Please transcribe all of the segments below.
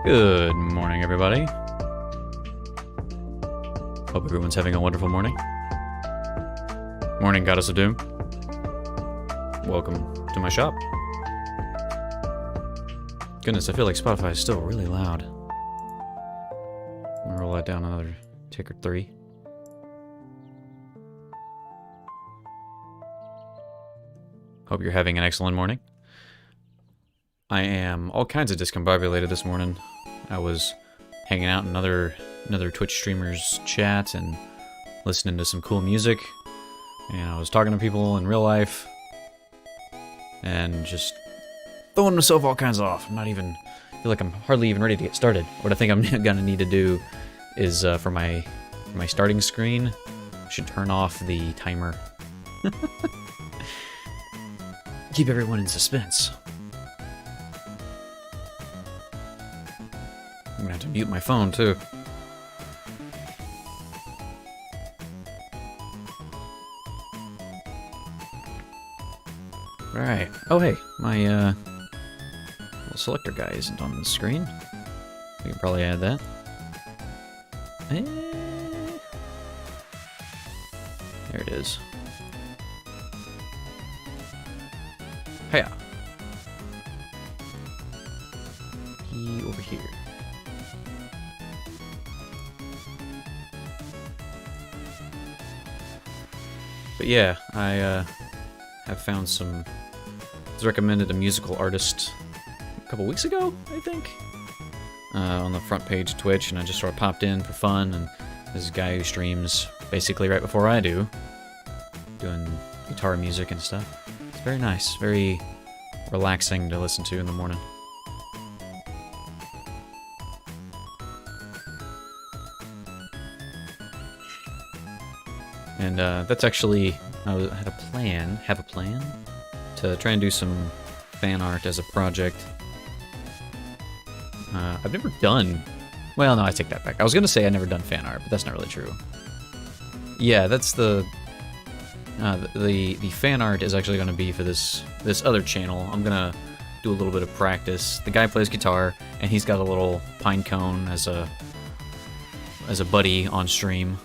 Good morning, everybody. Hope everyone's having a wonderful morning. Morning, Goddess of Doom. Welcome to my shop. Goodness, I feel like Spotify is still really loud. I'm gonna roll that down another tick or three. Hope you're having an excellent morning. I am all kinds of discombobulated this morning. I was hanging out in another Twitch streamer's chat and listening to some cool music, and I was talking to people in real life and just throwing myself all kinds off. I feel like I'm hardly even ready to get started. What I think I'm gonna need to do is for my starting screen, I should turn off the timer. Keep everyone in suspense. I'm gonna have to mute my phone too. Alright. Oh hey, my little selector guy isn't on the screen. We can probably add that. There it is. Hiya. He over here. But yeah, I have found some. I was recommended a musical artist a couple weeks ago, I think, on the front page of Twitch, and I just sort of popped in for fun. And this is a guy who streams basically right before I do, doing guitar music and stuff. It's very nice, very relaxing to listen to in the morning. And that's actually, I have a plan to try and do some fan art as a project. I've never done, well, no, I take that back. I was gonna say I've never done fan art, but that's not really true. Yeah, that's the fan art is actually gonna be for this other channel. I'm gonna do a little bit of practice. The guy plays guitar, and he's got a little pine cone as a buddy on stream.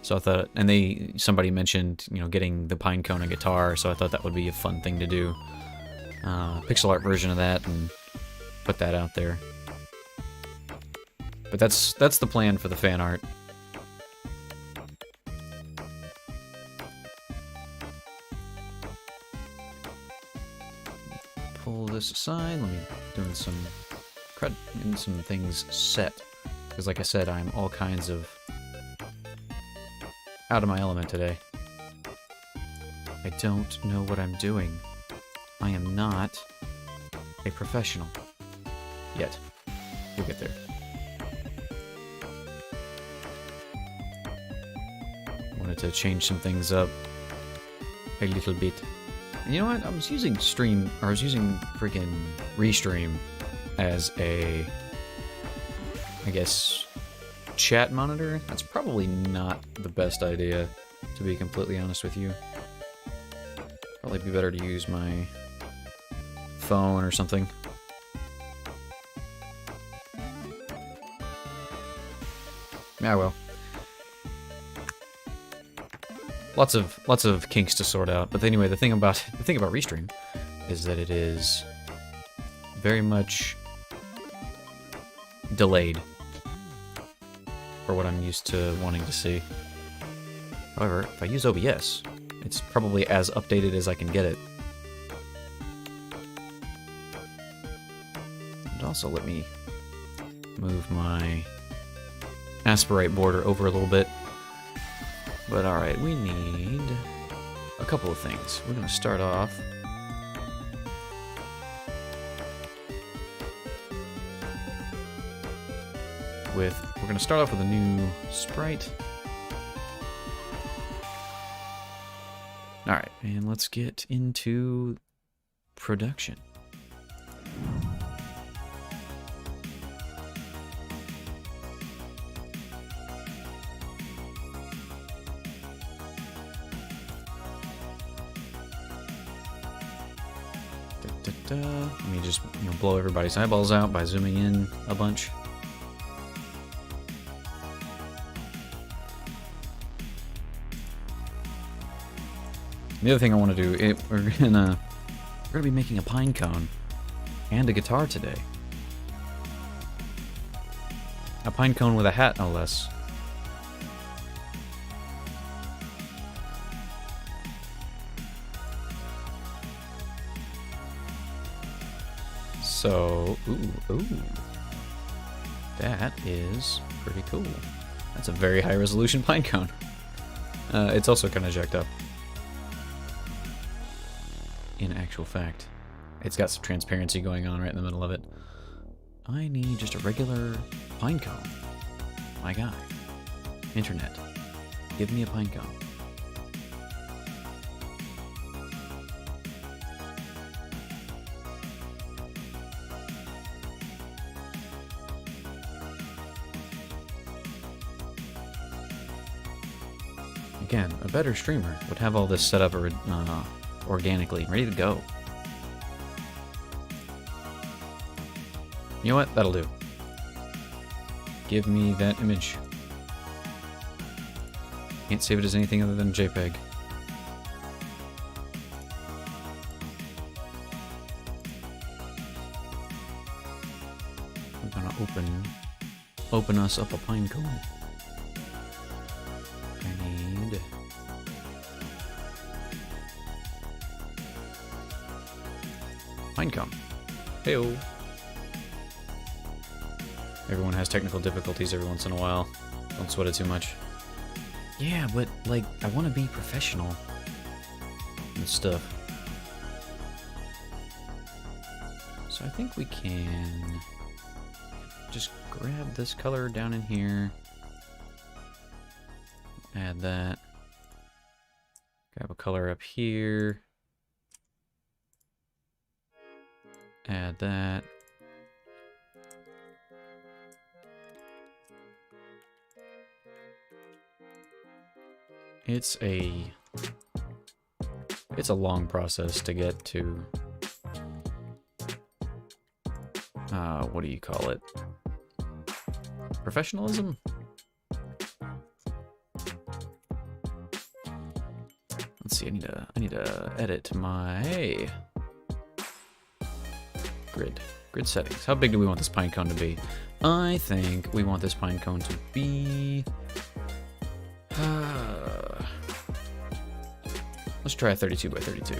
So I thought, and somebody mentioned, getting the pine cone and guitar, so I thought that would be a fun thing to do. Pixel art version of that, and put that out there. But that's the plan for the fan art. Pull this aside. Let me getting some things set, because like I said, I'm all kinds of out of my element today. I don't know what I'm doing. I am not a professional. Yet. We'll get there. Wanted to change some things up a little bit. And you know what? I was using freaking Restream as a, I guess, chat monitor. That's probably not the best idea, to be completely honest with you. Probably be better to use my phone or something. Yeah, well. Lots of kinks to sort out. But anyway, the thing about Restream is that it is very much delayed for what I'm used to wanting to see. However, if I use OBS, it's probably as updated as I can get it. And also let me move my aspirate border over a little bit. But alright, we need a couple of things. We're going to start off with a new sprite. Alright, and let's get into production. Let me just blow everybody's eyeballs out by zooming in a bunch. The other thing I want to do, we're gonna be making a pine cone and a guitar today. A pine cone with a hat, no less. So, ooh. That is pretty cool. That's a very high resolution pine cone. It's also kind of jacked up. In actual fact. It's got some transparency going on right in the middle of it. I need just a regular pine cone. My guy. Internet. Give me a pine cone. Again, a better streamer would have all this set up organically, ready to go. You know what? That'll do. Give me that image. Can't save it as anything other than JPEG. I'm gonna open us up a pine cone. I need pine cone. Heyo. Everyone has technical difficulties every once in a while. Don't sweat it too much. Yeah, but, like, I want to be professional and stuff. So I think we can just grab this color down in here. Add that. Grab a color up here. Add that. It's a long process to get to, what do you call it? Professionalism? Let's see, I need to edit my grid settings. How big do we want this pine cone to be? I think we want this pine cone to be let's try a 32 by 32.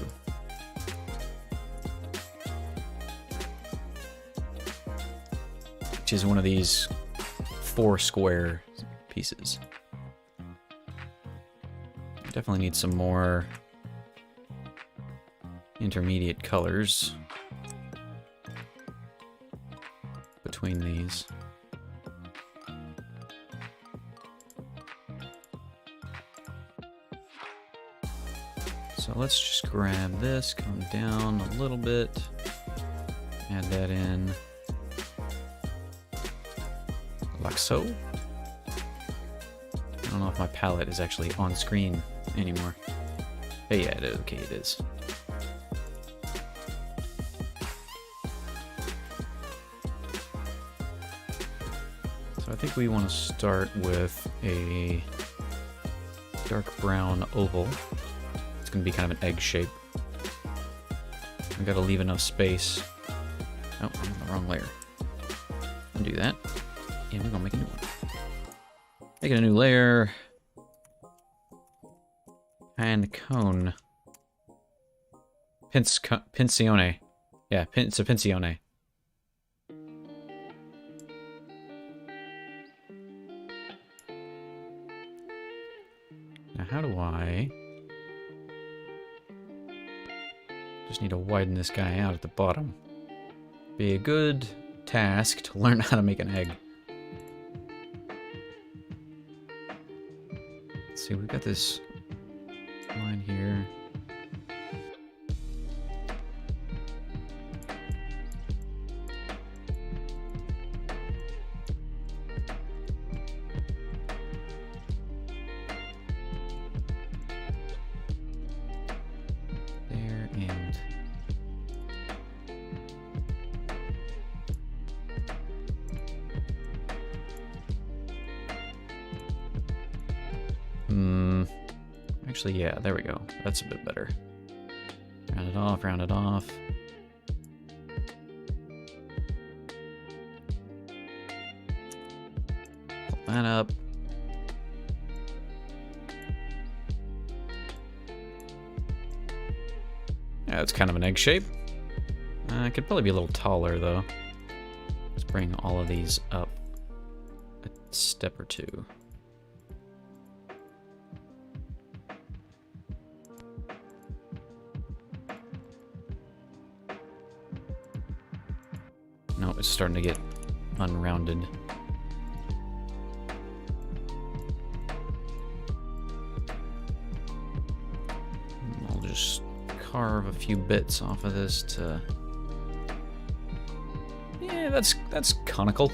Which is one of these 4 square pieces. Definitely need some more intermediate colors between these. So let's just grab this, come down a little bit, add that in like so. I don't know if my palette is actually on screen anymore. Hey, yeah, okay, it is. So I think we want to start with a dark brown oval. It's going to be kind of an egg shape. We got to leave enough space. Oh, I'm on the wrong layer. Undo that. And we're going to make a new one. Making a new layer. And cone. Pensione. Yeah, it's a pensione. Now how do I... Just need to widen this guy out at the bottom. Be a good task to learn how to make an egg. Let's see, we've got this line here. There and Actually, yeah, there we go. That's a bit better. Round it off, round it off. Pull that up. Yeah, it's kind of an egg shape. It could probably be a little taller, though. Let's bring all of these up a step or two. No, it's starting to get unrounded. I'll just carve a few bits off of this to... Yeah, that's conical.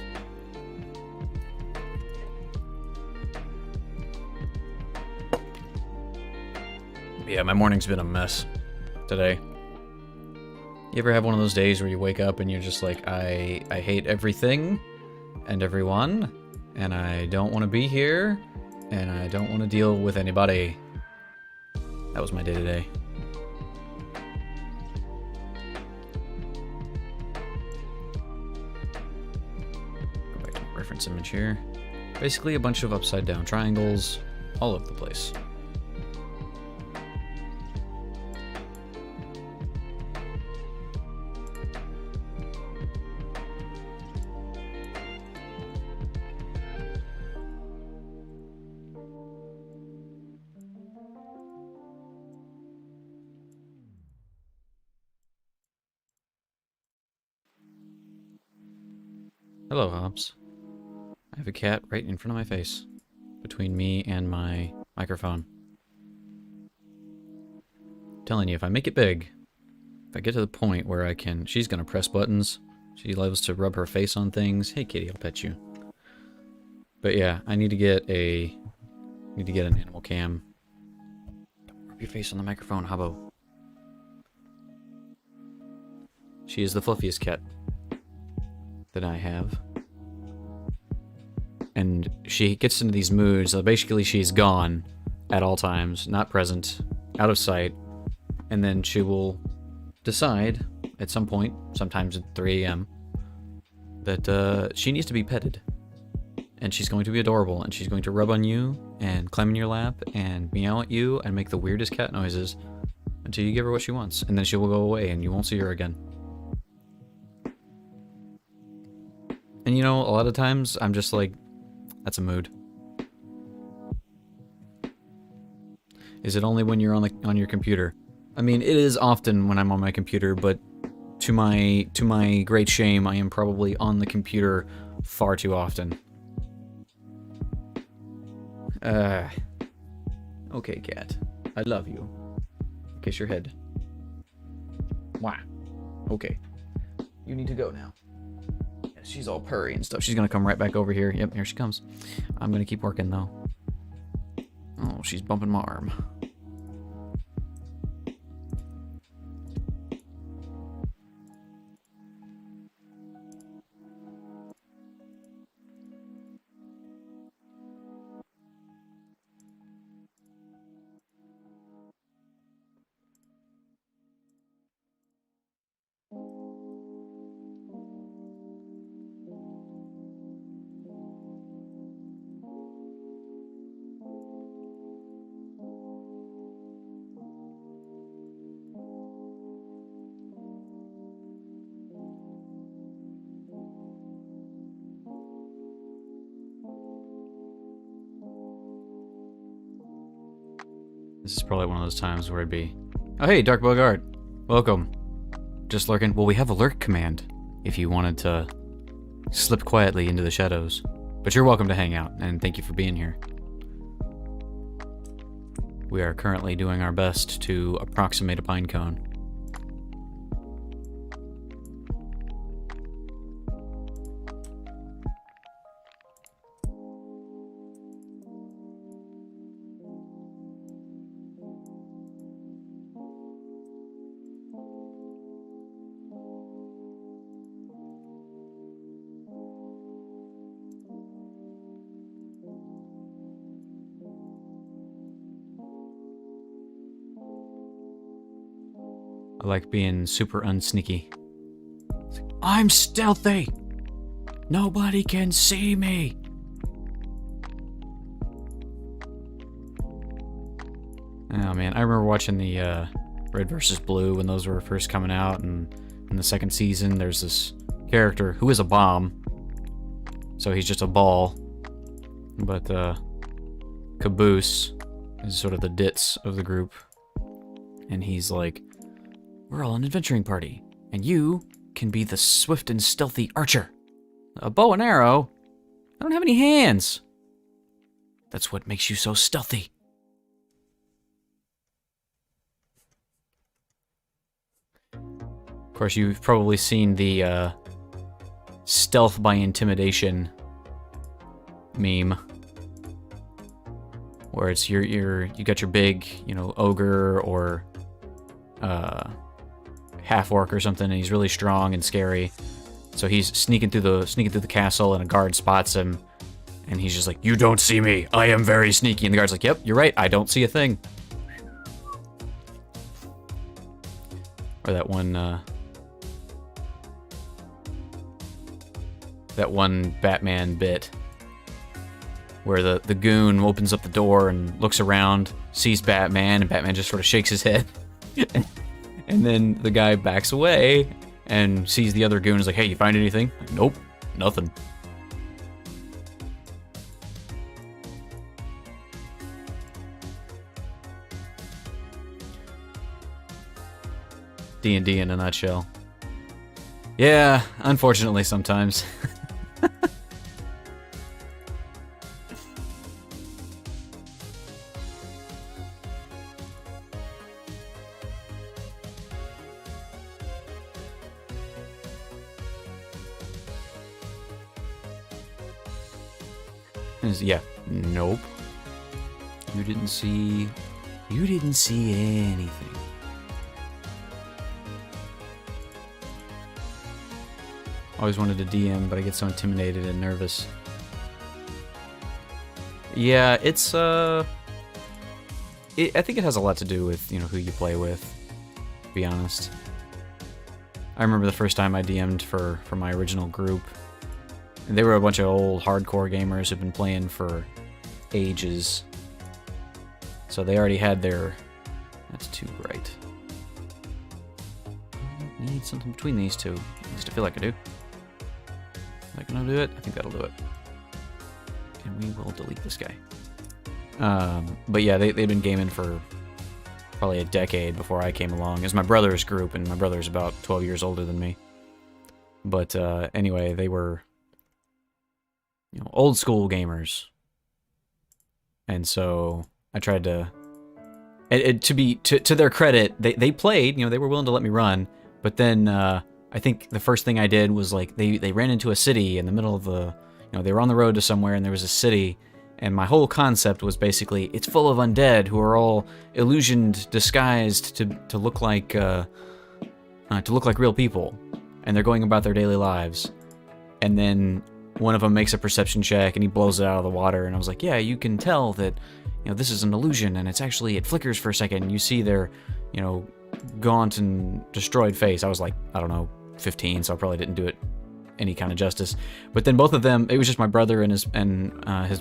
Yeah, my morning's been a mess today. You ever have one of those days where you wake up and you're just like, I hate everything and everyone, and I don't want to be here, and I don't want to deal with anybody. That was my day today. Go back to my reference image here. Basically a bunch of upside down triangles all over the place. Hello, Hobbs. I have a cat right in front of my face, between me and my microphone. I'm telling you, if I make it big, if I get to the point where I can... She's gonna press buttons. She loves to rub her face on things. Hey, kitty, I'll pet you. But yeah, I need to get a... Need to get an animal cam. Don't rub your face on the microphone, Habbo. She is the fluffiest cat that I have. And she gets into these moods, so basically she's gone at all times, not present, out of sight, and then she will decide at some point, sometimes at 3 a.m., that she needs to be petted. And she's going to be adorable, and she's going to rub on you, and climb in your lap, and meow at you, and make the weirdest cat noises until you give her what she wants, and then she will go away, and you won't see her again. And you know, a lot of times, I'm just like, that's a mood. Is it only when you're on your computer? I mean, it is often when I'm on my computer, but to my great shame, I am probably on the computer far too often. Okay, cat. I love you. Kiss your head. Wah. Okay. You need to go now. She's all purry and stuff. She's gonna come right back over here. Yep, here she comes. I'm gonna keep working, though. Oh, she's bumping my arm. This is probably one of those times where I'd be... Oh, hey, Dark Bogart. Welcome. Just lurking. Well, we have a lurk command if you wanted to slip quietly into the shadows. But you're welcome to hang out, and thank you for being here. We are currently doing our best to approximate a pine cone. I like being super unsneaky. I'm stealthy! Nobody can see me! Oh man, I remember watching the Red vs. Blue when those were first coming out, and in the second season there's this character who is a bomb. So he's just a ball. But Caboose is sort of the ditz of the group. And he's like, we're all an adventuring party, and you can be the swift and stealthy archer. A bow and arrow? I don't have any hands. That's what makes you so stealthy. Of course, you've probably seen the stealth by intimidation meme, where it's you got your big, you know, ogre or half orc or something, and he's really strong and scary. So he's sneaking through the castle, and a guard spots him, and he's just like, "You don't see me. I am very sneaky." And the guard's like, "Yep, you're right. I don't see a thing." Or that one Batman bit where the goon opens up the door and looks around, sees Batman, and Batman just sort of shakes his head. And then the guy backs away and sees the other goon and is like, "Hey, you find anything?" Like, "Nope, nothing." D&D in a nutshell. Yeah, unfortunately sometimes. Yeah, nope. You didn't see anything. Always wanted to DM, but I get so intimidated and nervous. Yeah, it's I think it has a lot to do with, you know, who you play with, to be honest. I remember the first time I DM'd for my original group. And they were a bunch of old hardcore gamers who've been playing for ages. So they already had their... That's too bright. I need something between these two. At least I feel like I do. Is that gonna do it? I think that'll do it. And we will delete this guy. But yeah, they've been gaming for probably a decade before I came along. It was my brother's group, and my brother's about 12 years older than me. But anyway, they were... you know, old school gamers. And so I tried to, to their credit, they played, you know, they were willing to let me run, but then I think the first thing I did was like they ran into a city in the middle of the, you know, they were on the road to somewhere and there was a city, and my whole concept was basically it's full of undead who are all illusioned, disguised to look like real people, and they're going about their daily lives. And then one of them makes a perception check and he blows it out of the water, and I was like, yeah, you can tell that, you know, this is an illusion, and it's actually, it flickers for a second and you see their, you know, gaunt and destroyed face. I was like, I don't know, 15, so I probably didn't do it any kind of justice. But then both of them, it was just my brother and his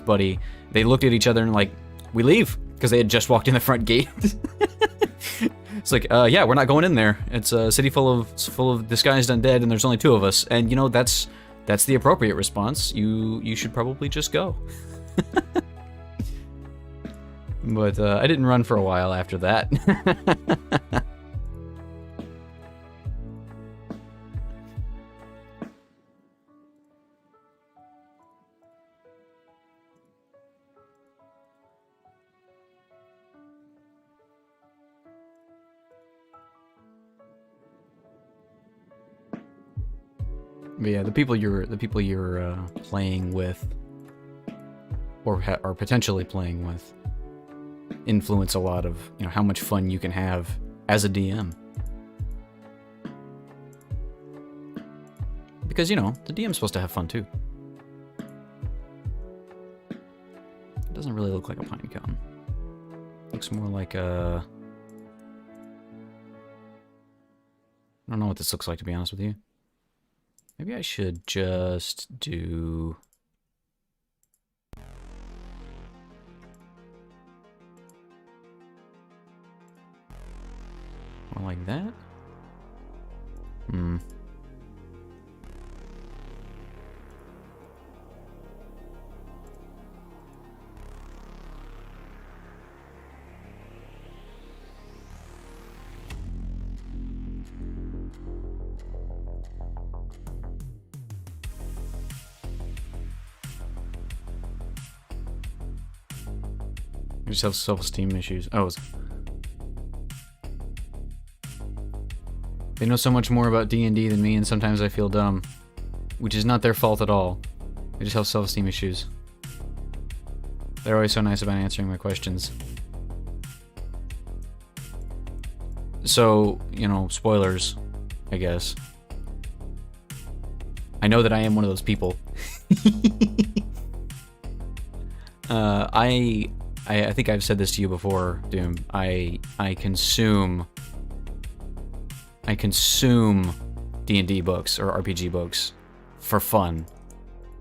buddy, they looked at each other and like, we leave, because they had just walked in the front gate. It's like, yeah, we're not going in there. It's a city full of disguised undead, and there's only 2 of us. And you know, that's the appropriate response. You should probably just go. But I didn't run for a while after that. But yeah, the people you're playing with, or are potentially playing with, influence a lot of, you know, how much fun you can have as a DM. Because, you know, the DM's supposed to have fun too. It doesn't really look like a pine cone. Looks more like a... I don't know what this looks like, to be honest with you. Maybe I should just do... more like that? Hmm. I just have self-esteem issues. Oh, they know so much more about D&D than me, and sometimes I feel dumb. Which is not their fault at all. They just have self-esteem issues. They're always so nice about answering my questions. So, you know, spoilers, I guess. I know that I am one of those people. I think I've said this to you before, Doom. I consume D&D books or RPG books for fun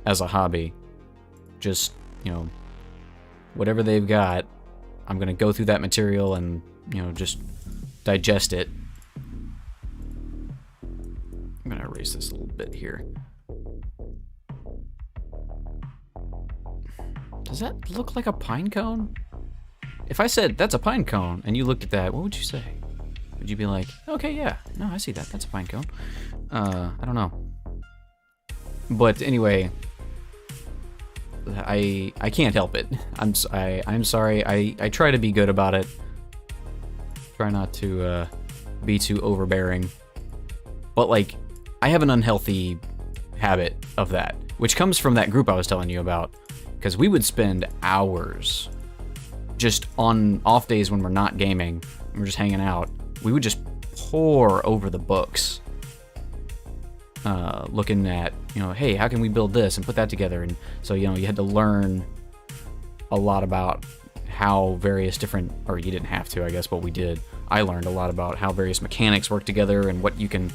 as a hobby. Just, you know, whatever they've got, I'm going to go through that material and, you know, just digest it. I'm going to erase this a little bit here. Does that look like a pine cone? If I said, that's a pine cone, and you looked at that, what would you say? Would you be like, okay, yeah, no, I see that, that's a pine cone. I don't know. But anyway, I can't help it. I'm sorry, I try to be good about it. Try not to be too overbearing. But like, I have an unhealthy habit of that, which comes from that group I was telling you about. Because we would spend hours just on off days when we're not gaming, and we're just hanging out. We would just pore over the books, looking at, you know, hey, how can we build this and put that together? And so, you know, you had to learn a lot about how various different, or you didn't have to, I guess, but we did. I learned a lot about how various mechanics work together and what you can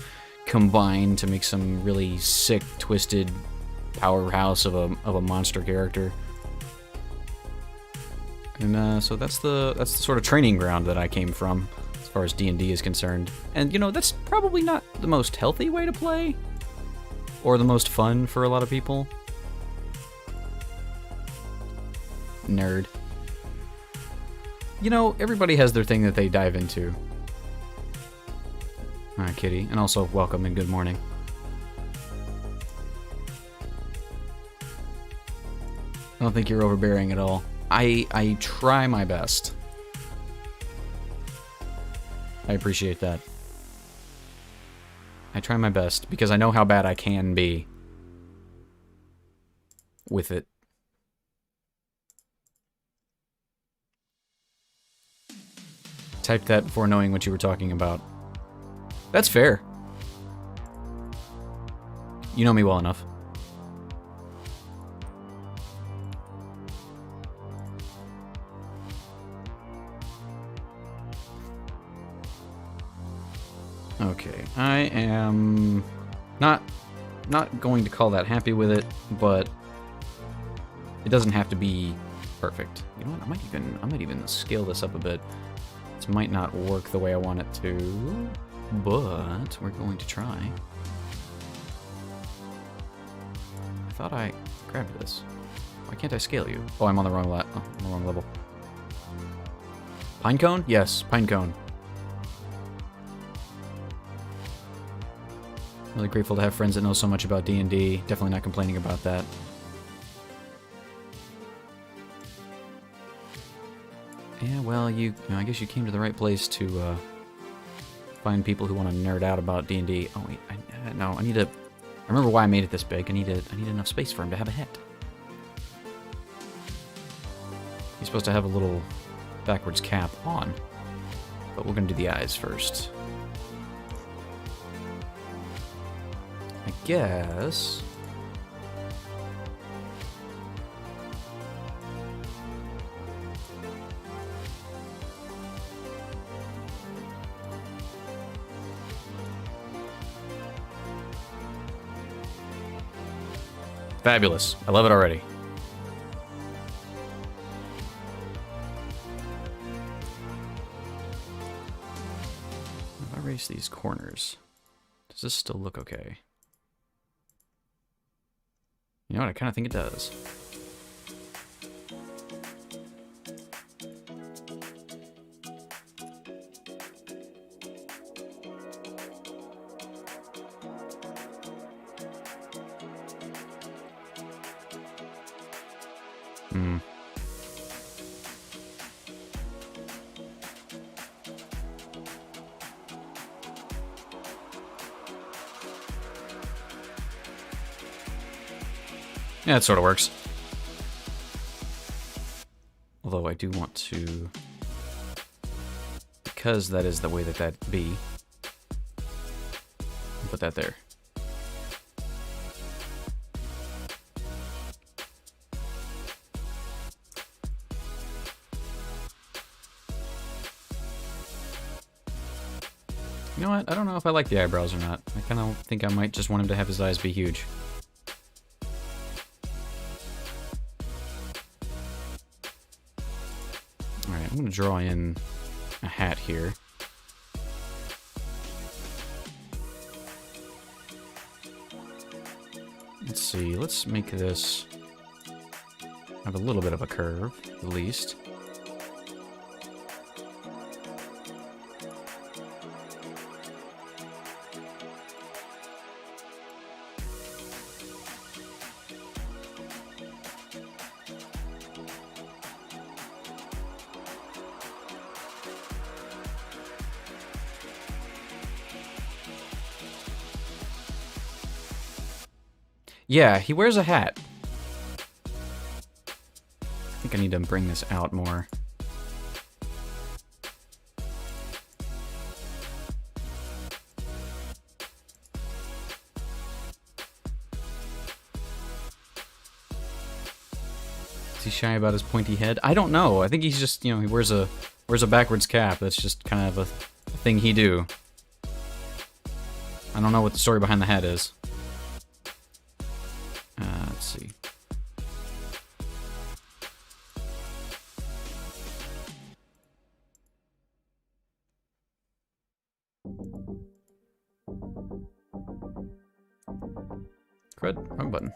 combine to make some really sick, twisted powerhouse of a monster character. And so that's the sort of training ground that I came from as far as D&D is concerned. And you know, that's probably not the most healthy way to play or the most fun for a lot of people. Nerd. You know, everybody has their thing that they dive into. Hi, Kitty, and also welcome and good morning. I don't think you're overbearing at all. I try my best. I appreciate that. I try my best because I know how bad I can be with it. Typed that before knowing what you were talking about. That's fair. You know me well enough. Okay, I am not going to call that happy with it, but it doesn't have to be perfect. You know what? I might even scale this up a bit. This might not work the way I want it to, but we're going to try. I thought I grabbed this. Why can't I scale you? Oh, I'm on the wrong level. Pinecone? Yes, pinecone. Really grateful to have friends that know so much about D&D. Definitely not complaining about that. Yeah, well, you know, I guess you came to the right place to find people who want to nerd out about D&D. Oh wait, no, I need to. I remember why I made it this big. I need enough space for him to have a head. He's supposed to have a little backwards cap on, but we're gonna do the eyes first. I guess. Fabulous. I love it already. If I erase these corners, does this still look okay? You know what? I kind of think it does. Hmm. Yeah, it sort of works. Although I do want to, because that is the way that be, put that there. You know what? I don't know if I like the eyebrows or not. I kind of think I might just want him to have his eyes be huge. Alright, I'm going to draw in a hat here. Let's see, let's make this have a little bit of a curve, at least. Yeah, he wears a hat. I think I need to bring this out more. Is he shy about his pointy head? I don't know. I think he's just, you know, he wears a backwards cap. That's just kind of a thing he do. I don't know what the story behind the hat is. Let's see. Crud, wrong button.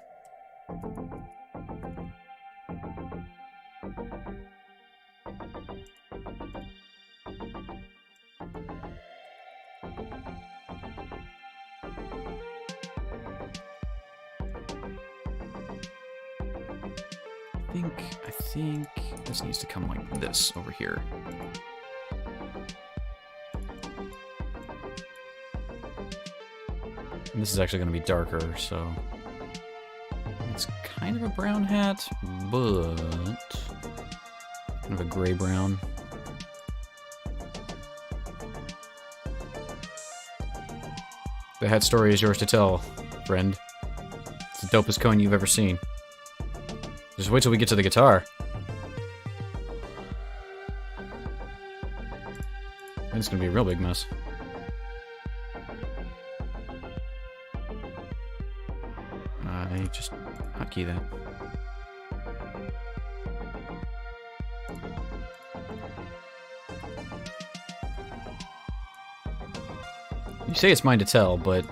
I think this needs to come like this over here. And this is actually going to be darker, so it's kind of a brown hat, but kind of a gray-brown. The hat story is yours to tell, friend. It's the dopest cone you've ever seen. Just wait till we get to the guitar. And it's gonna be a real big mess. I just hotkey that. You say it's mine to tell, but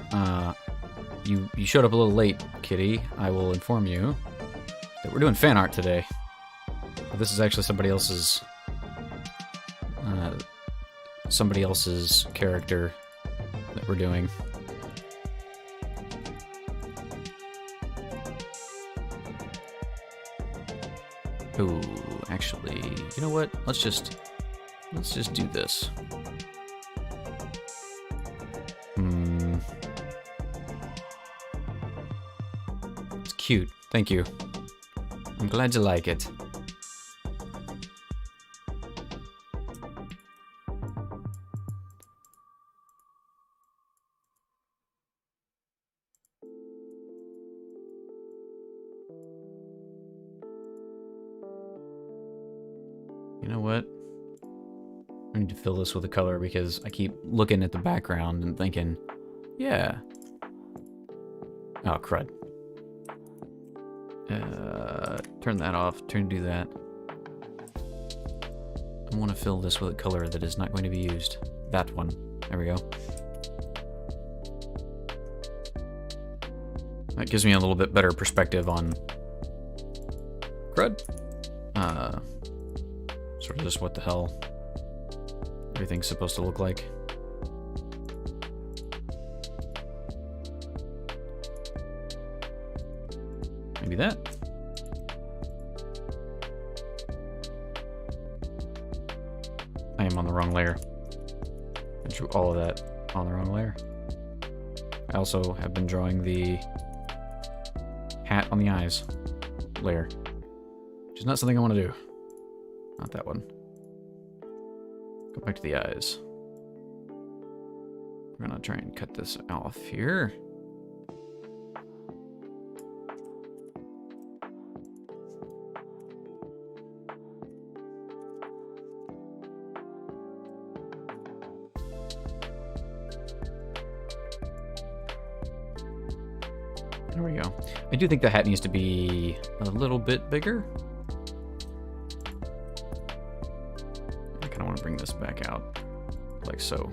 you showed up a little late, kitty. I will inform you that we're doing fan art today. This is actually somebody else's character that we're doing. Ooh, actually, you know what? Let's just do this. It's cute. Thank you. I'm glad you like it. You know what? I need to fill this with a color because I keep looking at the background and thinking, yeah. Oh, crud. Turn that off. Do that. I want to fill this with a color that is not going to be used. That one. There we go. That gives me a little bit better perspective on crud. Sort of just what the hell everything's supposed to look like. Maybe that. I am on the wrong layer. I drew all of that on the wrong layer. I also have been drawing the hat on the eyes layer, which is not something I want to do. Not that one. Go back to the eyes. We're gonna try and cut this off here. There we go. I do think the hat needs to be a little bit bigger. I kind of want to bring this back out, like so.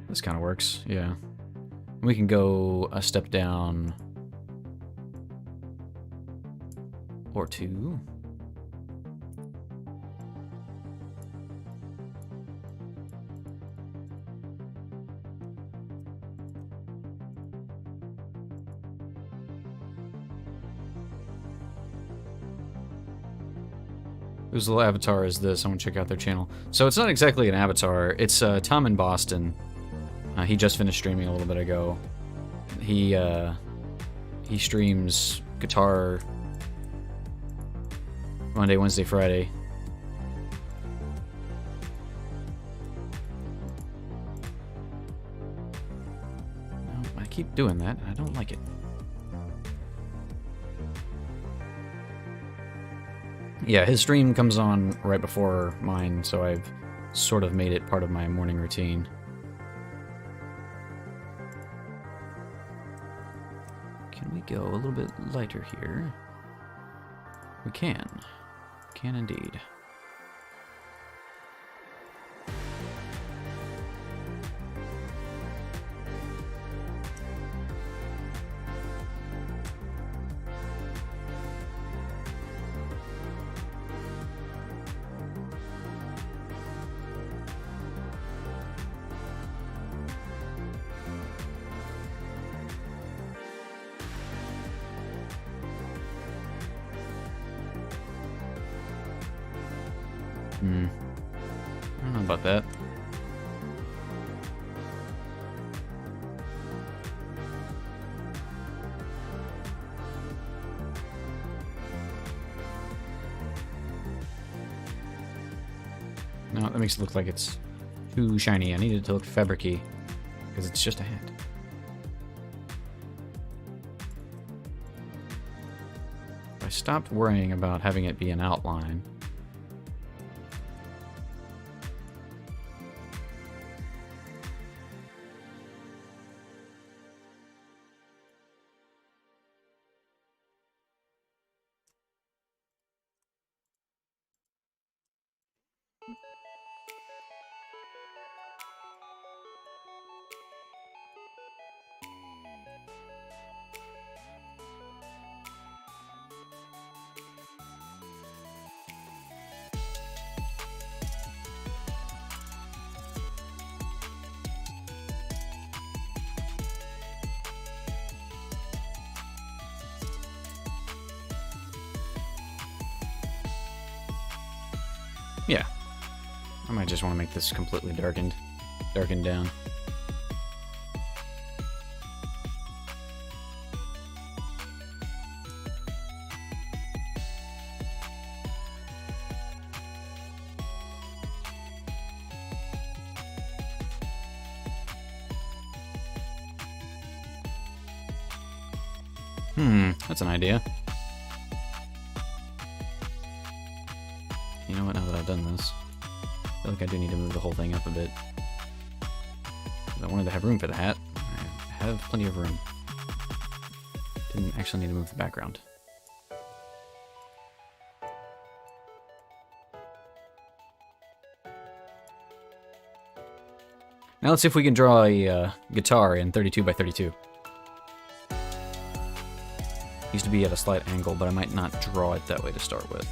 This kind of works, yeah. We can go a step down or two. Whose little avatar is this? I want to check out their channel. So it's not exactly an avatar. It's Tom in Boston. He just finished streaming a little bit ago. He streams guitar Monday, Wednesday, Friday. I keep doing that, and I don't like it. Yeah, his stream comes on right before mine, so I've sort of made it part of my morning routine. Can we go a little bit lighter here? We can. Can indeed. I don't know about that. No, that makes it look like it's too shiny. I need it to look fabricy, because it's just a hat. If I stopped worrying about having it be an outline, Yeah. I might just want to make this completely darkened down. That's an idea. You know what, now that I've done this, I feel like I do need to move the whole thing up a bit. I wanted to have room for the hat. I have plenty of room. Didn't actually need to move the background. Now let's see if we can draw a guitar in 32 by 32. Used to be at a slight angle, but I might not draw it that way to start with.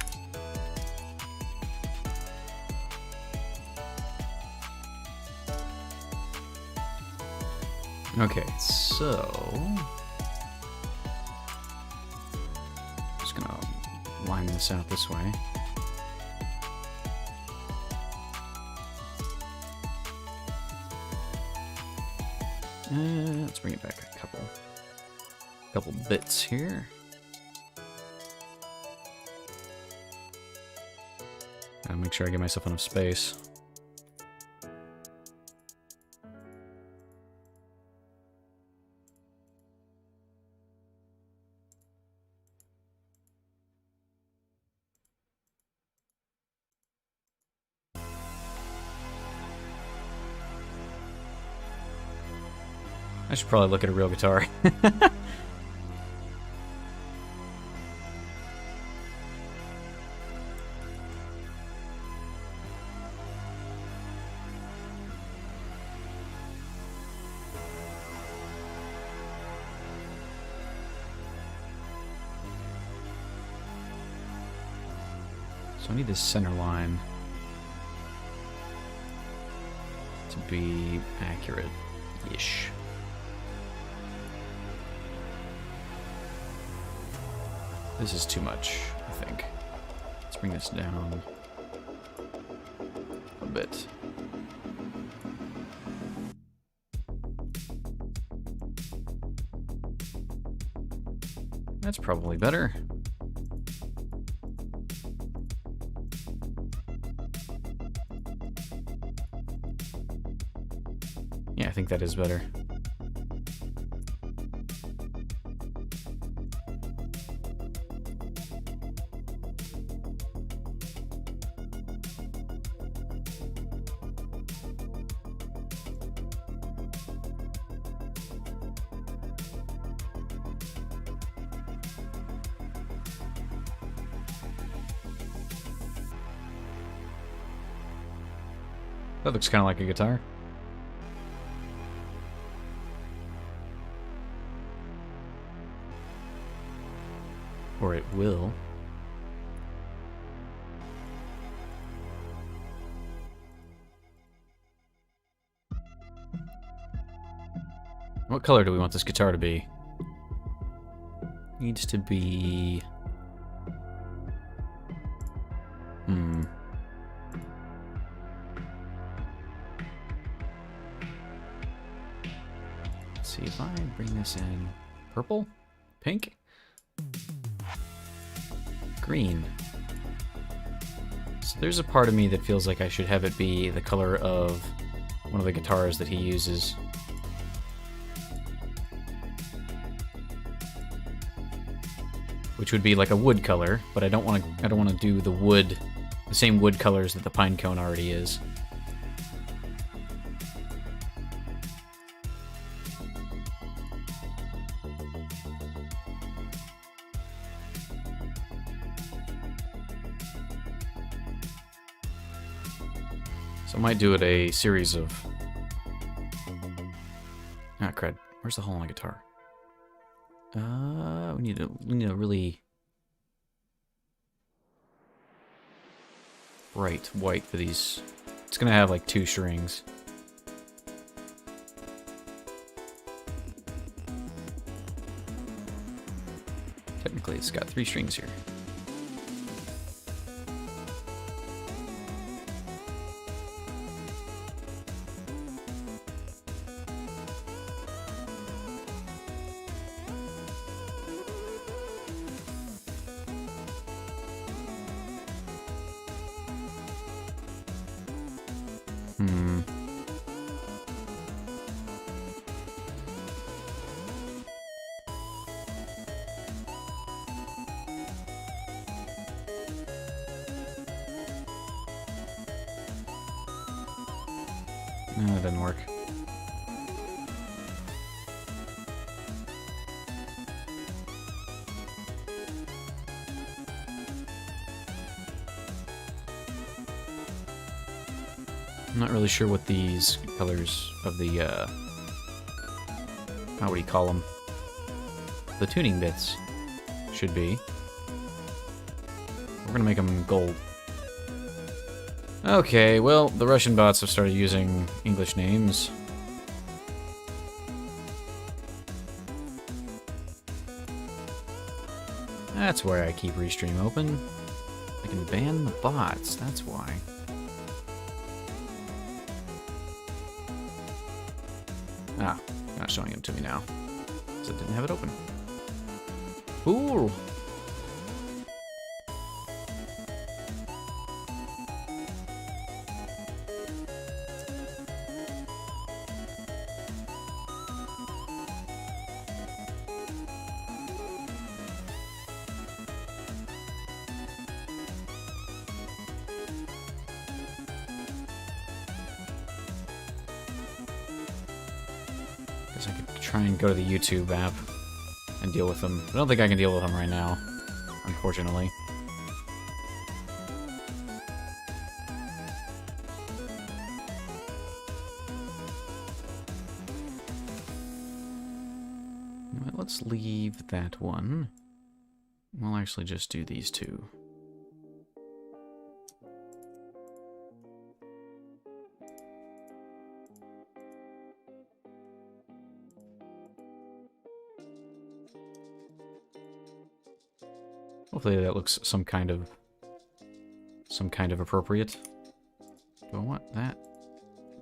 Okay, so... just gonna line this out this way. Let's bring it back a couple bits here. Gotta make sure I give myself enough space. I should probably look at a real guitar. So I need this center line to be accurate-ish. This is too much, I think. Let's bring this down a bit. That's probably better. Yeah, I think that is better. That looks kind of like a guitar. Or it will. What color do we want this guitar to be? Needs to be... Let's see if I bring this in purple, pink, green. So there's a part of me that feels like I should have it be the color of one of the guitars that he uses. Which would be like a wood color, but I don't want to do the same wood colors that the pine cone already is. So I might do it a series of... Ah, crud. Where's the hole on the guitar? We need a really bright white for these. It's gonna have like 2 strings. Technically, it's got 3 strings here. Hmm. No, that didn't work. I'm not really sure what these colors of the, how would you call them? The tuning bits should be. We're gonna make them gold. Okay, well, the Russian bots have started using English names. That's why I keep Restream open. I can ban the bots, that's why. Ah, not showing it to me now. Because I didn't have it open. Ooh! I could try and go to the YouTube app and deal with them. I don't think I can deal with them right now, unfortunately. Well, let's leave that one. We'll actually just do these two. Hopefully that looks some kind of appropriate. Do I want that?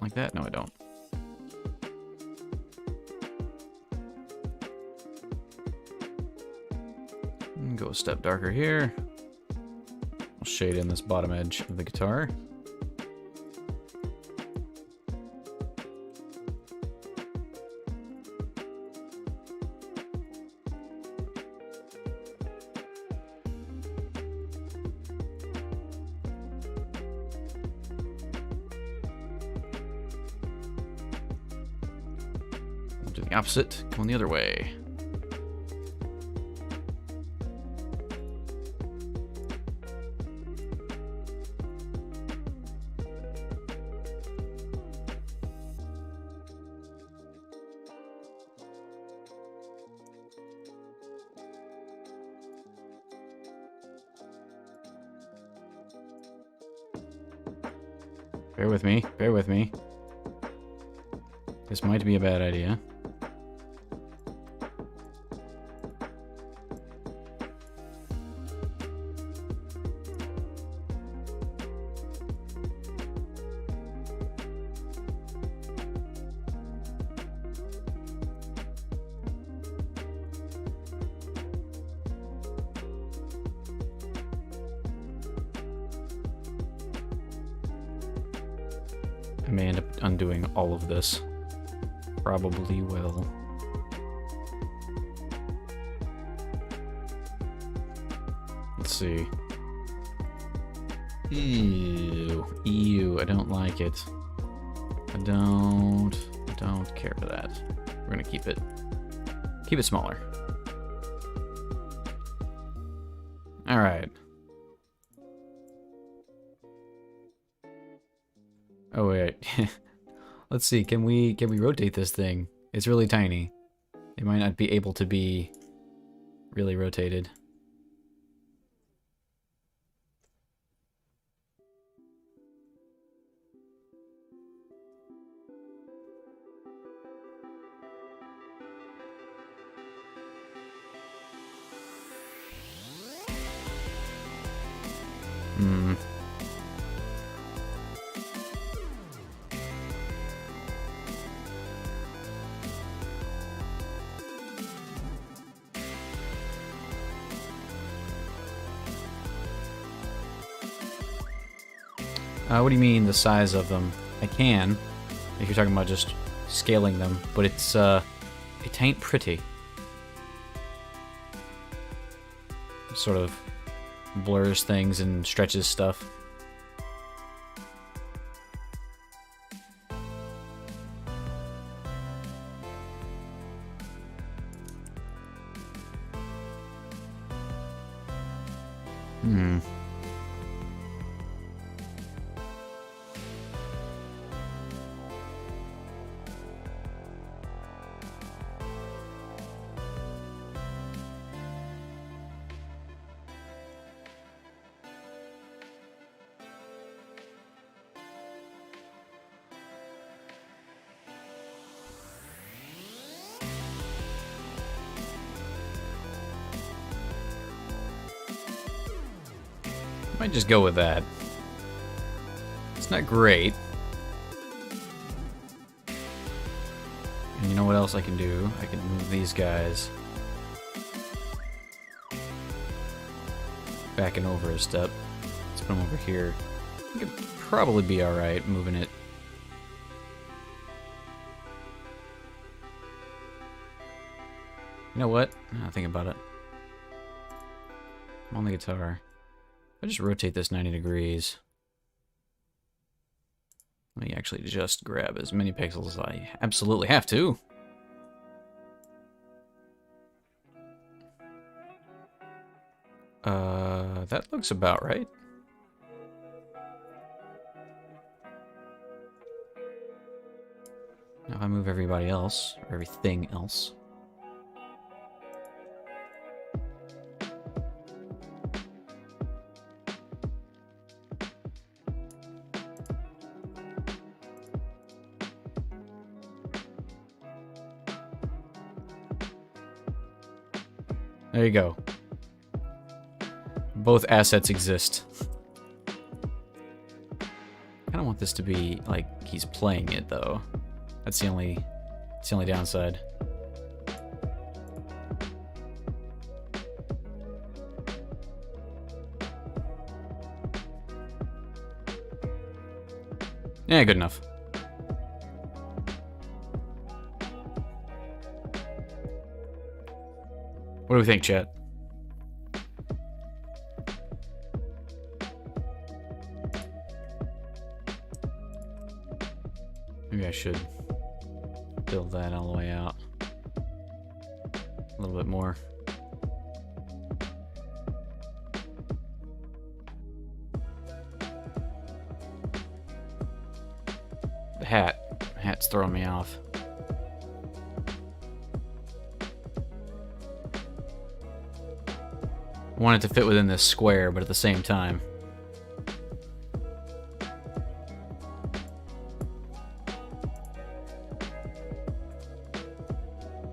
Like that? No, I don't. Go a step darker here. I'll shade in this bottom edge of the guitar. Do the opposite, going the other way. Bear with me, bear with me. This might be a bad idea. I may end up undoing all of this. Probably will. Let's see. Ew. Ew, I don't like it. I don't care for that. We're gonna keep it smaller. Alright. Oh wait. Let's see, can we rotate this thing? It's really tiny. It might not be able to be really rotated. Hmm. What do you mean, the size of them? I can, if you're talking about just scaling them, but it's, it ain't pretty. It sort of blurs things and stretches stuff. Might just go with that. It's not great. And you know what else I can do? I can move these guys back and over a step. Let's put them over here. I could probably be alright moving it. You know what? I'll think about it. I'm on the guitar. I just rotate this 90 degrees. Let me actually just grab as many pixels as I absolutely have to. That looks about right. Now if I move everybody else, or everything else. There you go. Both assets exist. I don't want this to be like he's playing it though. That's the only downside. Yeah, good enough. What do we think, chat? Maybe I should build that all the way out. A little bit more. The hat's throwing me off. I want it to fit within this square, but at the same time.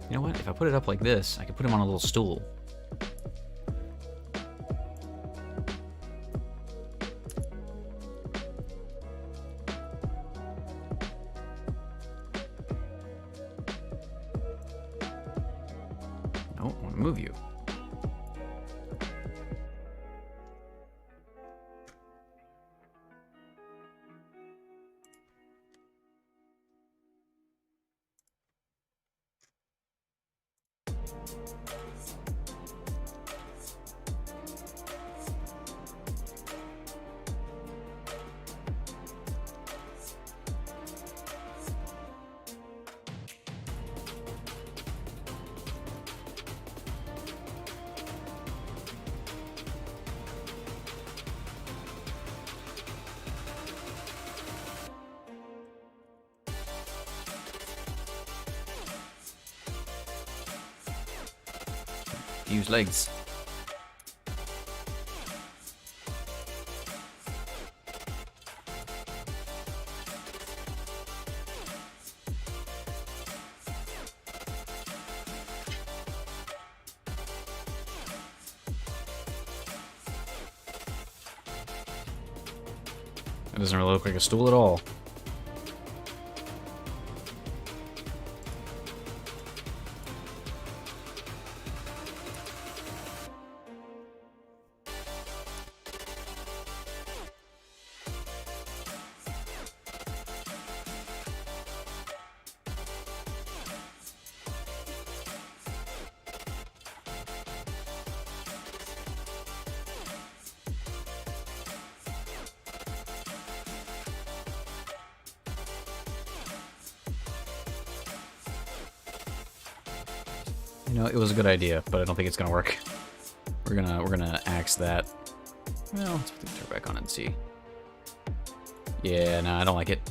You know what? If I put it up like this, I could put him on a little stool. No, I want to move you. Use legs. That doesn't really look like a stool at all. know, it was a good idea, but I don't think it's gonna work. We're gonna axe that. Well, let's put the guitar back on and see. Yeah, no, I don't like it.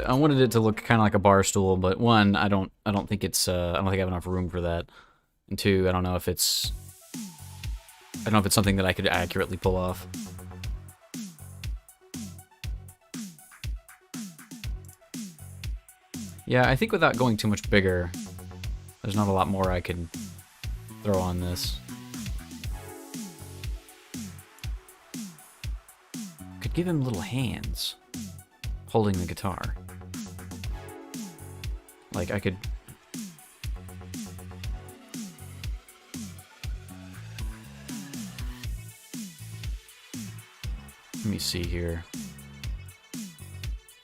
I wanted it to look kind of like a bar stool, but one, I don't think it's I don't think I have enough room for that, and two, I don't know if it's something that I could accurately pull off. Yeah, I think without going too much bigger, there's not a lot more I could throw on this. Could give him little hands holding the guitar. Like, I could... Let me see here.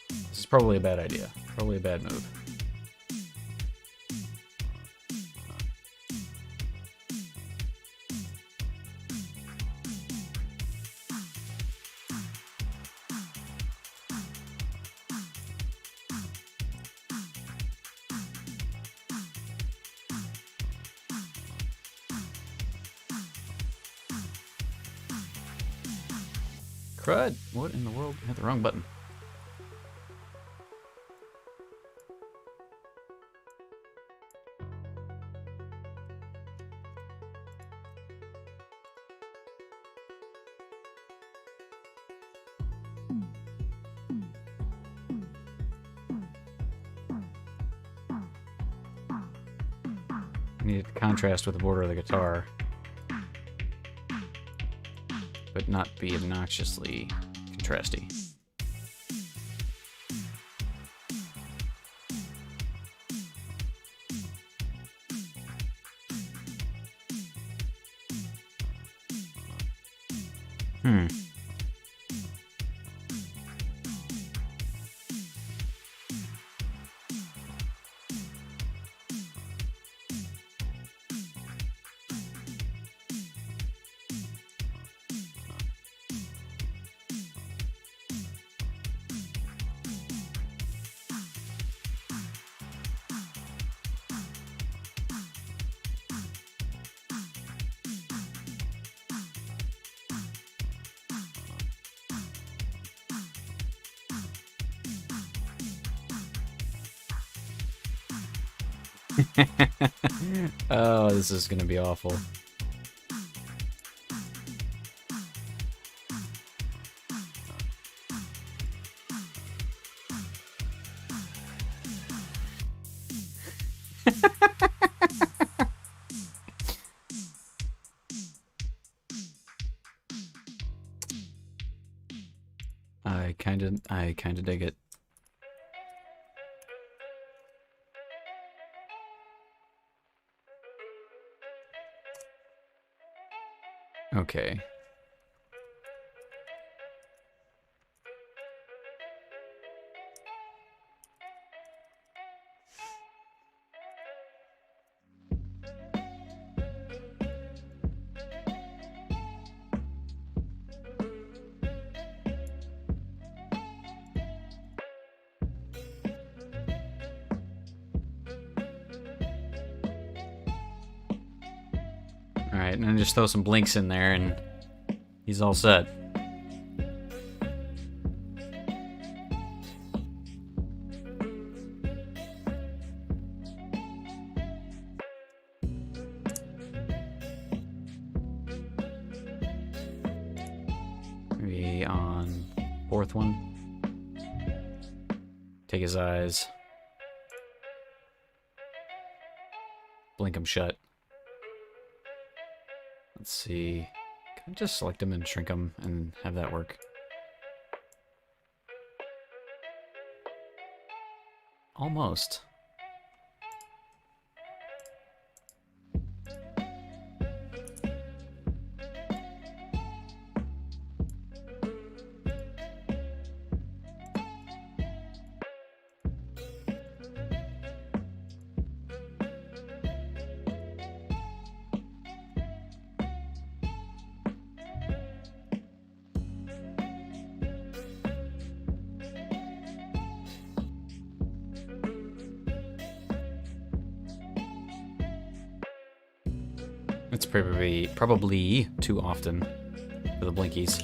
This is probably a bad idea. Probably a bad move. Crud! What in the world? I hit the wrong button. Need to contrast with the border of the guitar, but not be obnoxiously contrasty. Oh, this is gonna be awful. I kinda dig it. Okay. Alright, and then just throw some blinks in there and he's all set. Maybe on fourth one. Take his eyes. Blink them shut. Let's see. Can I just select them and shrink them and have that work? Almost. It's probably too often for the blinkies.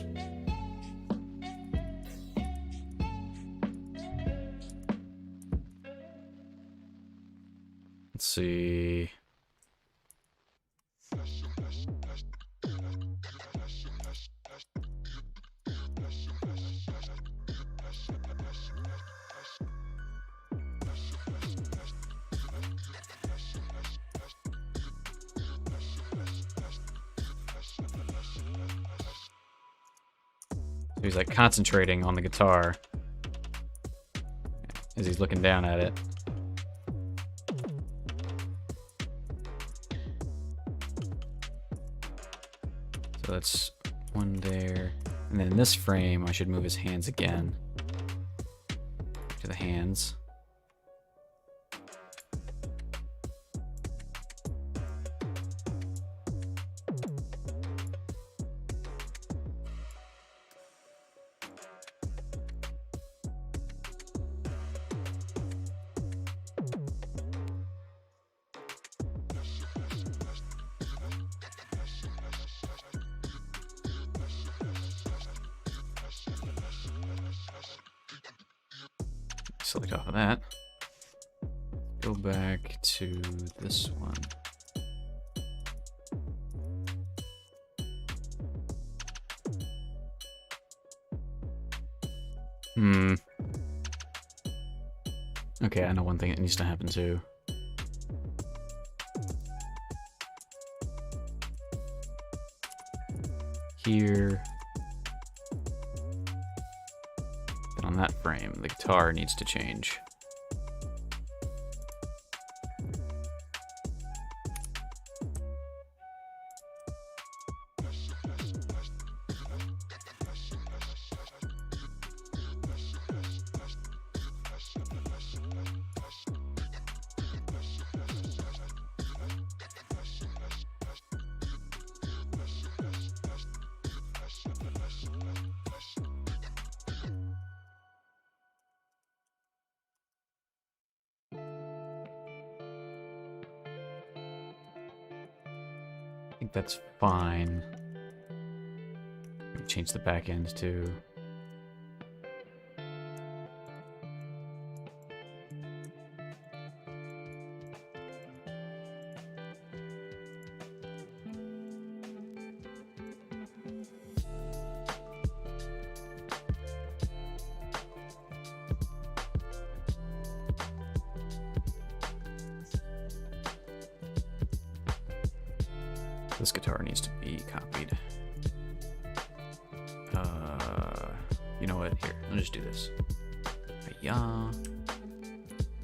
Let's see. He's like concentrating on the guitar as he's looking down at it. So that's one there. And then in this frame, I should move his hands again. To the hands. Select off of that. Go back to this one. Okay, I know one thing that needs to happen too. Here. And on that frame, the guitar needs to change. I think that's fine. Change the back end too. This guitar needs to be copied. You know what? Here, let me just do this. Hi-ya.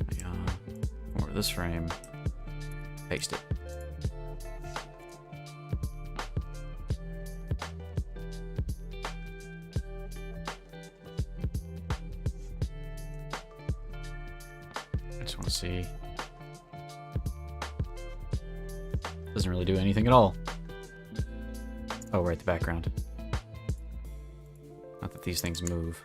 Hi-ya. Over this frame. Paste it. I just want to see. Doesn't really do anything at all. Oh, right, the background. Not that these things move.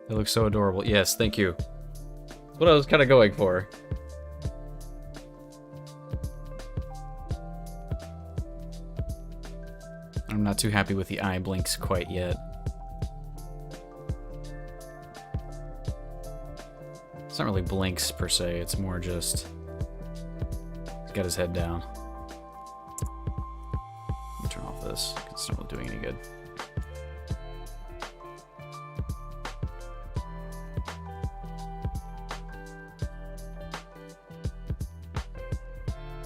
It looks so adorable. Yes, thank you. That's what I was kind of going for. I'm not too happy with the eye blinks quite yet. It's not really blinks per se, it's more just he's got his head down. Let me turn off this, 'cause it's not really doing any good.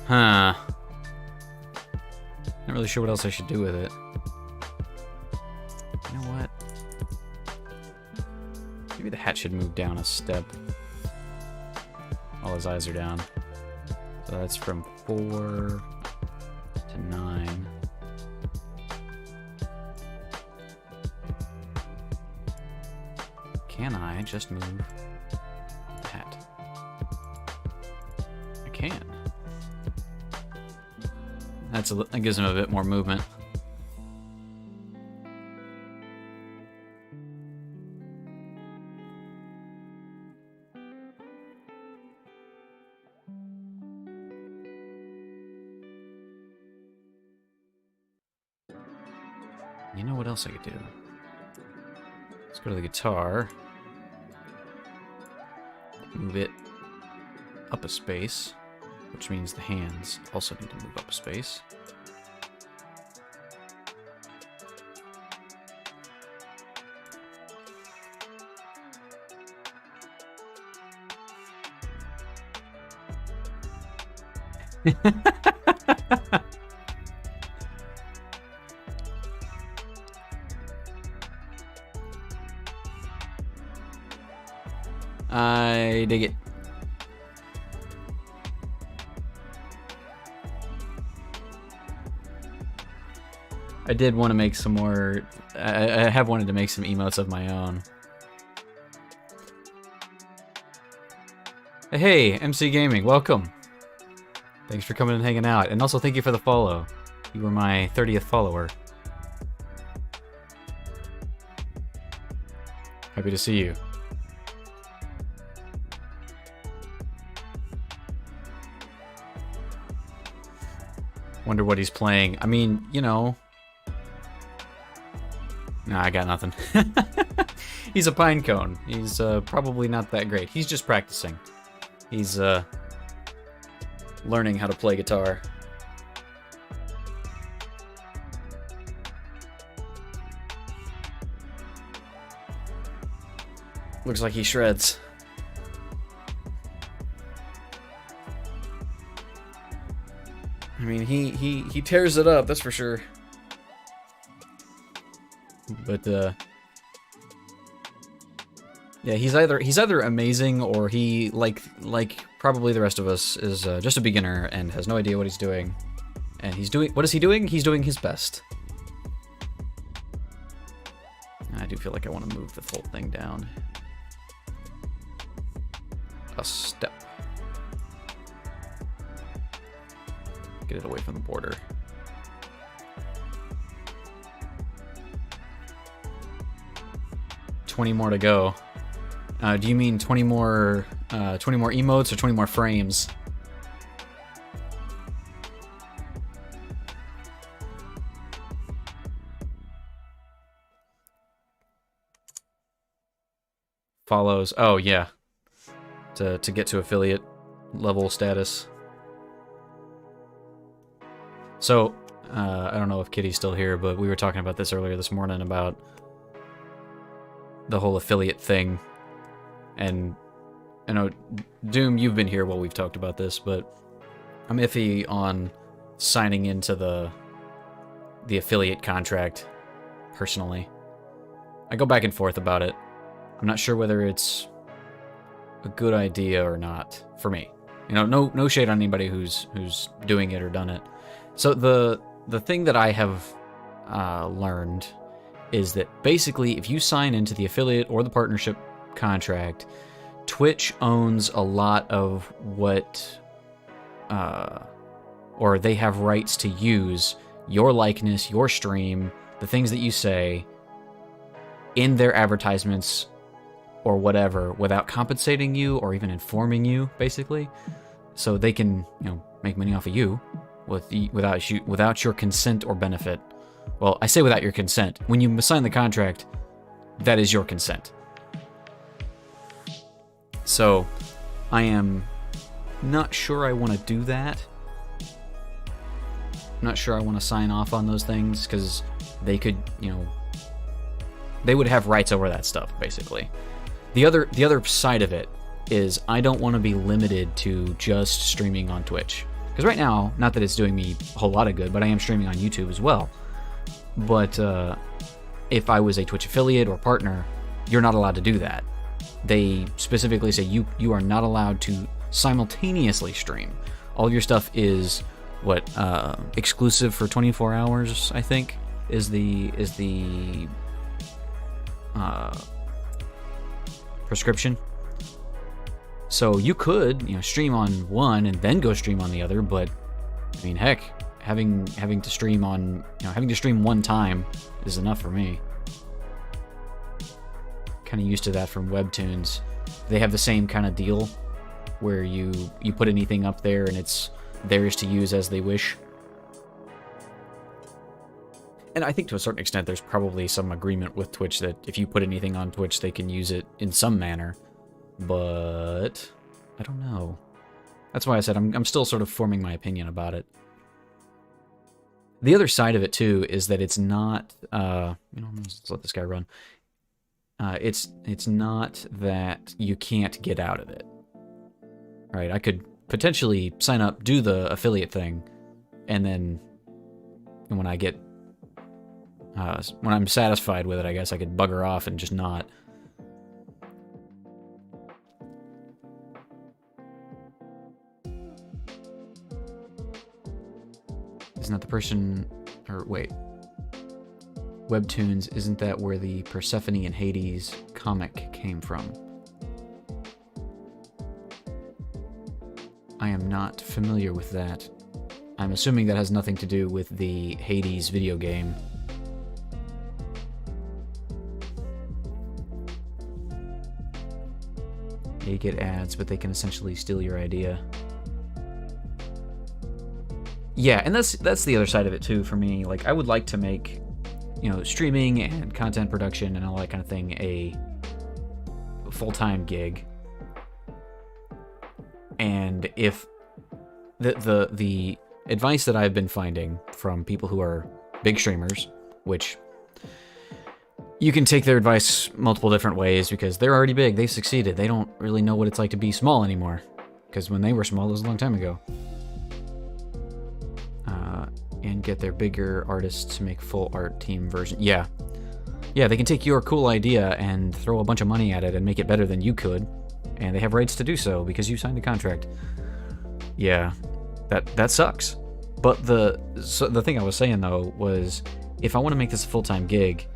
Huh. Not really sure what else I should do with it. You know what? Maybe the hat should move down a step while his eyes are down. So that's from 4 to 9. Can I just move the hat? I can. That gives him a bit more movement. You know what else I could do? Let's go to the guitar. Move it up a space, which means the hands also need to move up a space. I dig it. I did want to make some more. I have wanted to make some emotes of my own. Hey, MC Gaming, welcome. Thanks for coming and hanging out, and also thank you for the follow. You were my 30th follower. Happy to see you. Wonder what he's playing. I mean, you know. Nah, I got nothing. He's a pine cone. He's probably not that great. He's just practicing. He's learning how to play guitar. Looks like he shreds. I mean, he tears it up, that's for sure. But yeah, he's either amazing or he like probably the rest of us is just a beginner and has no idea what he's doing. And what is he doing? He's doing his best. I do feel like I want to move the full thing down a step. Get it away from the border. $20 more to go. Do you mean 20 more emotes or 20 more frames? Follows. Oh yeah. To get to affiliate level status. So, I don't know if Kitty's still here, but we were talking about this earlier this morning about the whole affiliate thing. And, you know, Doom, you've been here while we've talked about this, but I'm iffy on signing into the affiliate contract, personally. I go back and forth about it. I'm not sure whether it's a good idea or not, for me. You know, no shade on anybody who's doing it or done it. So the thing that I have learned is that basically if you sign into the affiliate or the partnership contract, Twitch owns a lot of what, or they have rights to use your likeness, your stream, the things that you say in their advertisements or whatever without compensating you or even informing you, basically. So they can, you know, make money off of you without your consent or benefit. Well, I say without your consent. When you sign the contract, that is your consent. So, I am not sure I want to do that. I'm not sure I want to sign off on those things, because they could, you know, they would have rights over that stuff, basically. The other side of it is I don't want to be limited to just streaming on Twitch. Because right now, not that it's doing me a whole lot of good, but I am streaming on YouTube as well. But if I was a Twitch affiliate or partner, you're not allowed to do that. They specifically say you are not allowed to simultaneously stream. All your stuff is exclusive for 24 hours, I think, is the prescription. So you could, stream on one and then go stream on the other, but I mean, heck, having to stream on, having to stream one time is enough for me. Kind of used to that from Webtoons. They have the same kind of deal where you put anything up there and it's theirs to use as they wish. And I think to a certain extent there's probably some agreement with Twitch that if you put anything on Twitch they can use it in some manner. But I don't know. That's why I said I'm still sort of forming my opinion about it. The other side of it too is that it's not let's let this guy run. It's not that you can't get out of it. Right? I could potentially sign up, do the affiliate thing, and then when I get when I'm satisfied with it, I guess I could bugger off and just not. Isn't that the person, or wait, Webtoons, isn't that where the Persephone and Hades comic came from? I am not familiar with that. I'm assuming that has nothing to do with the Hades video game. You get ads, but they can essentially steal your idea. Yeah, and that's the other side of it too for me. Like, I would like to make, streaming and content production and all that kind of thing a full-time gig. And if the advice that I've been finding from people who are big streamers, which you can take their advice multiple different ways because they're already big, they've succeeded, they don't really know what it's like to be small anymore. Because when they were small, it was a long time ago. And get their bigger artists to make full art team version. Yeah, they can take your cool idea and throw a bunch of money at it and make it better than you could. And they have rights to do so because you signed the contract. Yeah, that sucks. But the thing I was saying though was, if I want to make this a full-time gig,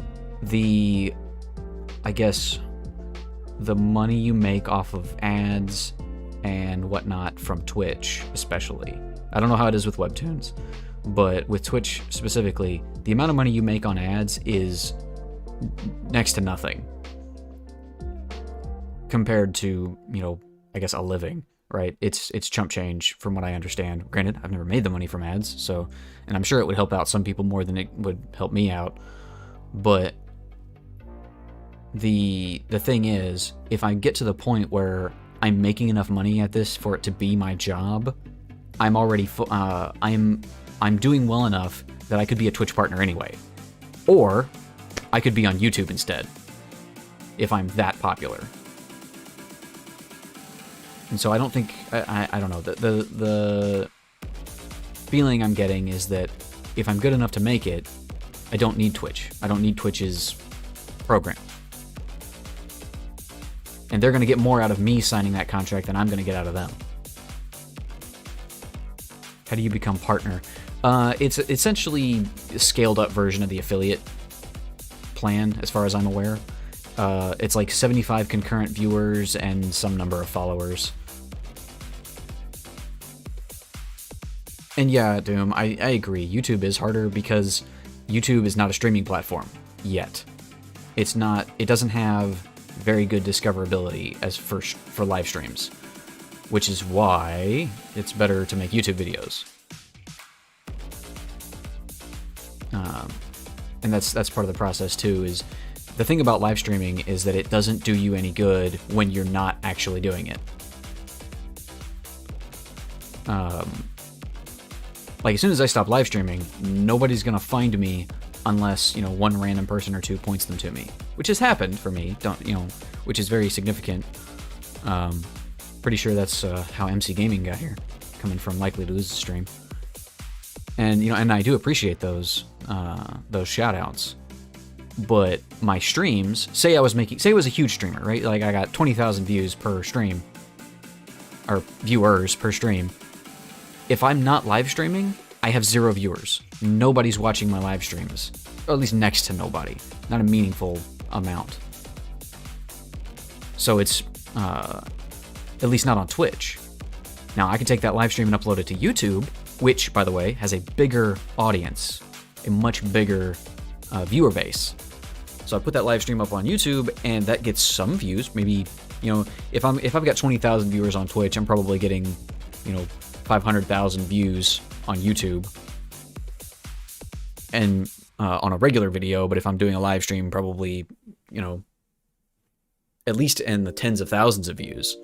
I guess the money you make off of ads and whatnot from Twitch, especially. I don't know how it is with Webtoons, but with Twitch specifically, the amount of money you make on ads is next to nothing compared to, I guess a living, right? It's chump change from what I understand. Granted, I've never made the money from ads, so, and I'm sure it would help out some people more than it would help me out. But the thing is, if I get to the point where I'm making enough money at this for it to be my job, I'm already I'm doing well enough that I could be a Twitch partner anyway. Or I could be on YouTube instead, if I'm that popular. And so I don't think, I don't know, the feeling I'm getting is that if I'm good enough to make it, I don't need Twitch. I don't need Twitch's program. And they're going to get more out of me signing that contract than I'm going to get out of them. How do you become partner? It's essentially a scaled up version of the affiliate plan, as far as I'm aware. It's like 75 concurrent viewers and some number of followers. And yeah, Doom, I agree. YouTube is harder because YouTube is not a streaming platform yet. It doesn't have very good discoverability as for live streams, which is why it's better to make YouTube videos. And that's part of the process too, is the thing about live streaming is that it doesn't do you any good when you're not actually doing it. Like, as soon as I stop live streaming, nobody's gonna find me unless, one random person or two points them to me, which has happened for me, which is very significant. Pretty sure that's how MC Gaming got here, coming from Likely to Lose the Stream. And, and I do appreciate those shout outs. But my streams, say it was a huge streamer, right? Like, I got 20,000 views per stream, or viewers per stream. If I'm not live streaming, I have 0 viewers. Nobody's watching my live streams, or at least next to nobody. Not a meaningful amount. So it's at least not on Twitch. Now, I can take that live stream and upload it to YouTube, which, by the way, has a bigger audience, a much bigger viewer base. So I put that live stream up on YouTube, and that gets some views. Maybe, you know, if I've got 20,000 viewers on Twitch, I'm probably getting, you know, 500,000 views on YouTube, and on a regular video. But if I'm doing a live stream, probably, you know, at least in the tens of thousands of views,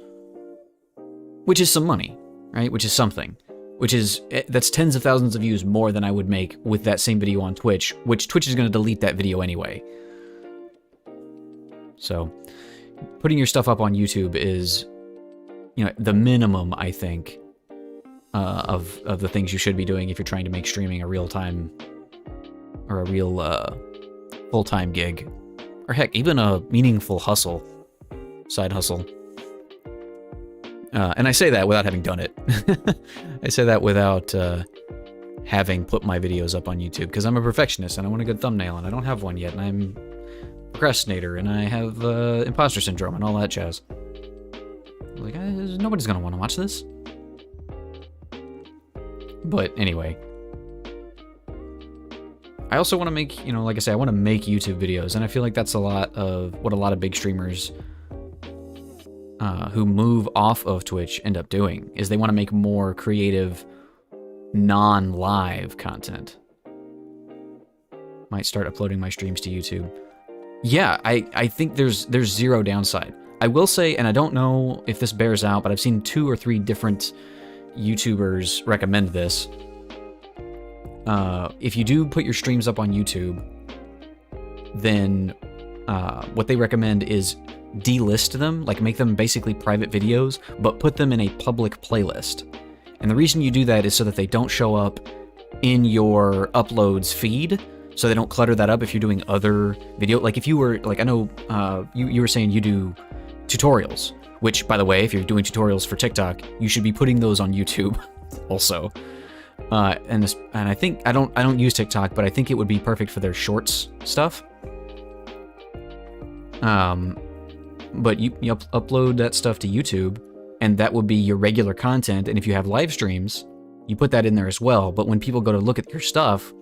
which is some money, right? Which is something. That's tens of thousands of views more than I would make with that same video on Twitch, which Twitch is going to delete that video anyway. So, putting your stuff up on YouTube is, you know, the minimum, I think, of the things you should be doing if you're trying to make streaming a real-time, or a real full-time gig, or heck, even a meaningful hustle, side hustle. And I say that without having done it. I say that without having put my videos up on YouTube, because I'm a perfectionist and I want a good thumbnail, and I don't have one yet, and I'm a procrastinator, and I have imposter syndrome and all that jazz. Like, nobody's gonna want to watch this. But anyway, I also want to make, you know, like I say, I want to make YouTube videos, and I feel like that's a lot of what a lot of big streamers who move off of Twitch end up doing, is they want to make more creative, non-live content. Might start uploading my streams to YouTube. Yeah, I think there's zero downside. I will say, and I don't know if this bears out, but I've seen 2 or 3 different YouTubers recommend this. If you do put your streams up on YouTube, then what they recommend is delist them, like make them basically private videos, but put them in a public playlist. And the reason you do that is so that they don't show up in your uploads feed, so they don't clutter that up if you're doing other video. Like if you were, like, I know you were saying you do tutorials, which, by the way, if you're doing tutorials for TikTok, you should be putting those on YouTube also. And I think I don't use TikTok, but I think it would be perfect for their shorts stuff. But you upload that stuff to YouTube, and that would be your regular content. And if you have live streams, you put that in there as well. But when people go to look at your stuff,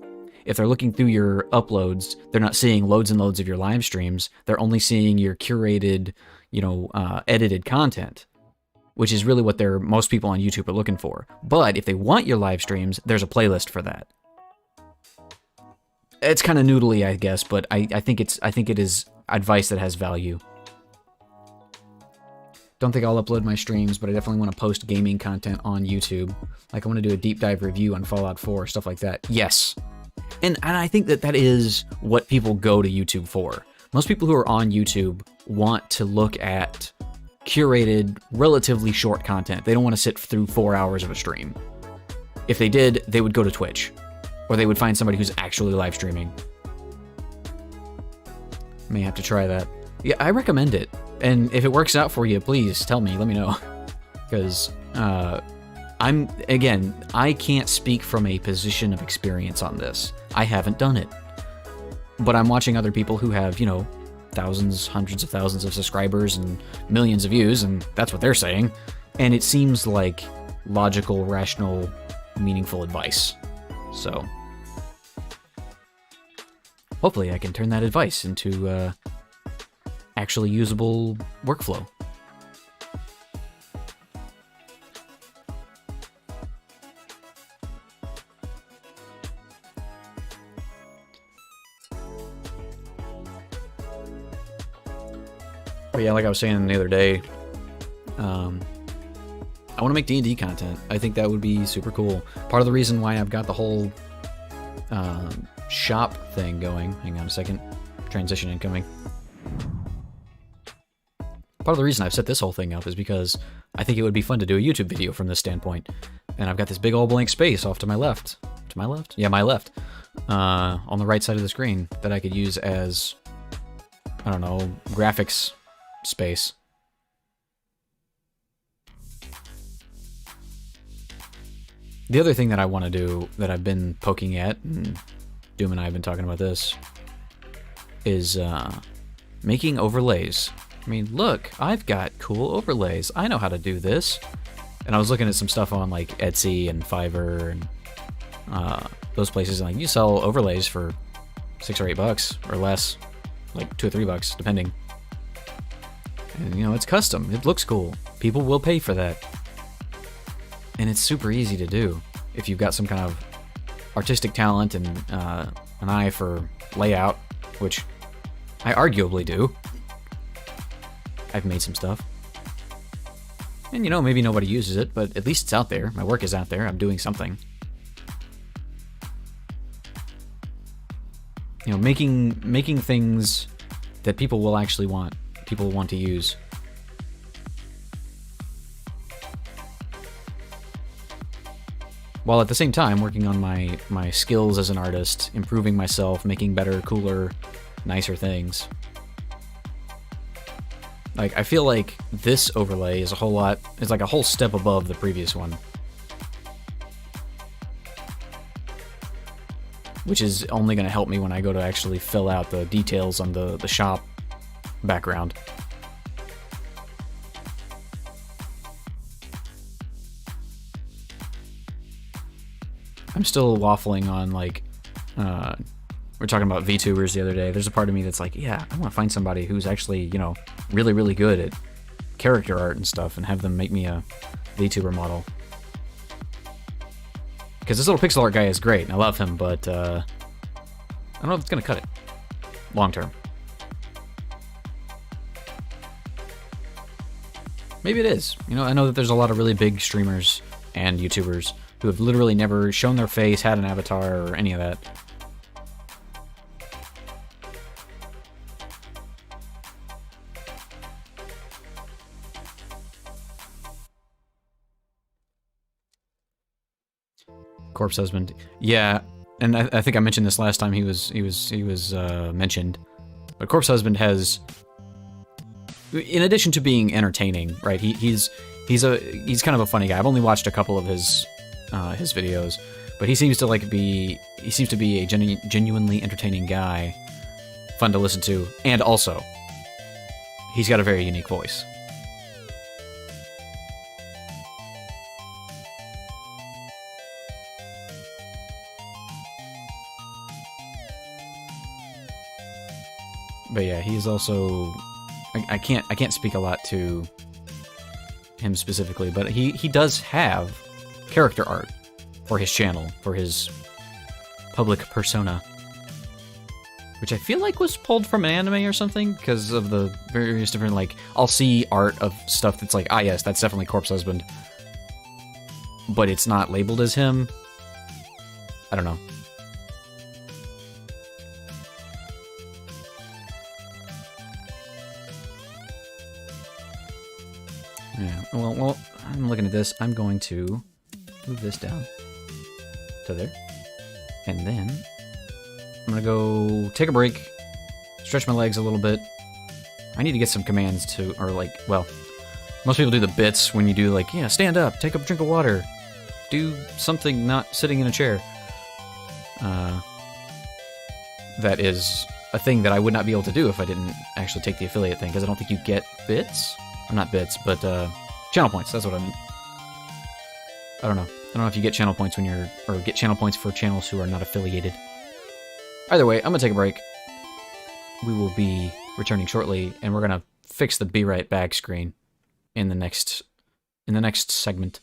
if they're looking through your uploads, they're not seeing loads and loads of your live streams. They're only seeing your curated, you know, edited content, which is really what most people on YouTube are looking for. But if they want your live streams, there's a playlist for that. It's kind of noodly, I guess, but I think it is advice that has value. Don't think I'll upload my streams, but I definitely want to post gaming content on YouTube. Like, I want to do a deep dive review on Fallout 4, stuff like that. Yes. And I think that is what people go to YouTube for. Most people who are on YouTube want to look at curated, relatively short content. They don't want to sit through 4 hours of a stream. If they did, they would go to Twitch, or they would find somebody who's actually live streaming. May have to try that. Yeah, I recommend it. And if it works out for you, please tell me, let me know. Because I can't speak from a position of experience on this. I haven't done it. But I'm watching other people who have, you know, thousands, hundreds of thousands of subscribers and millions of views, and that's what they're saying. And it seems like logical, rational, meaningful advice. So hopefully I can turn that advice into actually usable workflow. But yeah, like I was saying the other day, I want to make D&D content. I think that would be super cool. Part of the reason why I've got the whole shop thing going. Hang on a second. Transition incoming. Part of the reason I've set this whole thing up is because I think it would be fun to do a YouTube video from this standpoint. And I've got this big old blank space off to my left. To my left? Yeah, my left. On the right side of the screen that I could use as, I don't know, graphics space. The other thing that I want to do, that I've been poking at, and Doom and I have been talking about this, is making overlays. mean, look, I've got cool overlays. I know how to do this. And I was looking at some stuff on like Etsy and Fiverr and those places, and like you sell overlays for $6 or $8 or less, like $2 or $3 depending. And you know, it's custom. It looks cool. People will pay for that. And it's super easy to do if you've got some kind of artistic talent and an eye for layout, which I arguably do. I've made some stuff. And you know, maybe nobody uses it, but at least it's out there. My work is out there. I'm doing something. You know, making things that people will actually want, people want to use. While at the same time working on my skills as an artist, improving myself, making better, cooler, nicer things. Like, I feel like this overlay is like a whole step above the previous one. Which is only going to help me when I go to actually fill out the details on the shop background. I'm still waffling on, like, we were talking about VTubers the other day. There's a part of me that's like, yeah, I want to find somebody who's actually, you know, really, really good at character art and stuff and have them make me a VTuber model. Because this little pixel art guy is great, and I love him, but I don't know if it's going to cut it long term. Maybe it is. You know, I know that there's a lot of really big streamers and YouTubers who have literally never shown their face, had an avatar, or any of that. Corpse Husband. Yeah, and I think I mentioned this last time he was mentioned. But Corpse Husband has, in addition to being entertaining, right? He's kind of a funny guy. I've only watched a couple of his videos, but he seems to be a genuinely entertaining guy, fun to listen to, and also he's got a very unique voice. But yeah, he's also, I can't speak a lot to him specifically, but he does have character art for his channel, for his public persona, which I feel like was pulled from an anime or something, because of the various different, like, I'll see art of stuff that's like, ah yes, that's definitely Corpse Husband, but it's not labeled as him. I don't know. Yeah, well, I'm looking at this. I'm going to move this down to there. And then I'm going to go take a break, stretch my legs a little bit. I need to get some commands to, or like, well, most people do the bits when you do like, yeah, stand up, take a drink of water, do something not sitting in a chair. That is a thing that I would not be able to do if I didn't actually take the affiliate thing, because I don't think you get bits. Or not bits, but channel points, that's what I mean. I don't know. I don't know if you get channel points when you're, or get channel points for channels who are not affiliated. Either way, I'm gonna take a break. We will be returning shortly, and we're gonna fix the Be Right Back screen in the next segment.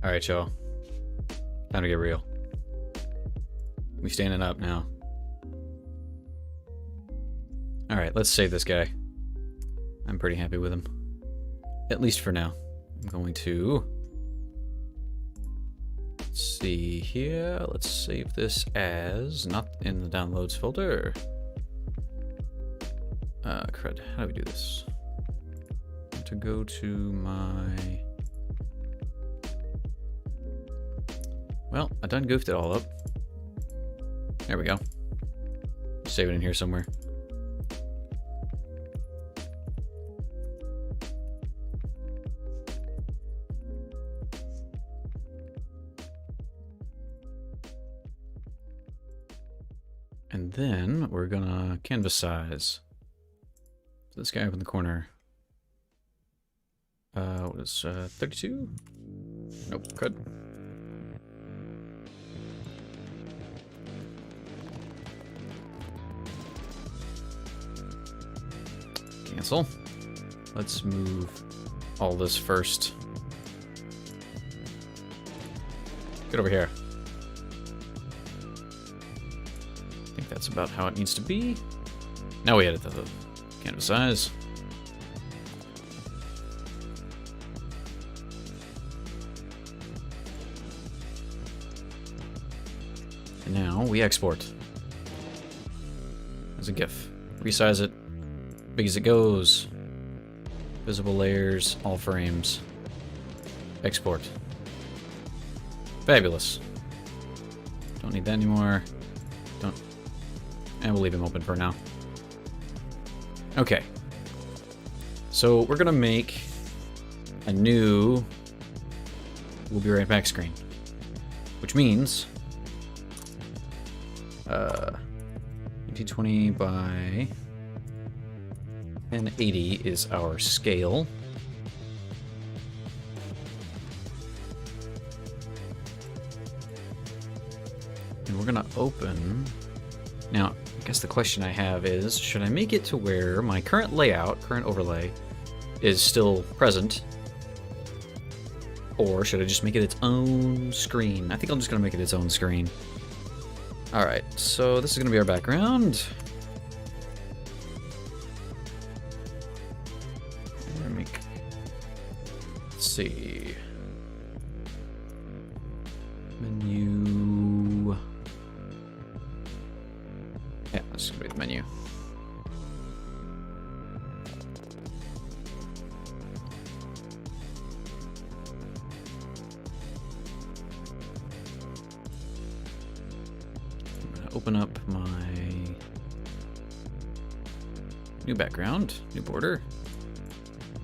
Alright, y'all. Time to get real. We standing up now. Alright, let's save this guy. I'm pretty happy with him. At least for now. I'm going to... Let's see here. Let's save this as... Not in the downloads folder. Crud. How do we do this? I have to go to my... Well, I done goofed it all up. There we go. Save it in here somewhere. And then we're gonna canvas size. So this guy up in the corner. What is 32? Nope, crud. Cancel. Let's move all this first. Get over here. I think that's about how it needs to be. Now we edit the canvas size. And now we export as a GIF. Resize it. Big as it goes. Visible layers, all frames. Export. Fabulous. Don't need that anymore. Don't. And we'll leave him open for now. Okay. So we're gonna make a new we'll be right back screen. Which means 1920 by 1080 is our scale. And we're gonna open. Now, I guess the question I have is, should I make it to where my current layout, current overlay, is still present? Or should I just make it its own screen? I think I'm just gonna make it its own screen. Alright, so this is gonna be our background. Let's see. Menu. Yeah, this is gonna be the menu. I'm gonna open up my new background, new border,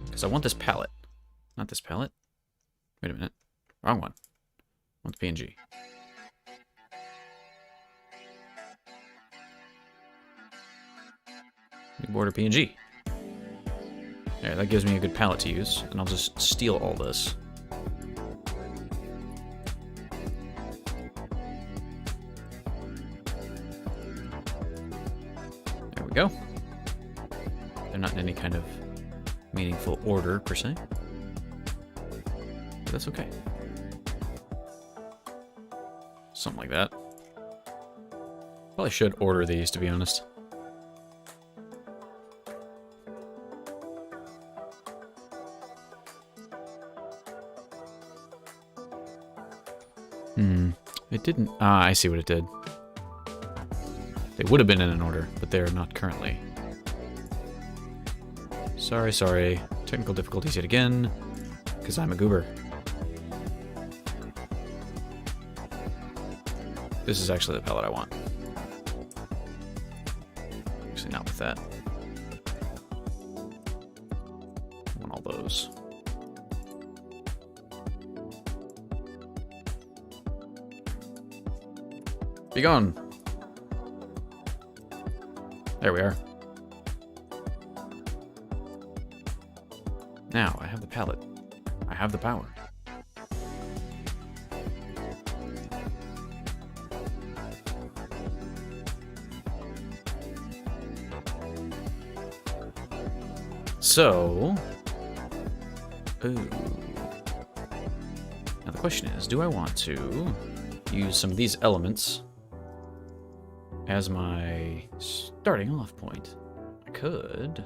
because I want this palette. Not this palette. Wait a minute. Wrong one. I want the PNG. New border PNG. There, that gives me a good palette to use, and I'll just steal all this. There we go. They're not in any kind of meaningful order, per se. But that's okay. Something like that. Probably should order these, to be honest. It didn't... Ah, I see what it did. They would have been in an order, but they're not currently. Sorry, sorry. Technical difficulties yet again, because I'm a goober. This is actually the palette I want. Actually, not with that. I want all those. Be gone. There we are. Now, I have the palette. I have the power. So... Ooh. Now the question is, do I want to use some of these elements as my starting off point? I could.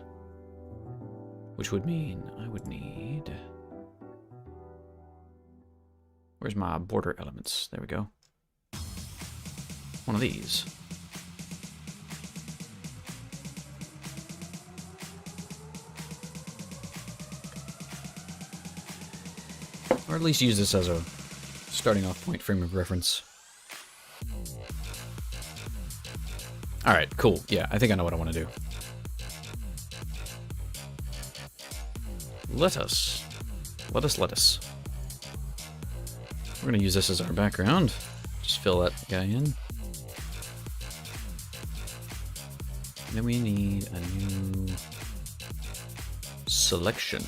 Which would mean I would need... Where's my border elements? There we go. One of these. Or at least use this as a starting off point frame of reference. Alright, cool. Yeah, I think I know what I want to do. Lettuce. Lettuce. We're going to use this as our background. Just fill that guy in. And then we need a new selection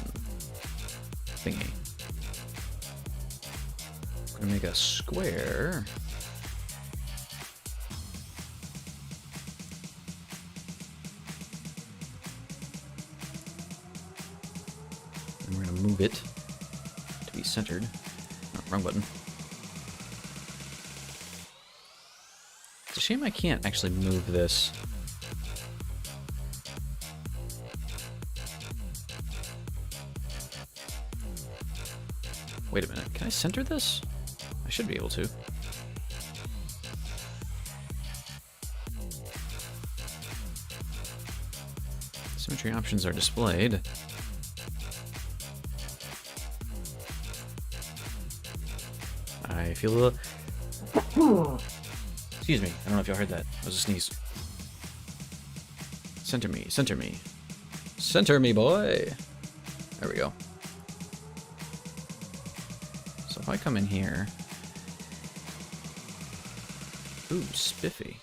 thingy. We're going to make a square. And we're going to move it to be centered. Oh, wrong button. It's a shame I can't actually move this. Wait a minute, can I center this? I should be able to. Symmetry options are displayed. I feel a... Excuse me, I don't know if y'all heard that. That was a sneeze. Center me, center me. Center me, boy! There we go. So if I come in here... Ooh, spiffy.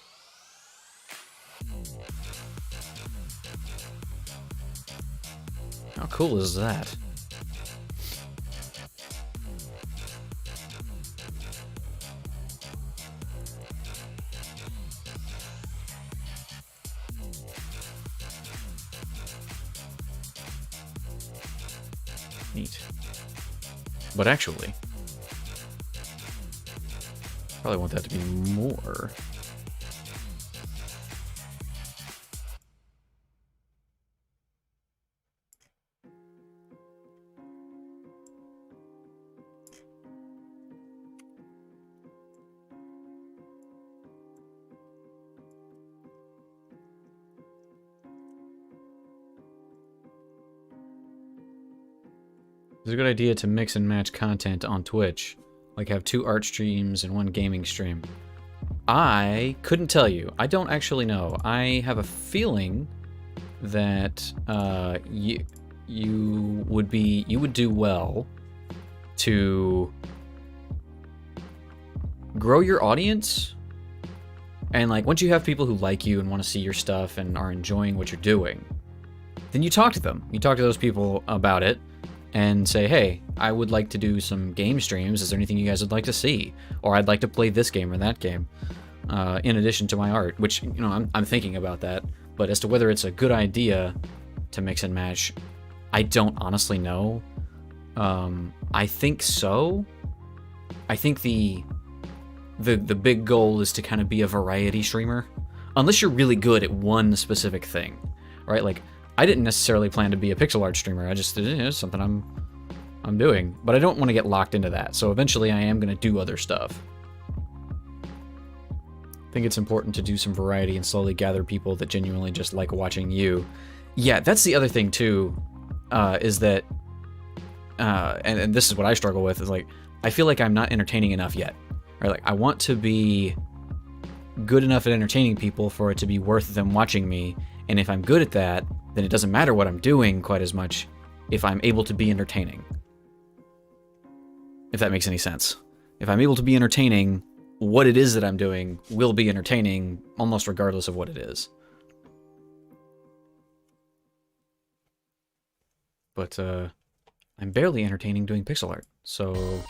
How cool is that? Neat. But actually, probably want that to be more. It's a good idea to mix and match content on Twitch. Like have 2 art streams and 1 gaming stream. I couldn't tell you. I don't actually know. I have a feeling that you would do well to grow your audience. And like once you have people who like you and want to see your stuff and are enjoying what you're doing, then you talk to them. You talk to those people about it. And say, hey, I would like to do some game streams. Is there anything you guys would like to see? Or I'd like to play this game or that game, in addition to my art. Which, you know, I'm thinking about that. But as to whether it's a good idea to mix and match, I don't honestly know. I think so. I think the big goal is to kind of be a variety streamer, unless you're really good at one specific thing, right? Like, I didn't necessarily plan to be a pixel art streamer. I just it's something I'm doing, but I don't want to get locked into that. So eventually, I am going to do other stuff. I think it's important to do some variety and slowly gather people that genuinely just like watching you. Yeah, that's the other thing too, is that, and this is what I struggle with, is like, I feel like I'm not entertaining enough yet. Right? Like, I want to be good enough at entertaining people for it to be worth them watching me. And if I'm good at that, then it doesn't matter what I'm doing quite as much if I'm able to be entertaining. If that makes any sense. If I'm able to be entertaining, what it is that I'm doing will be entertaining almost regardless of what it is. But I'm barely entertaining doing pixel art, so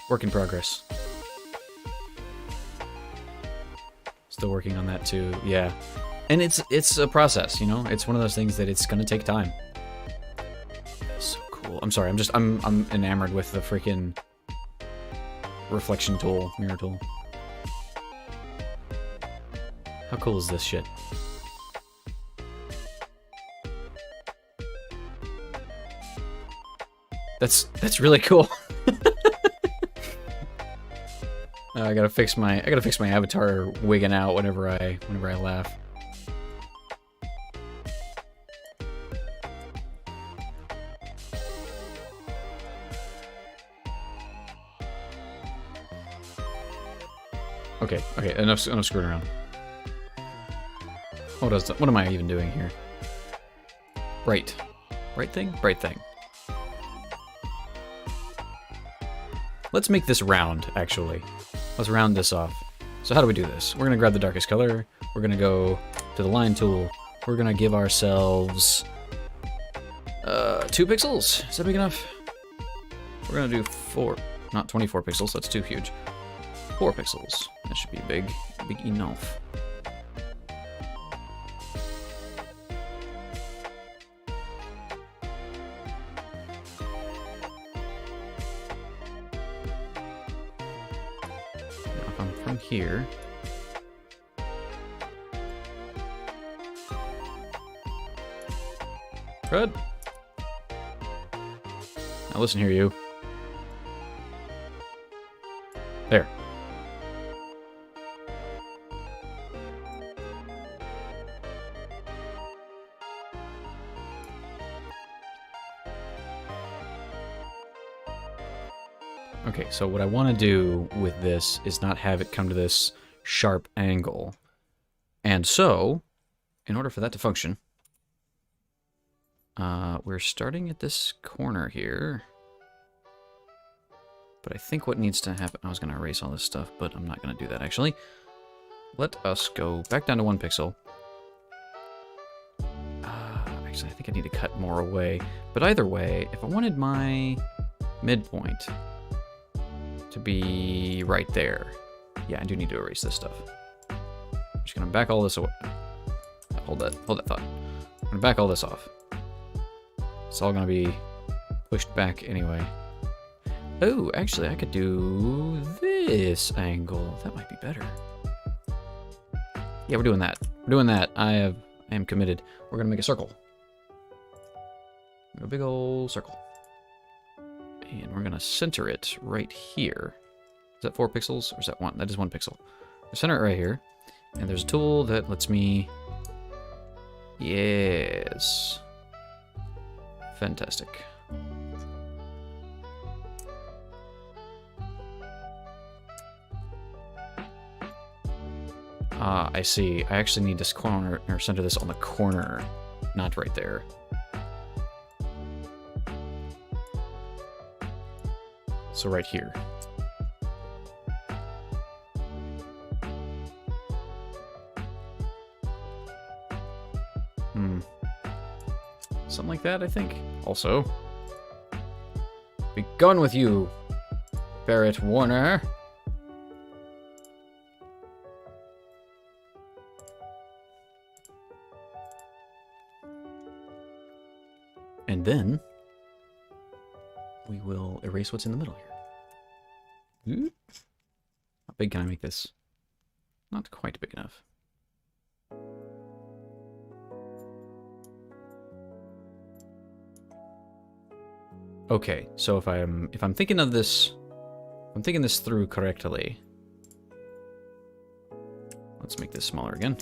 work in progress. Still working on that too, yeah. And it's a process, you know? It's one of those things that it's gonna take time. So cool. I'm sorry, I'm enamored with the freaking reflection tool, mirror tool. How cool is this shit? That's really cool. I gotta fix my avatar wigging out whenever I laugh. Okay, enough screwing around. What am I even doing here? Right thing? Bright thing. Let's make this round, actually. Let's round this off. So how do we do this? We're gonna grab the darkest color. We're gonna go to the line tool. We're gonna give ourselves 2 pixels. Is that big enough? We're gonna do 4, not 24 pixels. That's too huge. 4 pixels. That should be big enough. Now if I'm from here, Fred. Now listen here, you. There. Okay, so what I want to do with this is not have it come to this sharp angle. And so, in order for that to function, we're starting at this corner here. But I think what needs to happen... I was going to erase all this stuff, but I'm not going to do that, actually. Let us go back down to 1 pixel. Actually, I think I need to cut more away. But either way, if I wanted my midpoint to be right there... Yeah, I do need to erase this stuff. I'm just going to back all this away. Hold that thought. I'm going to back all this off. It's all going to be pushed back anyway. Oh, actually, I could do this angle. That might be better. Yeah, we're doing that. We're doing that. I am committed. We're going to make a circle. A big old circle. And we're going to center it right here. Is that 4 pixels? Or is that 1? That is 1 pixel. Center it right here. And there's a tool that lets me... Yes. Fantastic. I see. I actually need this corner, or center this on the corner, not right there. So right here. Something like that, I think. Also, be gone with you, Barrett Warner. And then we will erase what's in the middle here. How big can I make this? Not quite big enough. Okay, so if I'm thinking of this, I'm thinking this through correctly. Let's make this smaller again.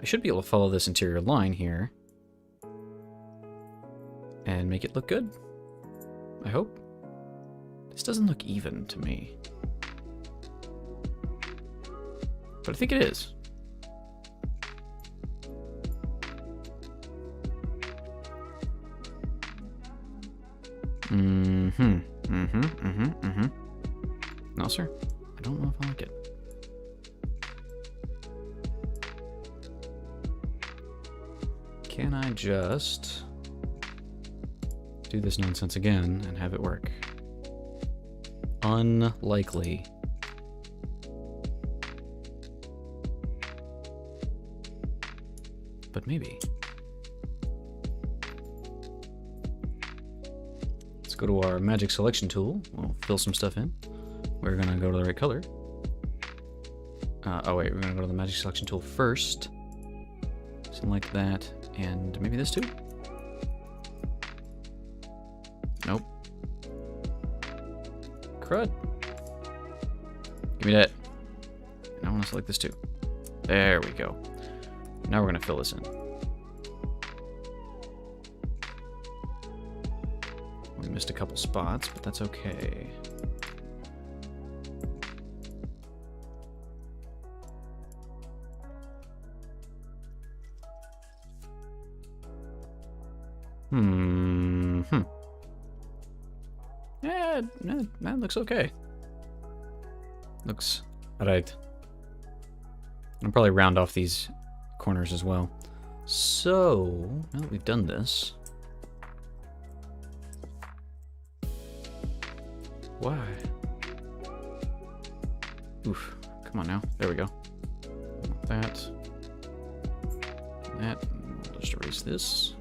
I should be able to follow this interior line here and make it look good. I hope. This doesn't look even to me, but I think it is. No, sir. I don't know if I like it. Can I just do this nonsense again and have it work? Unlikely. But maybe. Let's go to our magic selection tool. We'll fill some stuff in. We're gonna go to the right color. Oh wait, we're gonna go to the magic selection tool first. Select that, and maybe this too? Nope. Crud. Give me that. And I want to select this too. There we go. Now we're gonna fill this in. We missed a couple spots, but that's okay. Yeah, that looks okay. Looks alright. I'll probably round off these corners as well. So, now that we've done this... Why? Oof. Come on now. There we go. That. That. We'll just erase this.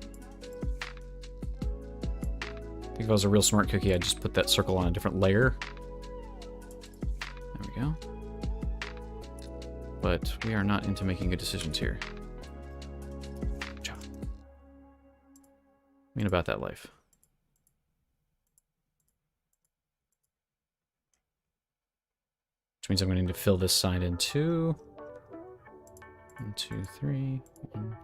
I think if I was a real smart cookie, I'd just put that circle on a different layer. There we go. But we are not into making good decisions here. Ciao. I mean about that life. Which means I'm going to need to fill this side in too. 1, 2, 3. 1.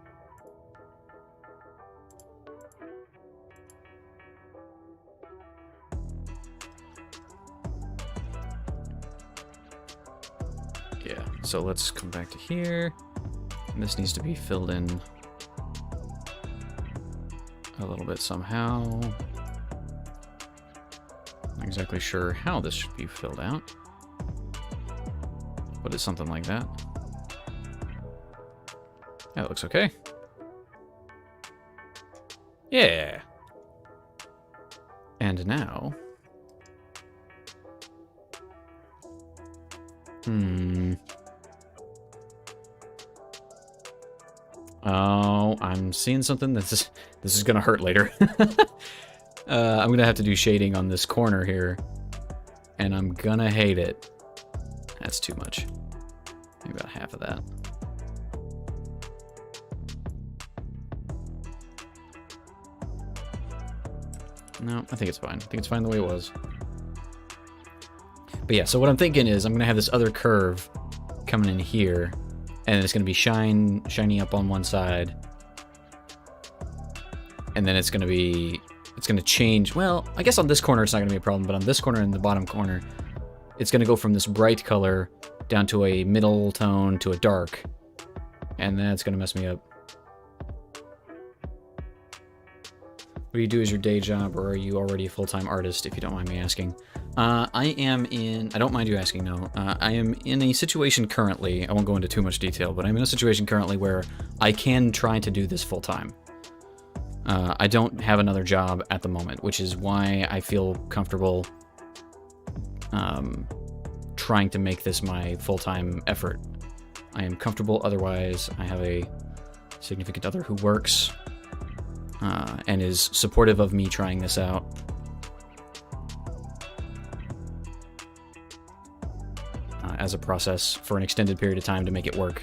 Yeah, so let's come back to here. And this needs to be filled in a little bit somehow. Not exactly sure how this should be filled out. But it's something like that. Yeah, it looks okay. Yeah. And now... Oh, I'm seeing something this is gonna hurt later. I'm gonna have to do shading on this corner here, and I'm gonna hate it. That's too much. Maybe about half of that. No, I think it's fine. I think it's fine the way it was. But yeah, so what I'm thinking is I'm gonna have this other curve coming in here, and it's gonna be shiny up on one side, and then it's gonna change. Well, I guess on this corner it's not gonna be a problem, but on this corner and the bottom corner, it's gonna go from this bright color down to a middle tone to a dark, and that's gonna mess me up. What do you do as your day job, or are you already a full-time artist, if you don't mind me asking? I don't mind you asking, no. I am in a situation currently, I won't go into too much detail, but I'm in a situation currently where I can try to do this full-time. I don't have another job at the moment, which is why I feel comfortable trying to make this my full-time effort. I am comfortable otherwise. I have a significant other who works and is supportive of me trying this out. As a process for an extended period of time to make it work.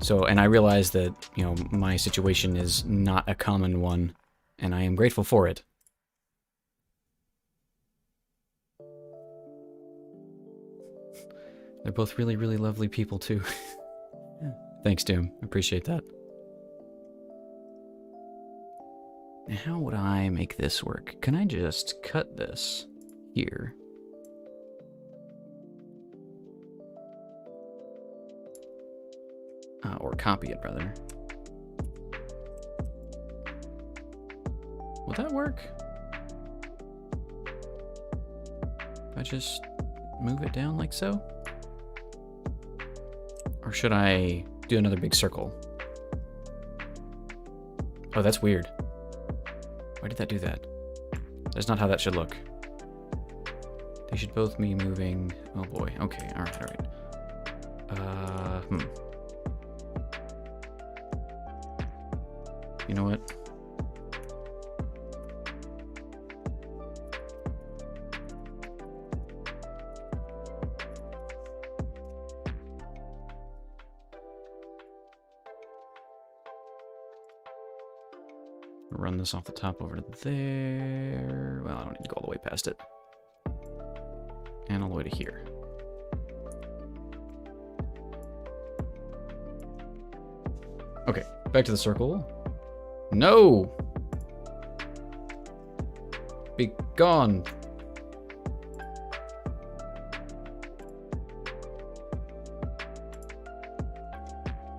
So, and I realize that, you know, my situation is not a common one, and I am grateful for it. They're both really, really lovely people, too. Thanks, Doom. I appreciate that. Now, how would I make this work? Can I just cut this here? Or copy it, rather. Will that work? If I just move it down like so? Or should I do another big circle? Oh, that's weird. Why did that do that? That's not how that should look. They should both be moving... Oh boy, okay, alright, alright. You know what? Run this off the top over to there. Well, I don't need to go all the way past it. And all the way to here. Okay, back to the circle. No! Be gone!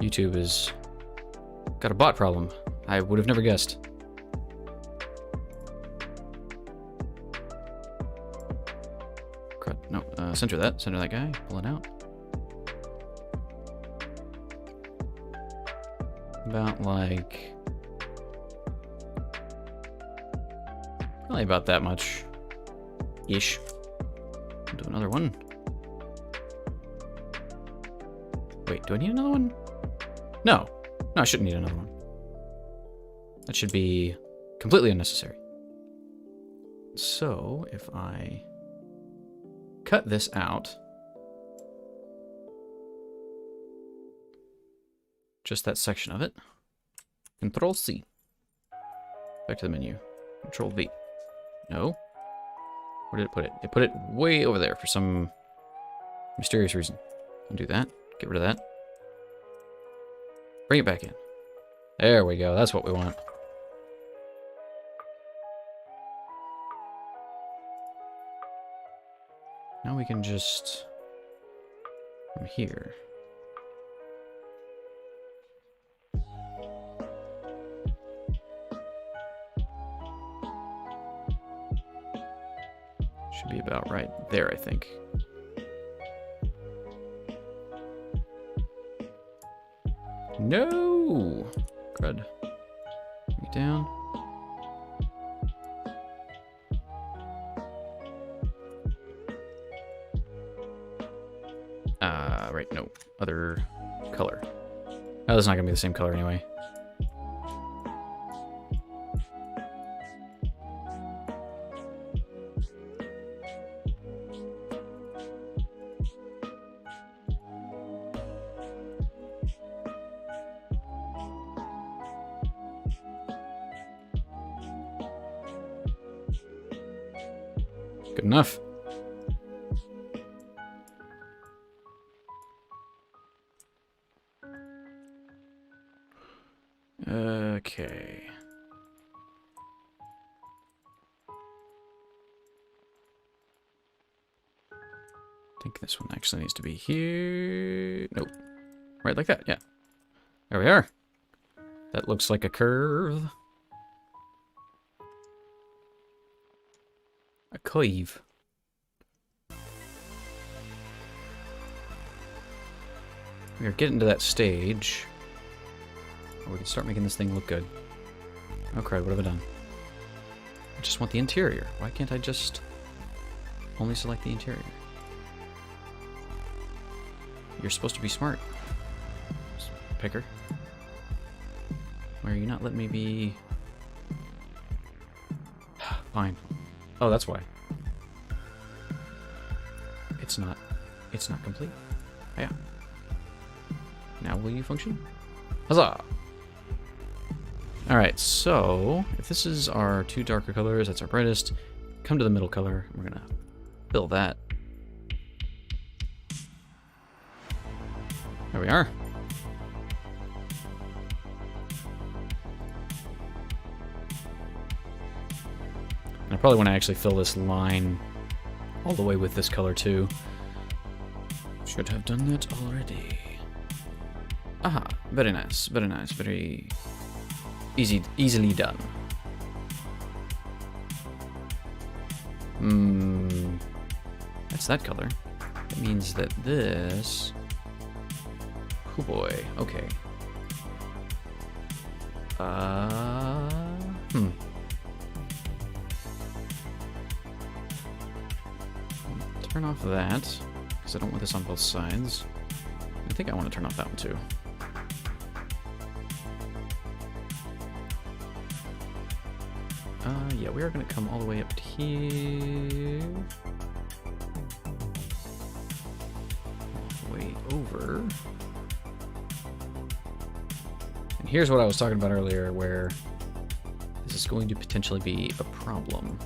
YouTube has got a bot problem. I would have never guessed. Crud. No, center that. Center that guy. Pull it out. About like... probably about that much. Ish. I'll do another one. Wait, do I need another one? No. No, I shouldn't need another one. That should be completely unnecessary. So, if I cut this out, just that section of it, Control C. Back to the menu. Control V. No. Where did it put it? It put it way over there for some mysterious reason. Undo that. Get rid of that. Bring it back in. There we go. That's what we want. Now we can just... from here... should be about right there, I think. No! Crud. Bring it down. Right, no. Other color. Oh, that's not gonna be the same color anyway. Good enough. Okay. I think this one actually needs to be here. Nope. Right like that, yeah. There we are. That looks like a curve. A cleave. We are getting to that stage where we can start making this thing look good. Oh crud, what have I done? I just want the interior. Why can't I just only select the interior? You're supposed to be smart, picker. Why are you not letting me be... Fine. Oh, that's why. It's not complete. Oh, yeah. Now will you function? Huzzah! Alright, so if this is our two darker colors, that's our brightest. Come to the middle color. We're gonna fill that. There we are. And I probably want to actually fill this line all the way with this color too. Should have done that already. Aha, very nice, very easily done. That's that color. That means that this... oh boy, okay. Turn off that, because I don't want this on both sides. I think I want to turn off that one too. Yeah, we are going to come all the way up to here. All the way over. And here's what I was talking about earlier, where this is going to potentially be a problem.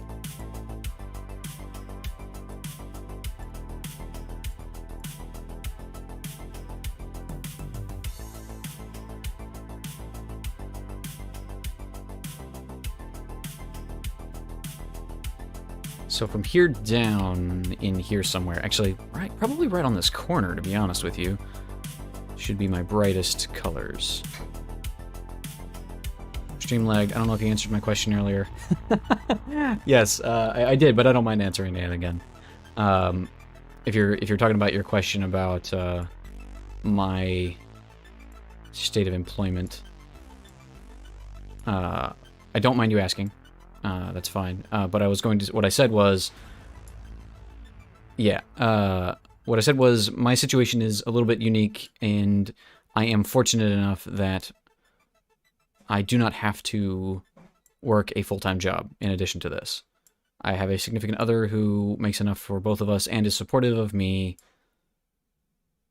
So from here down in here somewhere, actually, probably right on this corner, to be honest with you, should be my brightest colors. Streamlag, I don't know if you answered my question earlier. Yes, I did, but I don't mind answering it again. If you're talking about your question about my state of employment, I don't mind you asking. That's fine. But I was going to... What I said was... Yeah. What I said was my situation is a little bit unique, and I am fortunate enough that I do not have to work a full-time job in addition to this. I have a significant other who makes enough for both of us and is supportive of me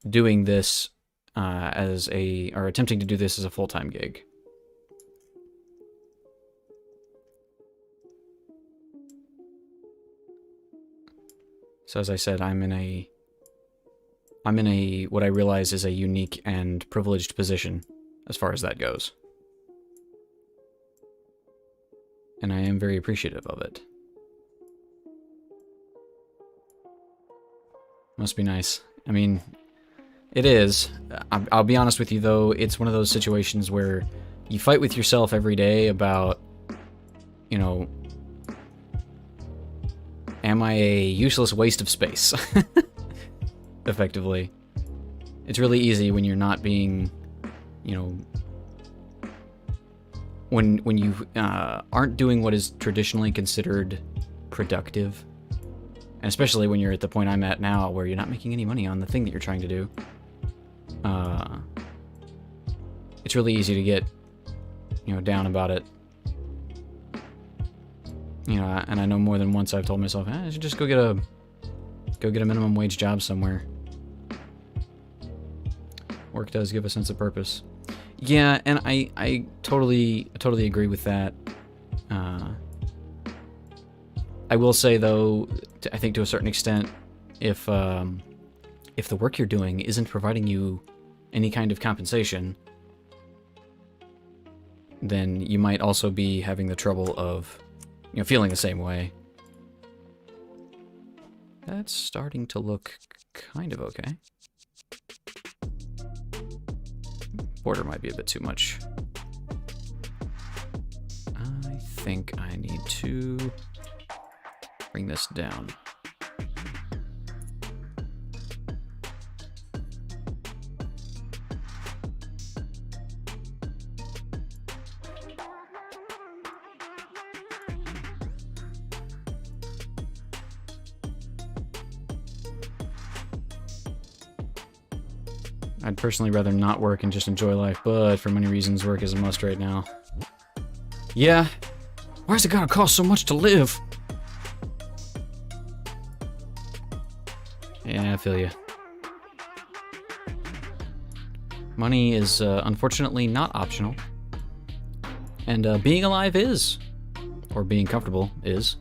doing this or attempting to do this as a full-time gig. So as I said, I'm in a what I realize is a unique and privileged position as far as that goes. And I am very appreciative of it. Must be nice. I mean, it is. I'll be honest with you though, it's one of those situations where you fight with yourself every day about, you know, am I a useless waste of space? Effectively. It's really easy when you're not being, you know, when you aren't doing what is traditionally considered productive, and especially when you're at the point I'm at now where you're not making any money on the thing that you're trying to do. It's really easy to get, you know, down about it. You know, and I know more than once I've told myself, I should just go get a minimum wage job somewhere. Work does give a sense of purpose. Yeah, and I totally agree with that. I will say though, I think to a certain extent, if the work you're doing isn't providing you any kind of compensation, then you might also be having the trouble of, you know, feeling the same way. That's starting to look kind of okay. Border might be a bit too much. I think I need to bring this down. I'd personally rather not work and just enjoy life, but for many reasons, work is a must right now. Yeah. Why is it gonna cost so much to live? Yeah, I feel you. Money is unfortunately not optional. And being alive is. Or being comfortable is.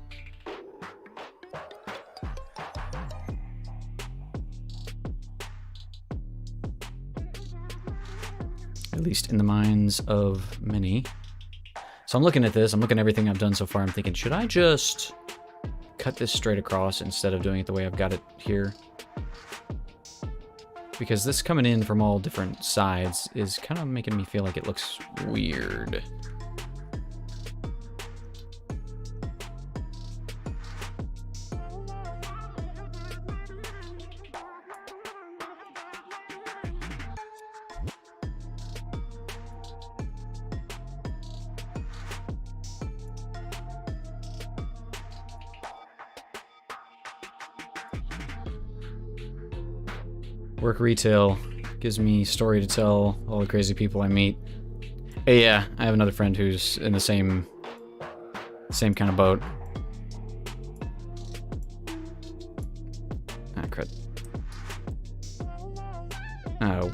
At least in the minds of many. So I'm looking at this, I'm looking at everything I've done so far, I'm thinking, should I just cut this straight across instead of doing it the way I've got it here? Because this coming in from all different sides is kind of making me feel like it looks weird. Work retail gives me story to tell, all the crazy people I meet. Hey, yeah, I have another friend who's in the same kind of boat. Ah, crud. Oh,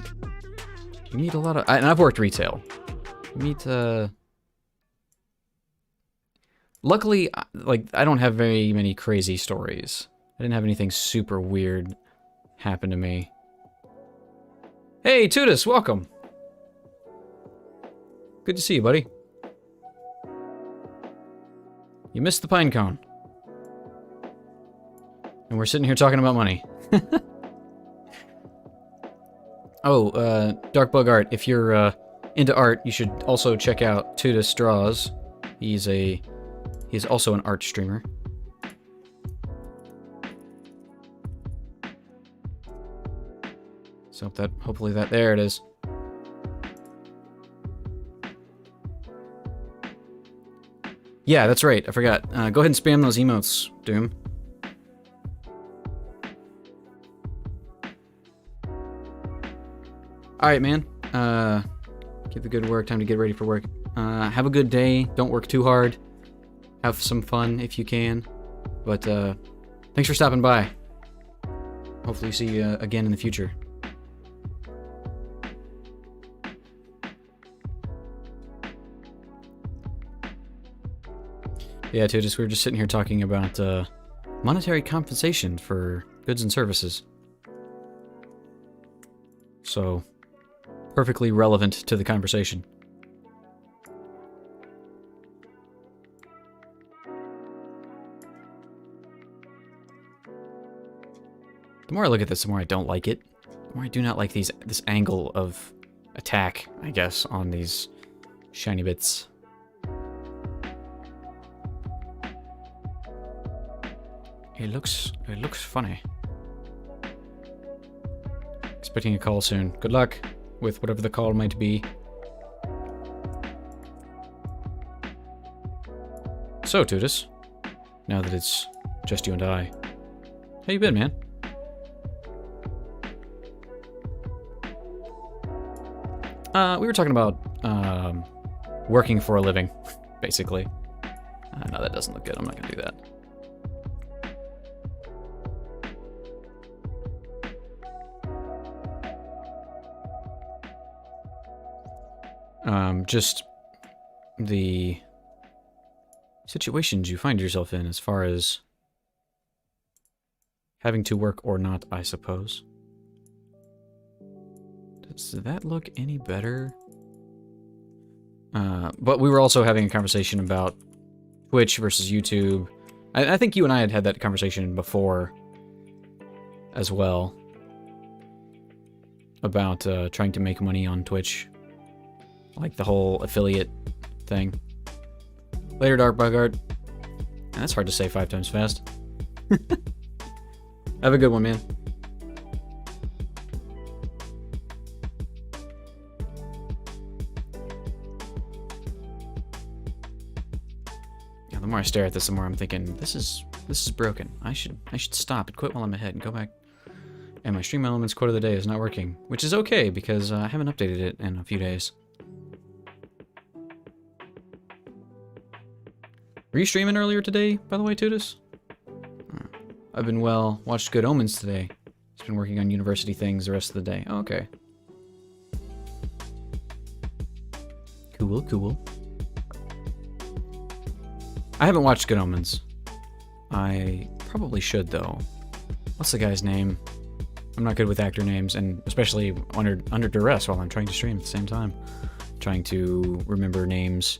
you meet a lot of, and I've worked retail. You meet Luckily, like, I don't have very many crazy stories. I didn't have anything super weird happen to me. Hey, Tudis, welcome. Good to see you, buddy. You missed the pine cone. And we're sitting here talking about money. Oh, Dark Bug Art, if you're into art, you should also check out Tudis Straws. He's also an art streamer. So hopefully there it is. Yeah, that's right. I forgot. Go ahead and spam those emotes, Doom. Alright, man. Get the good work. Time to get ready for work. Have a good day. Don't work too hard. Have some fun if you can. But, thanks for stopping by. Hopefully see you again in the future. Yeah, we were just sitting here talking about monetary compensation for goods and services. So, perfectly relevant to the conversation. The more I look at this, the more I don't like it. The more I do not like this angle of attack, I guess, on these shiny bits. It looks funny. Expecting a call soon. Good luck with whatever the call might be. So, Tudis, now that it's just you and I, how you been, man? We were talking about working for a living, basically. No, that doesn't look good. I'm not gonna do that. Just the situations you find yourself in as far as having to work or not, I suppose. Does that look any better? But we were also having a conversation about Twitch versus YouTube. I think you and I had that conversation before as well. About trying to make money on Twitch. Like the whole affiliate thing. Later, Dark Bug Art. That's hard to say 5 times fast. Have a good one, man. Yeah, the more I stare at this, the more I'm thinking, this is broken. I should stop and quit while I'm ahead and go back. And my Stream Elements quote of the day is not working, which is okay because I haven't updated it in a few days. Were you streaming earlier today, by the way, Tudis? I've been well. Watched Good Omens today. Just been working on university things the rest of the day. Oh, okay. Cool, cool. I haven't watched Good Omens. I probably should, though. What's the guy's name? I'm not good with actor names, and especially under duress while I'm trying to stream at the same time. Trying to remember names.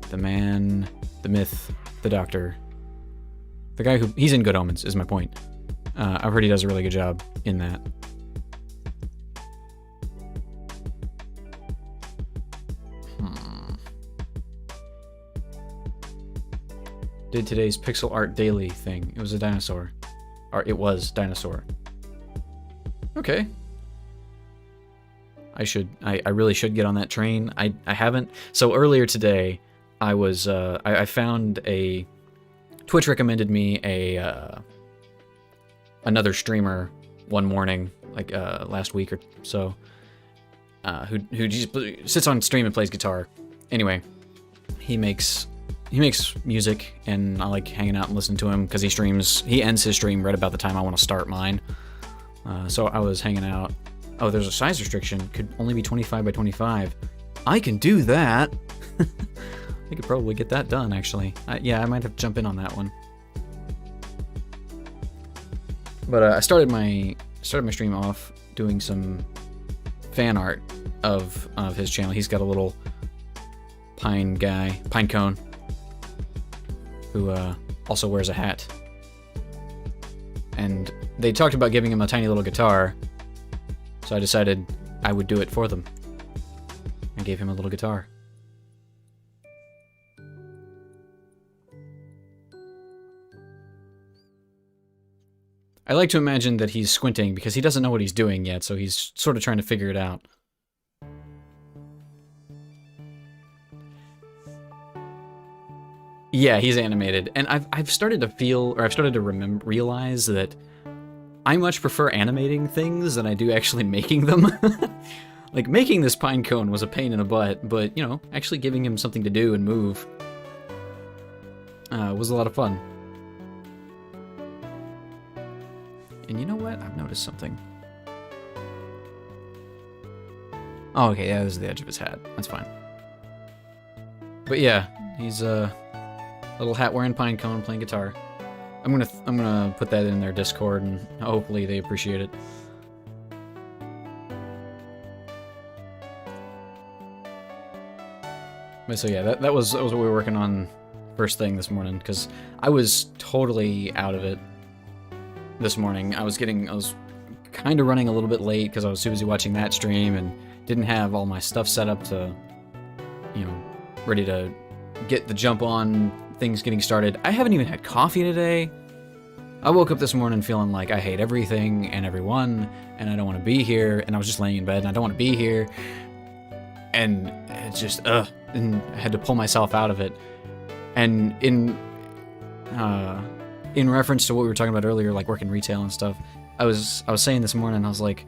The man... The myth, the doctor, the guy he's in Good Omens is my point. I've heard he does a really good job in that. Did today's pixel art daily thing. It was a dinosaur. Or it was dinosaur. Okay. I really should get on that train. I haven't. So earlier today, I was, I found a, Twitch recommended me another streamer one morning, like, last week or so, who just sits on stream and plays guitar. Anyway, he makes music, and I like hanging out and listening to him, because he ends his stream right about the time I want to start mine. So I was hanging out. Oh, there's a size restriction, could only be 25 by 25. I can do that! I could probably get that done, actually. Yeah, I might have to jump in on that one. But I started my stream off doing some fan art of his channel. He's got a little pine cone, who also wears a hat. And they talked about giving him a tiny little guitar, so I decided I would do it for them. I gave him a little guitar. I like to imagine that he's squinting because he doesn't know what he's doing yet, so he's sort of trying to figure it out. Yeah, he's animated, and I've started to feel, or I've started to realize that I much prefer animating things than I do actually making them. Like, making this pine cone was a pain in the butt, but, you know, actually giving him something to do and move was a lot of fun. And you know what? I've noticed something. Oh, okay, yeah, this is the edge of his hat. That's fine. But yeah, he's a little hat-wearing pine cone playing guitar. I'm gonna put that in their Discord, and hopefully they appreciate it. But so yeah, that was what we were working on first thing this morning, because I was totally out of it this morning. I was kind of running a little bit late because I was too busy watching that stream and didn't have all my stuff set up to, you know, ready to get the jump on things getting started. I haven't even had coffee today. I woke up this morning feeling like I hate everything and everyone, and I don't want to be here, and I was just laying in bed and I don't want to be here. And it's just, and I had to pull myself out of it. And in reference to what we were talking about earlier, like working retail and stuff, I was saying this morning, I was like,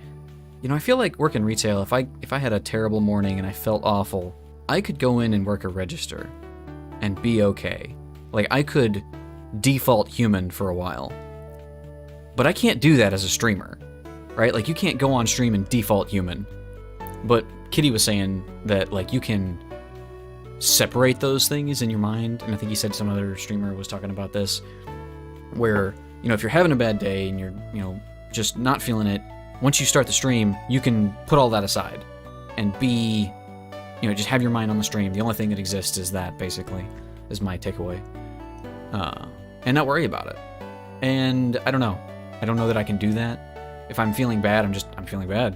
you know, I feel like working retail, if I had a terrible morning and I felt awful, I could go in and work a register and be okay. Like, I could default human for a while. But I can't do that as a streamer, right? Like, you can't go on stream and default human. But Kitty was saying that, like, you can separate those things in your mind, and I think he said some other streamer was talking about this, where, you know, if you're having a bad day and you're, you know, just not feeling it, once you start the stream, you can put all that aside and be, you know, just have your mind on the stream. The only thing that exists is that, basically, is my takeaway. And not worry about it. And I don't know. I don't know that I can do that. If I'm feeling bad, I'm feeling bad.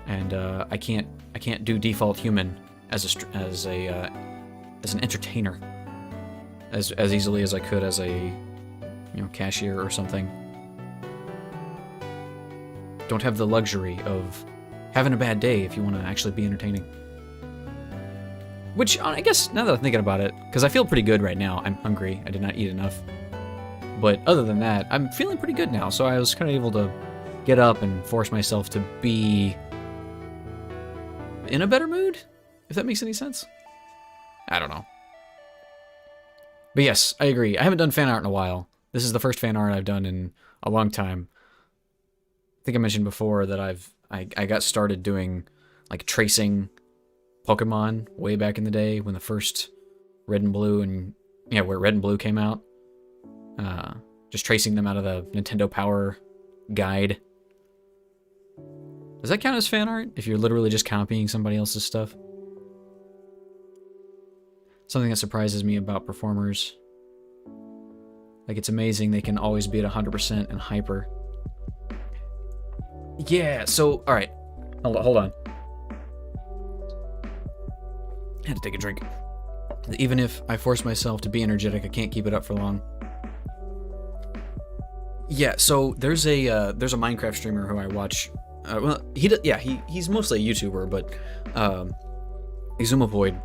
And I can't do default human as an entertainer as easily as I could as a, you know, cashier or something. Don't have the luxury of having a bad day if you want to actually be entertaining. Which, I guess, now that I'm thinking about it, because I feel pretty good right now. I'm hungry. I did not eat enough. But other than that, I'm feeling pretty good now. So I was kind of able to get up and force myself to be in a better mood, if that makes any sense. I don't know. But yes, I agree. I haven't done fan art in a while. This is the first fan art I've done in a long time. I think I mentioned before that I got started doing, like, tracing Pokemon way back in the day when the first Red and Blue where Red and Blue came out. Just tracing them out of the Nintendo Power guide. Does that count as fan art if you're literally just copying somebody else's stuff? Something that surprises me about performers. Like, it's amazing they can always be at 100% and hyper. Yeah, so, alright. Hold on. I had to take a drink. Even if I force myself to be energetic, I can't keep it up for long. Yeah, so there's a Minecraft streamer who I watch. Well, he's mostly a YouTuber, but Exumovoid,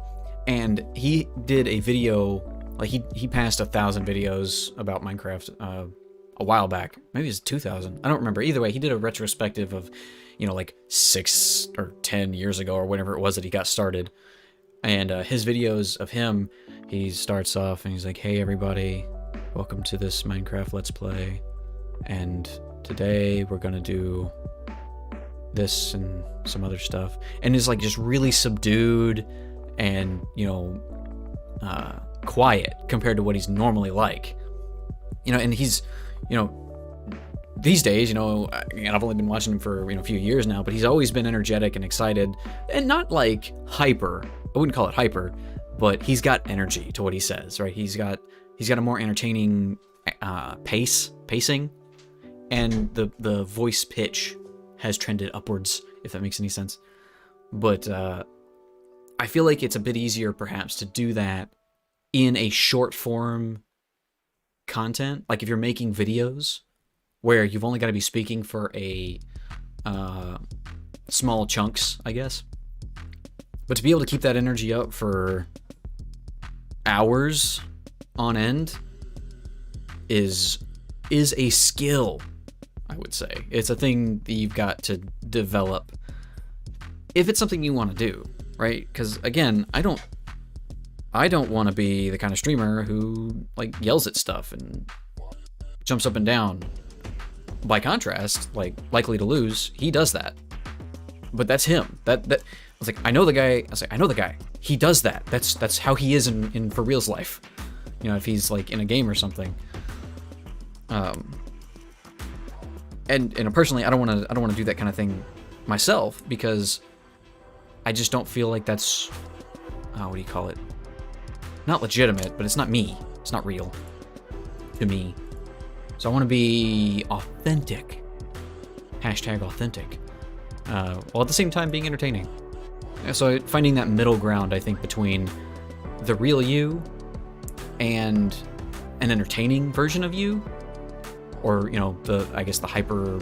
and he did a video. Like, he passed 1,000 videos about Minecraft a while back. Maybe it's 2,000. I don't remember. Either way, he did a retrospective of, you know, like 6 or 10 years ago or whenever it was that he got started. And his videos of him, he starts off and he's like, "Hey everybody, welcome to this Minecraft Let's Play. And today we're gonna do this and some other stuff." And is like just really subdued and, you know, quiet compared to what he's normally like. And he's, these days, and I've only been watching him for a few years now, but he's always been energetic and excited, and not like hyper. I wouldn't call it hyper, but he's got energy to what he says, right? He's got a more entertaining pacing, and the voice pitch has trended upwards, if that makes any sense. But I feel like it's a bit easier, perhaps, to do that in a short form content, like if you're making videos where you've only got to be speaking for a small chunks, I guess. But to be able to keep that energy up for hours on end is a skill, I would say. It's a thing that you've got to develop if it's something you want to do, right? Because again, I don't want to be the kind of streamer who like yells at stuff and jumps up and down. By contrast, like Likely to Lose, he does that. But that's him. That I was like, I know the guy. He does that. That's how he is in for real's life. If he's like in a game or something. And personally, I don't want to do that kind of thing myself, because I just don't feel like that's what do you call it? Not legitimate, but it's not me. It's not real to me. So I want to be authentic. Hashtag authentic. While at the same time being entertaining. So finding that middle ground, I think, between the real you and an entertaining version of you, or the hyper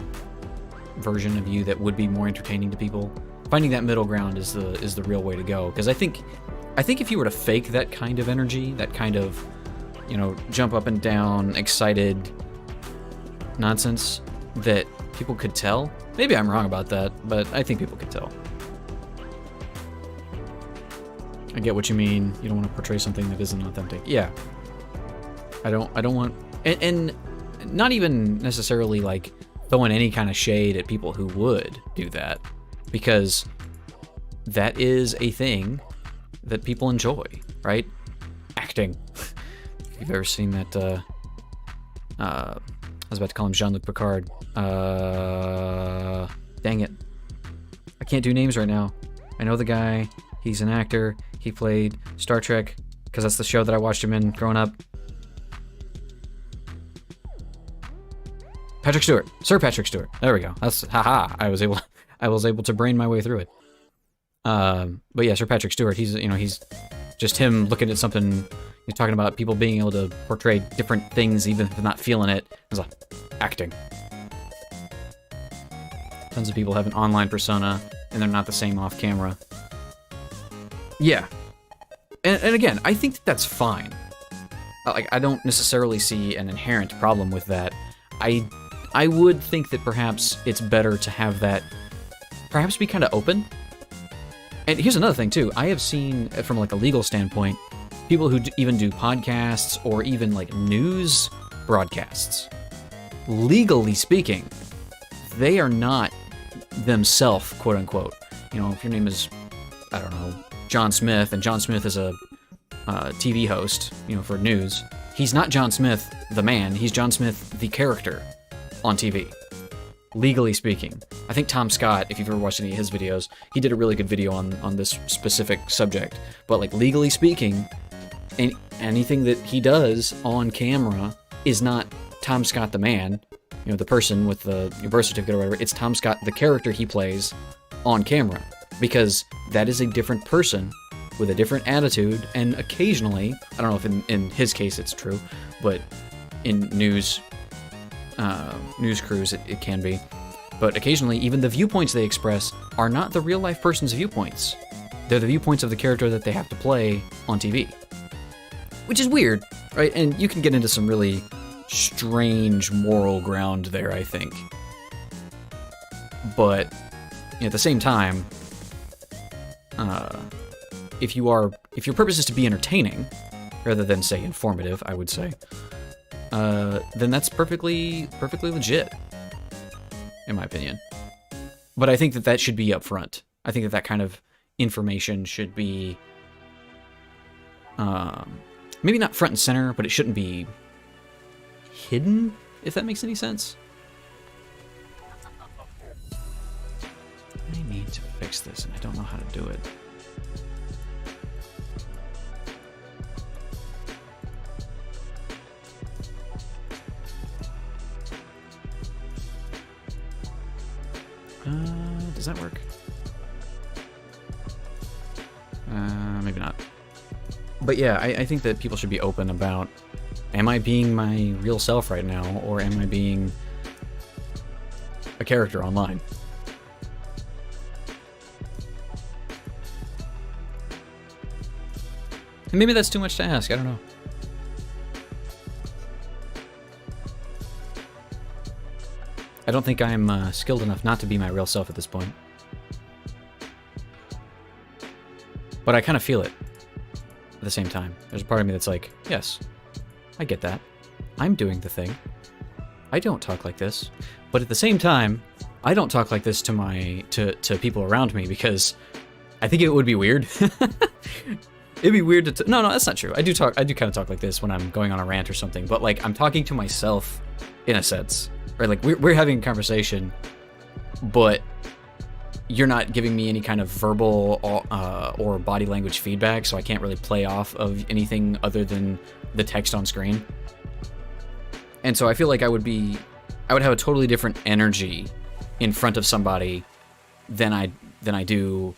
version of you that would be more entertaining to people. Finding that middle ground is the real way to go. Because I think if you were to fake that kind of energy, that kind of jump up and down, excited nonsense, that people could tell. Maybe I'm wrong about that, but I think people could tell. I get what you mean. You don't want to portray something that isn't authentic. Yeah. I don't want, and not even necessarily like throwing any kind of shade at people who would do that, because that is a thing that people enjoy, right? Acting. If you've ever seen that, I was about to call him Jean-Luc Picard. Dang it. I can't do names right now. I know the guy. He's an actor. He played Star Trek, because that's the show that I watched him in growing up. Patrick Stewart. Sir Patrick Stewart. There we go. That's, haha. I was able to brain my way through it. But yeah, Sir Patrick Stewart, he's just him looking at something. He's talking about people being able to portray different things even if they're not feeling it. It's like acting. Tons of people have an online persona and they're not the same off camera. Yeah. And again, I think that's fine. Like, I don't necessarily see an inherent problem with that. I would think that perhaps it's better to have that perhaps be kind of open. And here's another thing too. I have seen, from like a legal standpoint, people who even do podcasts or even like news broadcasts. Legally speaking, they are not themselves, quote unquote. If your name is, I don't know, John Smith, and John Smith is a TV host, for news, he's not John Smith the man. He's John Smith the character on TV. Legally speaking. I think Tom Scott, if you've ever watched any of his videos, he did a really good video on this specific subject. But like legally speaking, anything that he does on camera is not Tom Scott the man, the person with the birth certificate or whatever. It's Tom Scott the character he plays on camera, because that is a different person with a different attitude. And occasionally, I don't know if in his case it's true, but in news crews it can be. But occasionally, even the viewpoints they express are not the real-life person's viewpoints. They're the viewpoints of the character that they have to play on TV. Which is weird, right? And you can get into some really strange moral ground there, I think. But at the same time, if your purpose is to be entertaining, rather than, say, informative, I would say, then that's perfectly legit, in my opinion. But I think that should be up front. I think that kind of information should be maybe not front and center, but it shouldn't be hidden, if that makes any sense. I need to fix this, and I don't know how to do it. Does that work? Maybe not. But yeah, I think that people should be open about, am I being my real self right now, or am I being a character online? And maybe that's too much to ask, I don't know. I don't think I'm skilled enough not to be my real self at this point. But I kind of feel it at the same time. There's a part of me that's like, yes, I get that. I'm doing the thing. I don't talk like this. But at the same time, I don't talk like this to people around me because I think it would be weird. It'd be weird to no, that's not true. I do kind of talk like this when I'm going on a rant or something, but like I'm talking to myself in a sense. Right, like we're having a conversation, but you're not giving me any kind of verbal or body language feedback, so I can't really play off of anything other than the text on screen. And so I feel like I would have a totally different energy in front of somebody than I do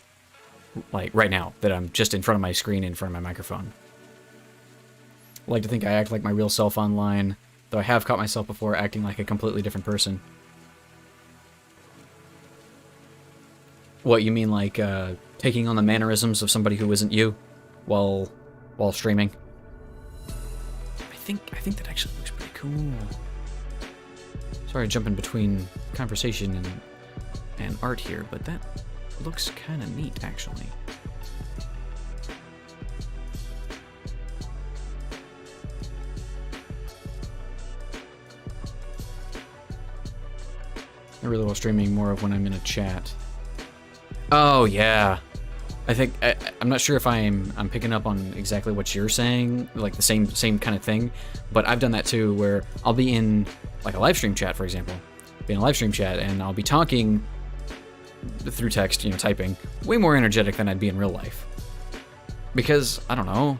like right now that I'm just in front of my screen, in front of my microphone. I like to think I act like my real self online. Though I have caught myself before acting like a completely different person. What, you mean like taking on the mannerisms of somebody who isn't you while streaming? I think that actually looks pretty cool. Sorry, jumping between conversation and art here, but that looks kind of neat actually. I really love streaming more of when I'm in a chat. Oh yeah, I think I'm not sure if I'm picking up on exactly what you're saying, like the same kind of thing, but I've done that too, where I'll be in like a live stream chat, for example, be in a live stream chat, and I'll be talking through text, you know, typing, way more energetic than I'd be in real life, because I don't know,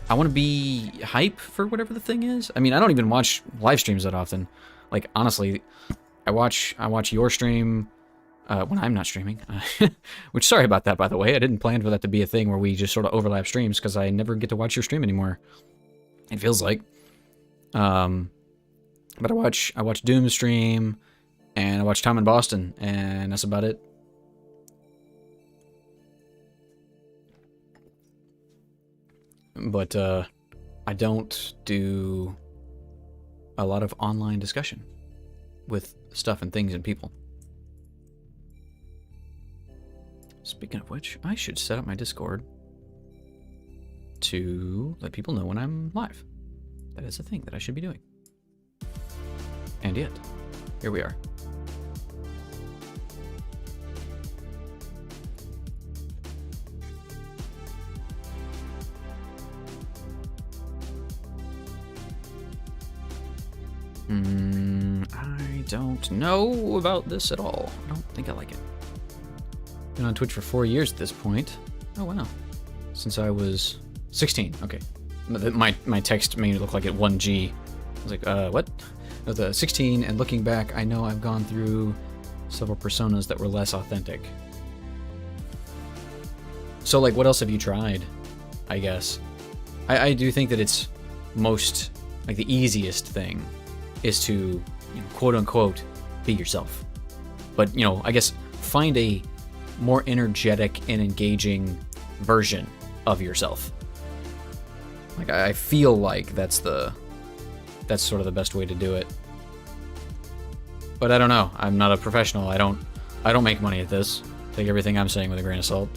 I want to be hype for whatever the thing is. I mean, I don't even watch live streams that often. Like honestly, I watch your stream when I'm not streaming. Which, sorry about that, by the way. I didn't plan for that to be a thing where we just sort of overlap streams, because I never get to watch your stream anymore. It feels like. But I watch Doom's stream, and I watch Tom in Boston, and that's about it. But I don't do a lot of online discussion with stuff and things and people. Speaking of which, I should set up my Discord to let people know when I'm live. That is a thing that I should be doing. And yet, here we are. I don't know about this at all. I don't think I like it. Been on Twitch for 4 years at this point. Oh wow. Since I was 16. Okay. My text made it look like it 1G. I was like, what? No, the 16, and looking back, I know I've gone through several personas that were less authentic. So like, what else have you tried? I guess. I do think that it's most, like the easiest thing is to, you know, quote unquote, be yourself. But, you know, I guess find a more energetic and engaging version of yourself. Like, I feel like that's sort of the best way to do it. But I don't know. I'm not a professional. I don't make money at this. Take everything I'm saying with a grain of salt.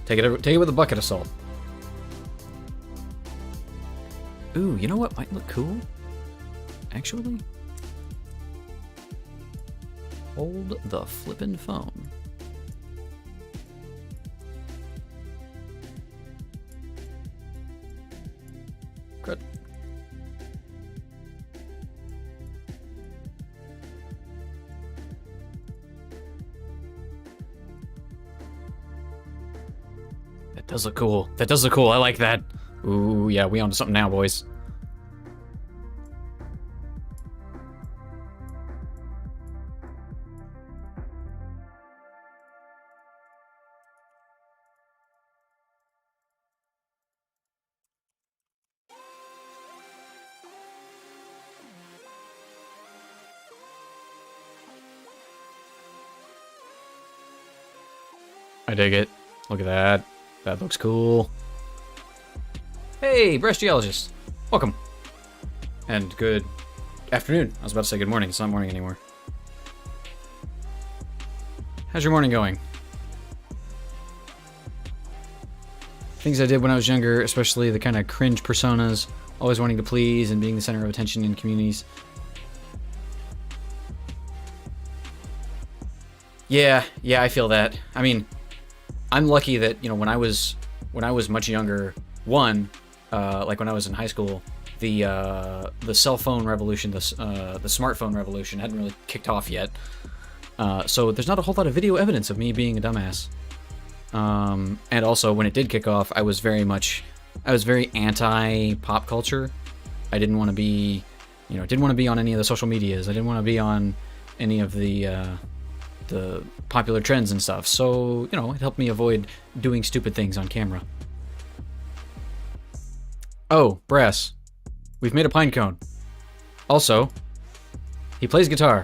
Take it with a bucket of salt. Ooh, you know what might look cool? Actually, hold the flippin' phone. That does look cool. That does look cool. I like that. Ooh, yeah, we on to something now, boys. I dig it. Look at that. That looks cool. Hey, breast geologist. Welcome. And good afternoon. I was about to say good morning. It's not morning anymore. How's your morning going? Things I did when I was younger, especially the kind of cringe personas, always wanting to please and being the center of attention in communities. Yeah, I feel that. I mean, I'm lucky that, you know, when I was much younger, like when I was in high school, the cell phone revolution, the smartphone revolution hadn't really kicked off yet. So there's not a whole lot of video evidence of me being a dumbass. And also when it did kick off, I was very anti pop culture. I didn't want to be, didn't want to be on any of the social medias. I didn't want to be on any of the popular trends and stuff. So, it helped me avoid doing stupid things on camera. Oh, Brass. We've made a pine cone. Also, he plays guitar.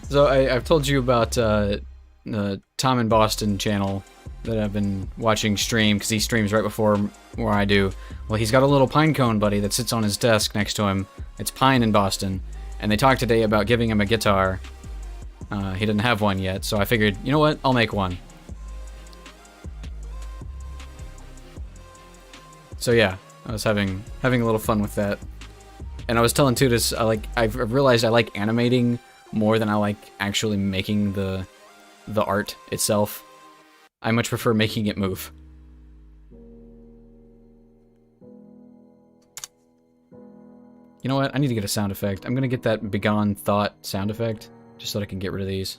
So I've told you about the Tom in Boston channel that I've been watching stream, because he streams right before where I do. Well, he's got a little pine cone buddy that sits on his desk next to him. It's Pine in Boston, and they talked today about giving him a guitar. He didn't have one yet, so I figured, you know what, I'll make one. So yeah, I was having a little fun with that. And I was telling Tutis, I've realized I like animating more than I like actually making the art itself. I much prefer making it move. You know what? I need to get a sound effect. I'm gonna get that Begone Thought sound effect, just so that I can get rid of these.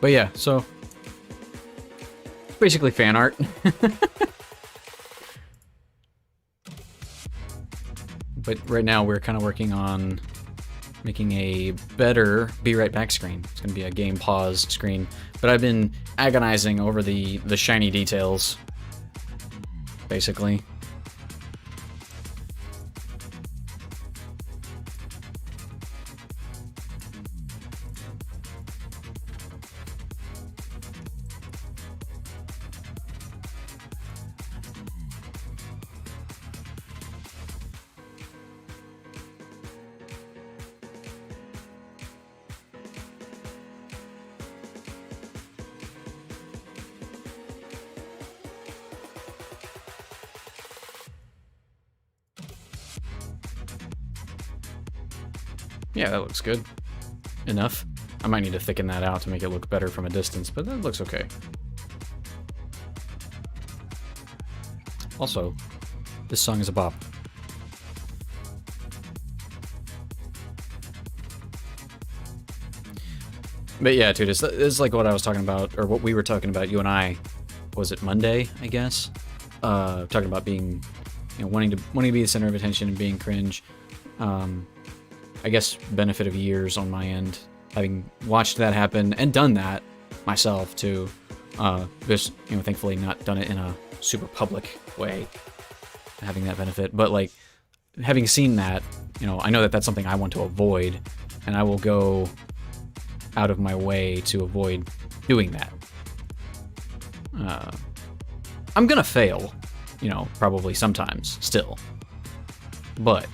But yeah, so basically fan art. But right now we're kind of working on making a better Be Right Back screen. It's going to be a game pause screen. But I've been agonizing over the shiny details, basically. Yeah, that looks good. Enough. I might need to thicken that out to make it look better from a distance, but that looks okay. Also, this song is a bop. But yeah, dude, this is like what I was talking about, or what we were talking about, you and I. Was it Monday, I guess? Talking about being, wanting to be the center of attention and being cringe. I guess benefit of years on my end, having watched that happen and done that myself too. Just thankfully not done it in a super public way, having that benefit. But like having seen that, I know that that's something I want to avoid, and I will go out of my way to avoid doing that. I'm gonna fail, probably sometimes still, but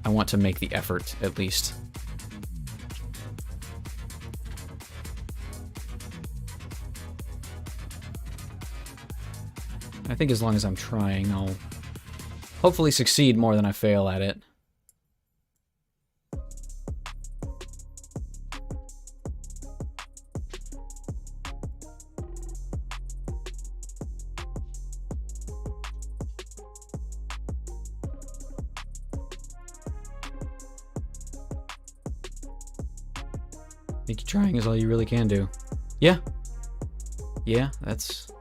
I want to make the effort, at least. I think as long as I'm trying, I'll hopefully succeed more than I fail at it. I think trying is all you really can do. Yeah. Yeah, that's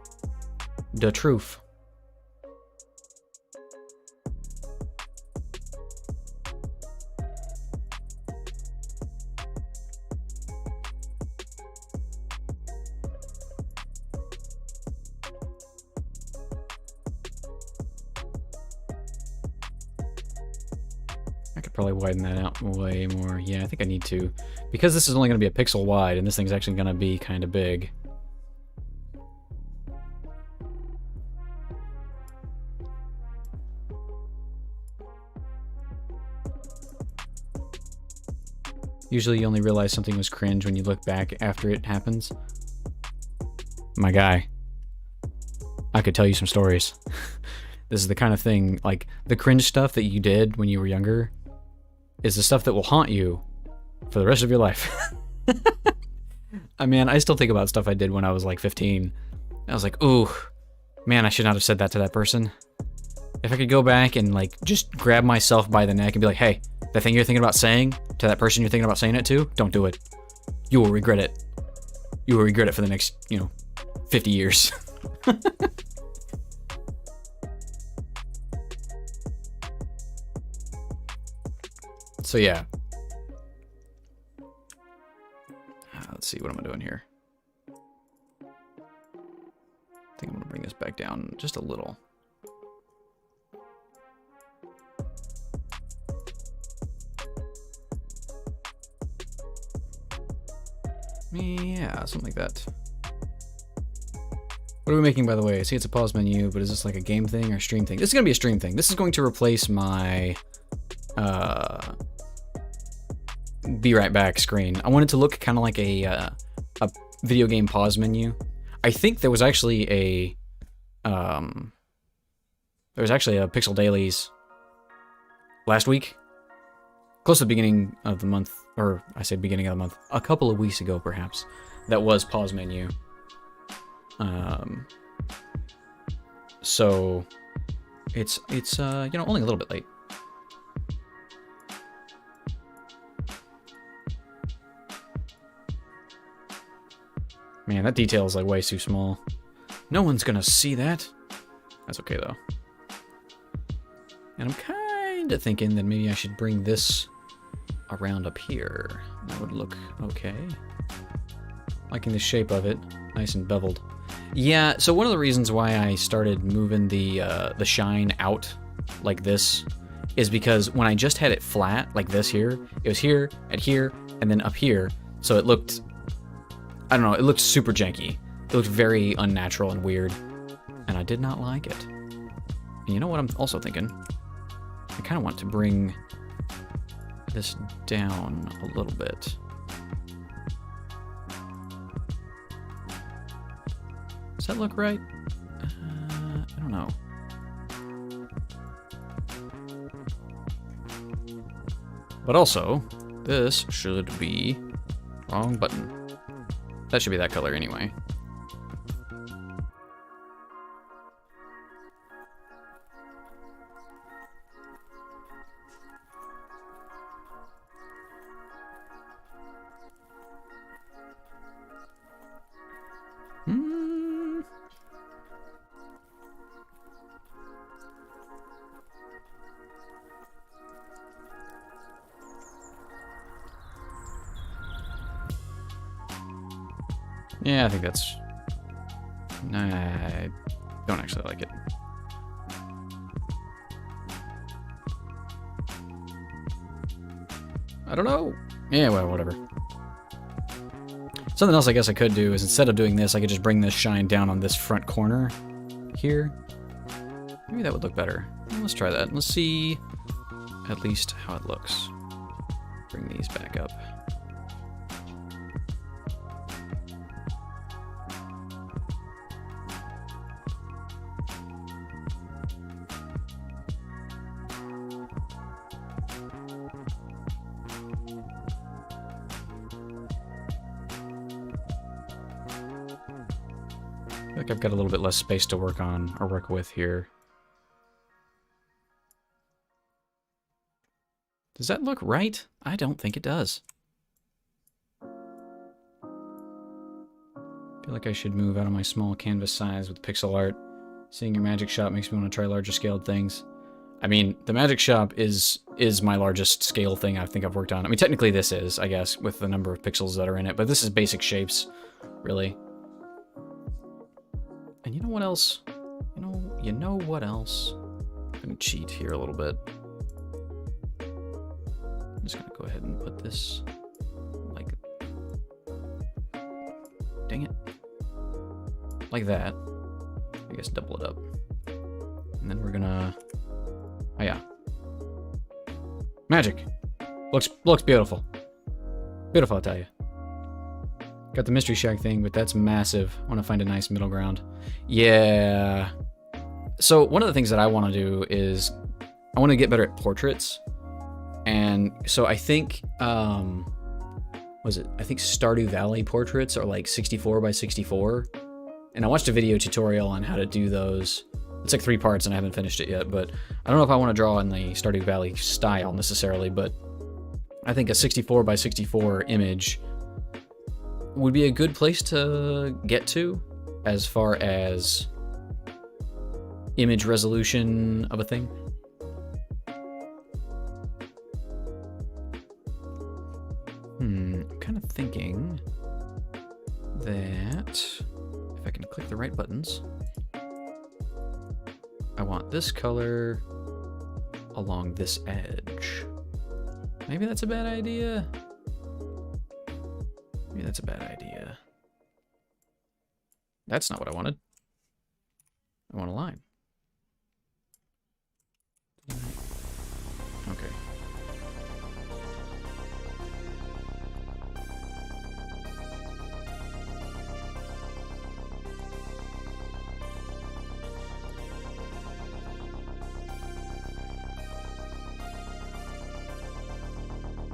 the truth. I could probably widen that out way more. Yeah, I think I need to. Because this is only going to be a pixel wide, and this thing's actually going to be kind of big. Usually you only realize something was cringe when you look back after it happens. My guy, I could tell you some stories. This is the kind of thing, like, the cringe stuff that you did when you were younger is the stuff that will haunt you for the rest of your life. I mean, I still think about stuff I did when I was like 15. I was like, ooh, man, I should not have said that to that person. If I could go back and like just grab myself by the neck and be like, hey, that thing you're thinking about saying to that person you're thinking about saying it to, don't do it. You will regret it. You will regret it for the next, 50 years. So yeah. Let's see, what am I doing here? I think I'm gonna bring this back down just a little. Yeah, something like that. What are we making, by the way? I see it's a pause menu, but is this like a game thing or stream thing? This is gonna be a stream thing. This is going to replace my be right back screen. I want it to look kind of like a video game pause menu. I think there was actually a Pixel Dailies last week, close to the beginning of the month, or I say beginning of the month, a couple of weeks ago perhaps, that was pause menu. So it's only a little bit late. Man, that detail is like way too small. No one's gonna see that. That's okay though. And I'm kind of thinking that maybe I should bring this around up here. That would look okay. Liking the shape of it, nice and beveled. Yeah, so one of the reasons why I started moving the shine out like this is because when I just had it flat like this here, it was here, at here, and then up here. So it looked, I don't know, it looked super janky. It looked very unnatural and weird, and I did not like it. And you know what I'm also thinking? I kind of want to bring this down a little bit. Does that look right? I don't know. But also, this should be wrong button. That should be that color anyway. Yeah, I think that's... I don't actually like it. I don't know. Yeah, well, whatever. Something else I guess I could do is instead of doing this, I could just bring this shine down on this front corner here. Maybe that would look better. Well, let's try that. Let's see at least how it looks. Bring these back up. feel like I've got a little bit less space to work on or work with here. Does that look right? I don't think it does. I feel like I should move out of my small canvas size with pixel art. Seeing your magic shop makes me want to try larger scaled things. I mean, the magic shop is my largest scale thing I think I've worked on. I mean, technically this is, I guess, with the number of pixels that are in it, but this is basic shapes, really. And you know what else? You know what else? I'm gonna cheat here a little bit. I'm just gonna go ahead and put this like, dang it, like that. I guess double it up, and then we're gonna, oh yeah, magic. Looks beautiful. Beautiful, I tell you. Got the mystery shack thing, but that's massive. I want to find a nice middle ground. Yeah. So one of the things that I want to do is I want to get better at portraits. And so I think, I think Stardew Valley portraits are like 64 by 64. And I watched a video tutorial on how to do those. It's like 3 parts and I haven't finished it yet, but I don't know if I want to draw in the Stardew Valley style necessarily, but I think a 64 by 64 image would be a good place to get to as far as image resolution of a thing. I'm kind of thinking that if I can click the right buttons, I want this color along this edge. Maybe that's a bad idea. Maybe that's a bad idea. That's not what I wanted. I want a line. Okay.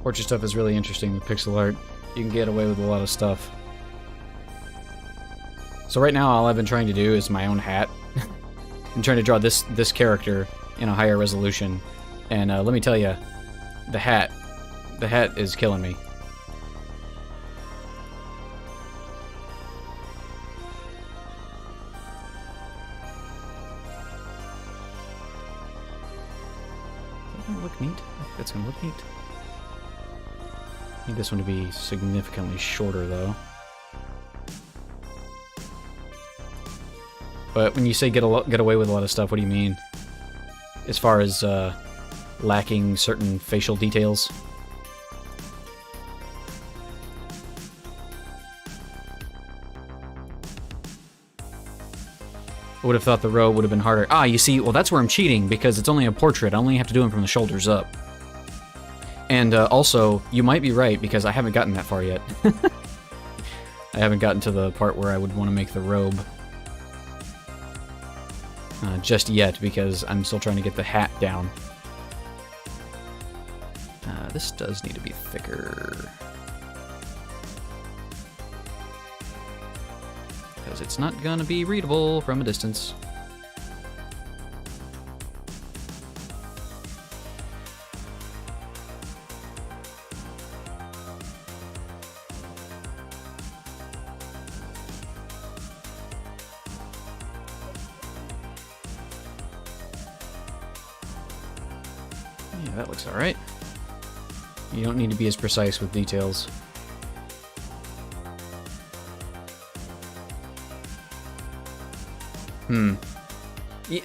Portrait stuff is really interesting with pixel art. You can get away with a lot of stuff. So right now, all I've been trying to do is my own hat. I'm trying to draw this character in a higher resolution, and let me tell you, the hat is killing me. Is that gonna look neat? I think that's gonna look neat. I need this one to be significantly shorter, though. But when you say get away with a lot of stuff, what do you mean? As far as lacking certain facial details? I would have thought the row would have been harder. Ah, you see, well, that's where I'm cheating, because it's only a portrait. I only have to do them from the shoulders up. And also, you might be right, because I haven't gotten that far yet. I haven't gotten to the part where I would want to make the robe. Just yet, because I'm still trying to get the hat down. This does need to be thicker. Because it's not gonna be readable from a distance. Yeah, that looks alright. You don't need to be as precise with details.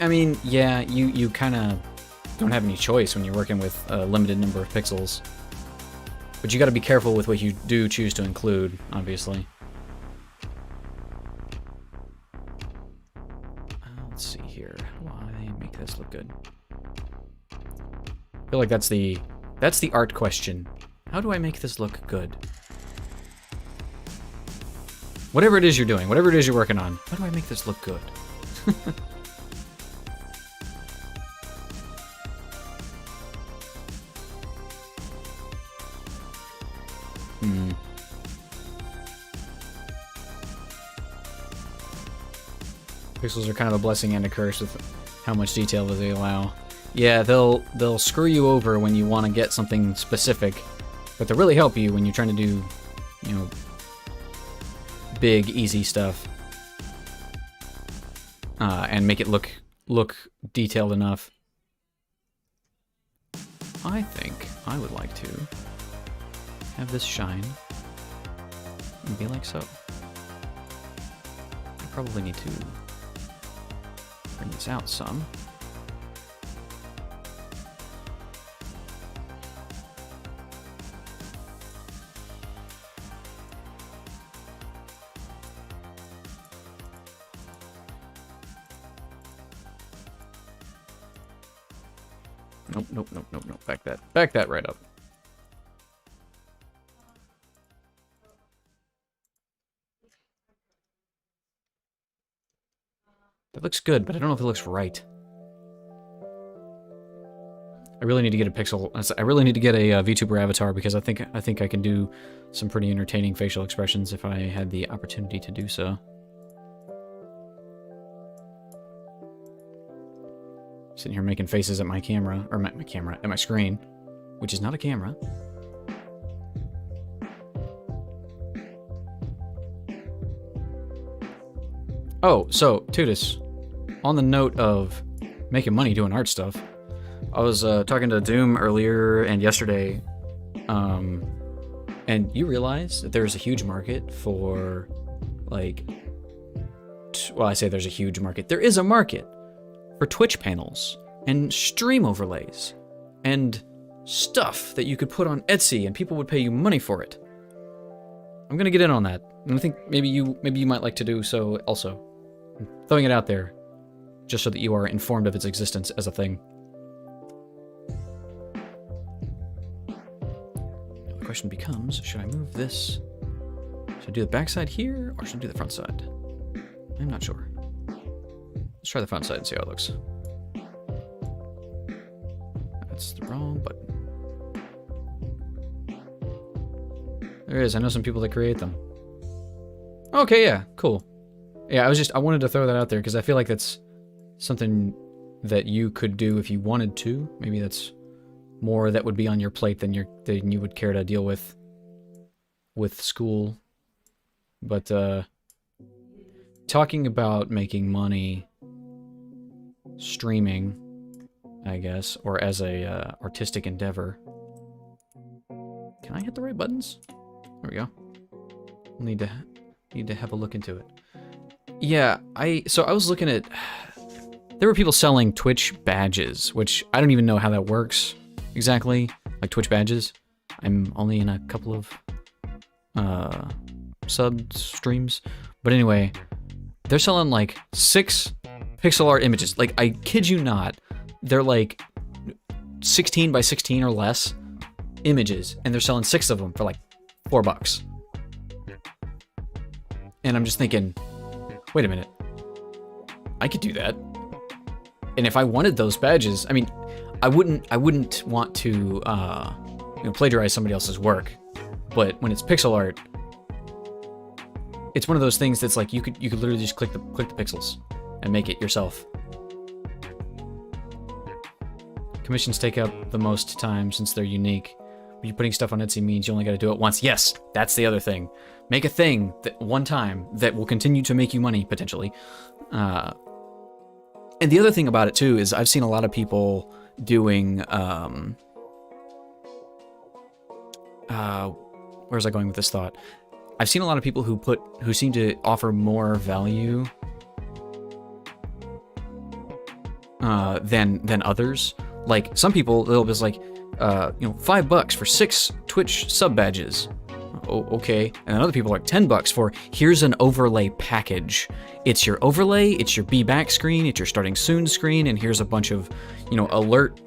I mean, yeah, you kind of don't have any choice when you're working with a limited number of pixels. But you got to be careful with what you do choose to include, obviously. Let's see here. Why make this look good? I feel like that's the art question. How do I make this look good? Whatever it is you're doing, whatever it is you're working on, how do I make this look good? Pixels are kind of a blessing and a curse with how much detail that they allow. Yeah, they'll screw you over when you want to get something specific, but they'll really help you when you're trying to do, you know, big, easy stuff. And make it look detailed enough. I think I would like to have this shine and be like so. I probably need to bring this out some. Nope. Back that right up. That looks good, but I don't know if it looks right. I really need to get a pixel. I really need to get a VTuber avatar because I think I can do some pretty entertaining facial expressions if I had the opportunity to do so. Sitting here making faces at my camera, or at my screen, which is not a camera. Oh, so, Tudis, on the note of making money doing art stuff, I was talking to Doom earlier and yesterday, and you realize that there's a huge market for, like, well, I say there's a huge market. There is a market for Twitch panels and stream overlays and stuff that you could put on Etsy and people would pay you money for it. I'm gonna get in on that, and I think maybe you might like to do so also. I'm throwing it out there just so that you are informed of its existence as a thing. Now the question becomes, should I move this? Should I do the backside here or should I do the front side? I'm not sure. Let's try the front side and see how it looks. That's the wrong button. There is. I know some people that create them. Okay, yeah, cool. Yeah, I wanted to throw that out there because I feel like that's something that you could do if you wanted to. Maybe that's more that would be on your plate than you would care to deal with school. But talking about making money streaming, I guess, or as a artistic endeavor. Can I hit the right buttons? There we go. Need to have a look into it. Yeah, so I was looking at, there were people selling Twitch badges, which I don't even know how that works exactly, like Twitch badges. I'm only in a couple of sub streams, but anyway, they're selling like 6 pixel art images. Like, I kid you not, they're like 16 by 16 or less images, and they're selling 6 of them for like $4. And I'm just thinking, wait a minute, I could do that. And if I wanted those badges, I mean, I wouldn't want to plagiarize somebody else's work, but when it's pixel art, it's one of those things that's like you could literally just click the pixels and make it yourself. Commissions take up the most time since they're unique. But you putting stuff on Etsy means you only got to do it once. Yes, that's the other thing. Make a thing that one time that will continue to make you money potentially. And the other thing about it too is I've seen a lot of people doing. Where's I going with this thought? I've seen a lot of people who seem to offer more value than others. Like some people, they'll be like, $5 for 6 Twitch sub badges. Oh, okay. And then other people are like $10 for here's an overlay package. It's your overlay, it's your be back screen, it's your starting soon screen, and here's a bunch of, alert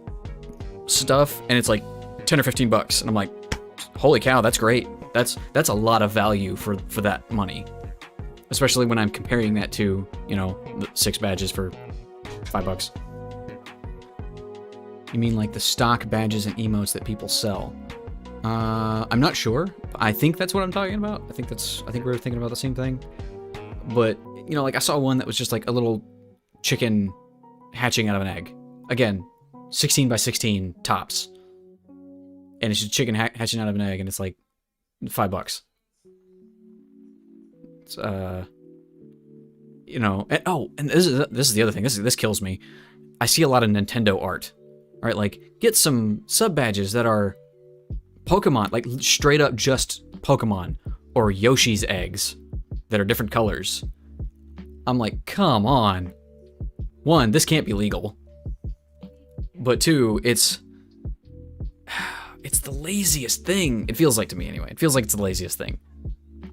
stuff, and it's like $10 or $15. And I'm like, holy cow, that's great. That's a lot of value for that money. Especially when I'm comparing that to, the 6 badges for $5. You mean like the stock badges and emotes that people sell? I'm not sure. I think that's what I'm talking about. I think we're thinking about the same thing. But you know, like I saw one that was just like a little chicken hatching out of an egg. Again, 16 by 16 tops. And it's just chicken hatching out of an egg, and it's like $5. It's, you know, and, oh, and this is the other thing. This kills me. I see a lot of Nintendo art. All right, like get some sub badges that are Pokemon, like straight up just Pokemon or Yoshi's eggs that are different colors. I'm like, come on. One, this can't be legal. But two, it's the laziest thing. It feels like to me anyway. It feels like it's the laziest thing.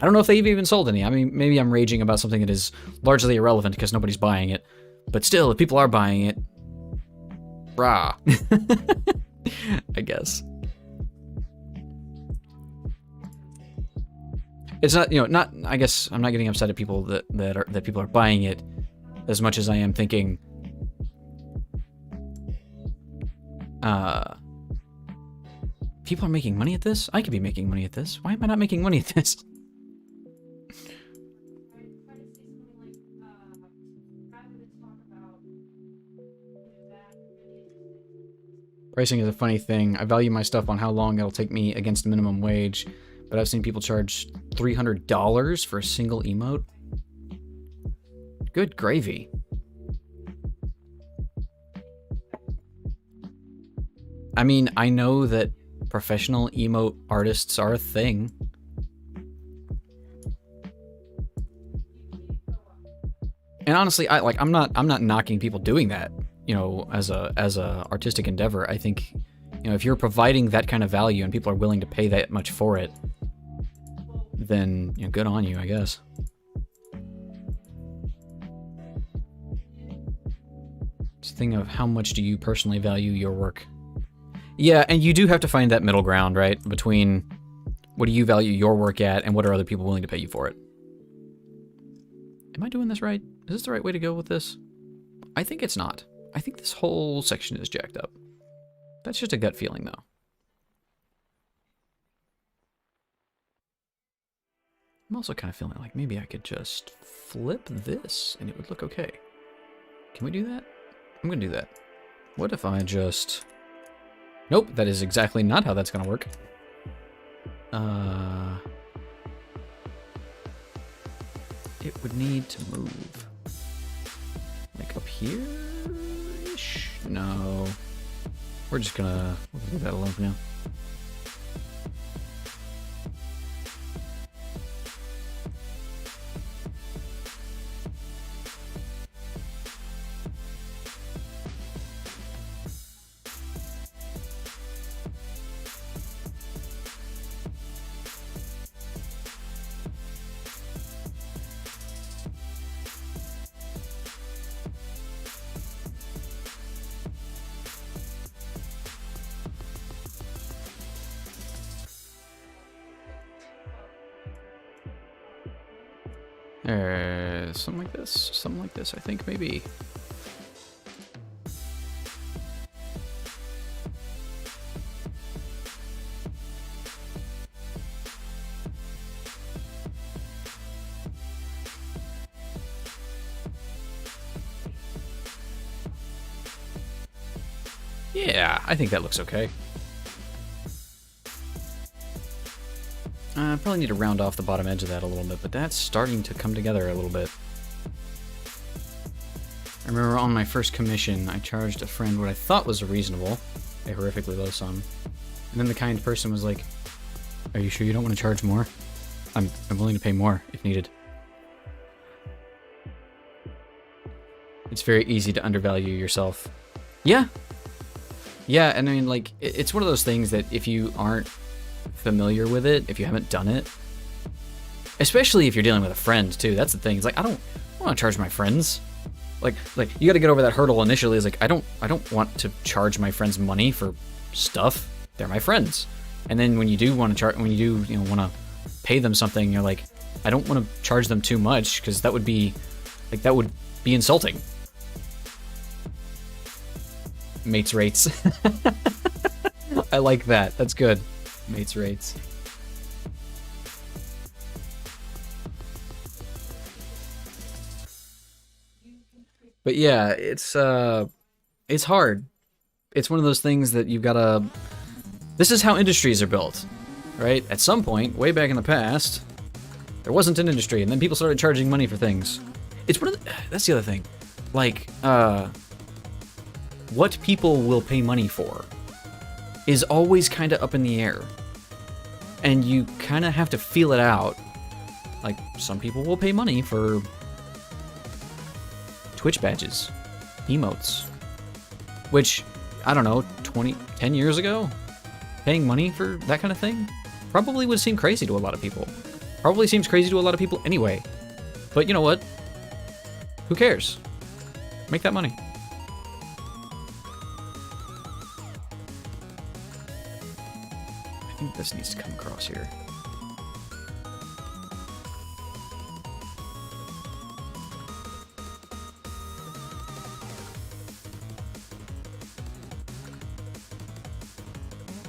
I don't know if they've even sold any. I mean, maybe I'm raging about something that is largely irrelevant because nobody's buying it. But still, if people are buying it, rah. I guess. It's not, you know, not. I guess I'm not getting upset at people that people are buying it as much as I am thinking. People are making money at this? I could be making money at this. Why am I not making money at this? Pricing is a funny thing. I value my stuff on how long it'll take me against minimum wage, but I've seen people charge $300 for a single emote. Good gravy. I mean, I know that professional emote artists are a thing. And honestly, I'm not knocking people doing that, you know, as a artistic endeavor. I think, you know, if you're providing that kind of value and people are willing to pay that much for it, then, you know, good on you, I guess. It's a thing of how much do you personally value your work? Yeah, and you do have to find that middle ground, right? Between what do you value your work at and what are other people willing to pay you for it? Am I doing this right? Is this the right way to go with this? I think it's not. I think this whole section is jacked up. That's just a gut feeling, though. I'm also kind of feeling like maybe I could just flip this and it would look okay. Can we do that? I'm going to do that. What if I just... Nope, that is exactly not how that's going to work. It would need to move. Like up here-ish? No. We'll leave that alone for now. Something like this, I think, maybe. Yeah, I think that looks okay. I probably need to round off the bottom edge of that a little bit, but that's starting to come together a little bit. I remember on my first commission, I charged a friend what I thought was a reasonable, a horrifically low sum. And then the kind person was like, "Are you sure you don't want to charge more? I'm willing to pay more if needed." It's very easy to undervalue yourself. Yeah. Yeah, and I mean, like, it's one of those things that if you aren't familiar with it, if you haven't done it, especially if you're dealing with a friend too, that's the thing. It's like, I don't want to charge my friends. Like you got to get over that hurdle initially. It's like, I don't want to charge my friends money for stuff. They're my friends. And then when you do want to charge, when you do, you know, want to pay them something, you're like, I don't want to charge them too much because that would be insulting. Mates rates. I like that. That's good. Mates rates. But yeah, it's hard. It's one of those things that you've got to. This is how industries are built, right? At some point, way back in the past, there wasn't an industry, and then people started charging money for things. It's one of the, that's the other thing. Like, what people will pay money for is always kind of up in the air. And you kind of have to feel it out. Like, some people will pay money for Twitch badges, emotes, which, I don't know, 10 years ago, paying money for that kind of thing probably would seem crazy to a lot of people. Probably seems crazy to a lot of people anyway. But you know what? Who cares? Make that money. I think this needs to come across here.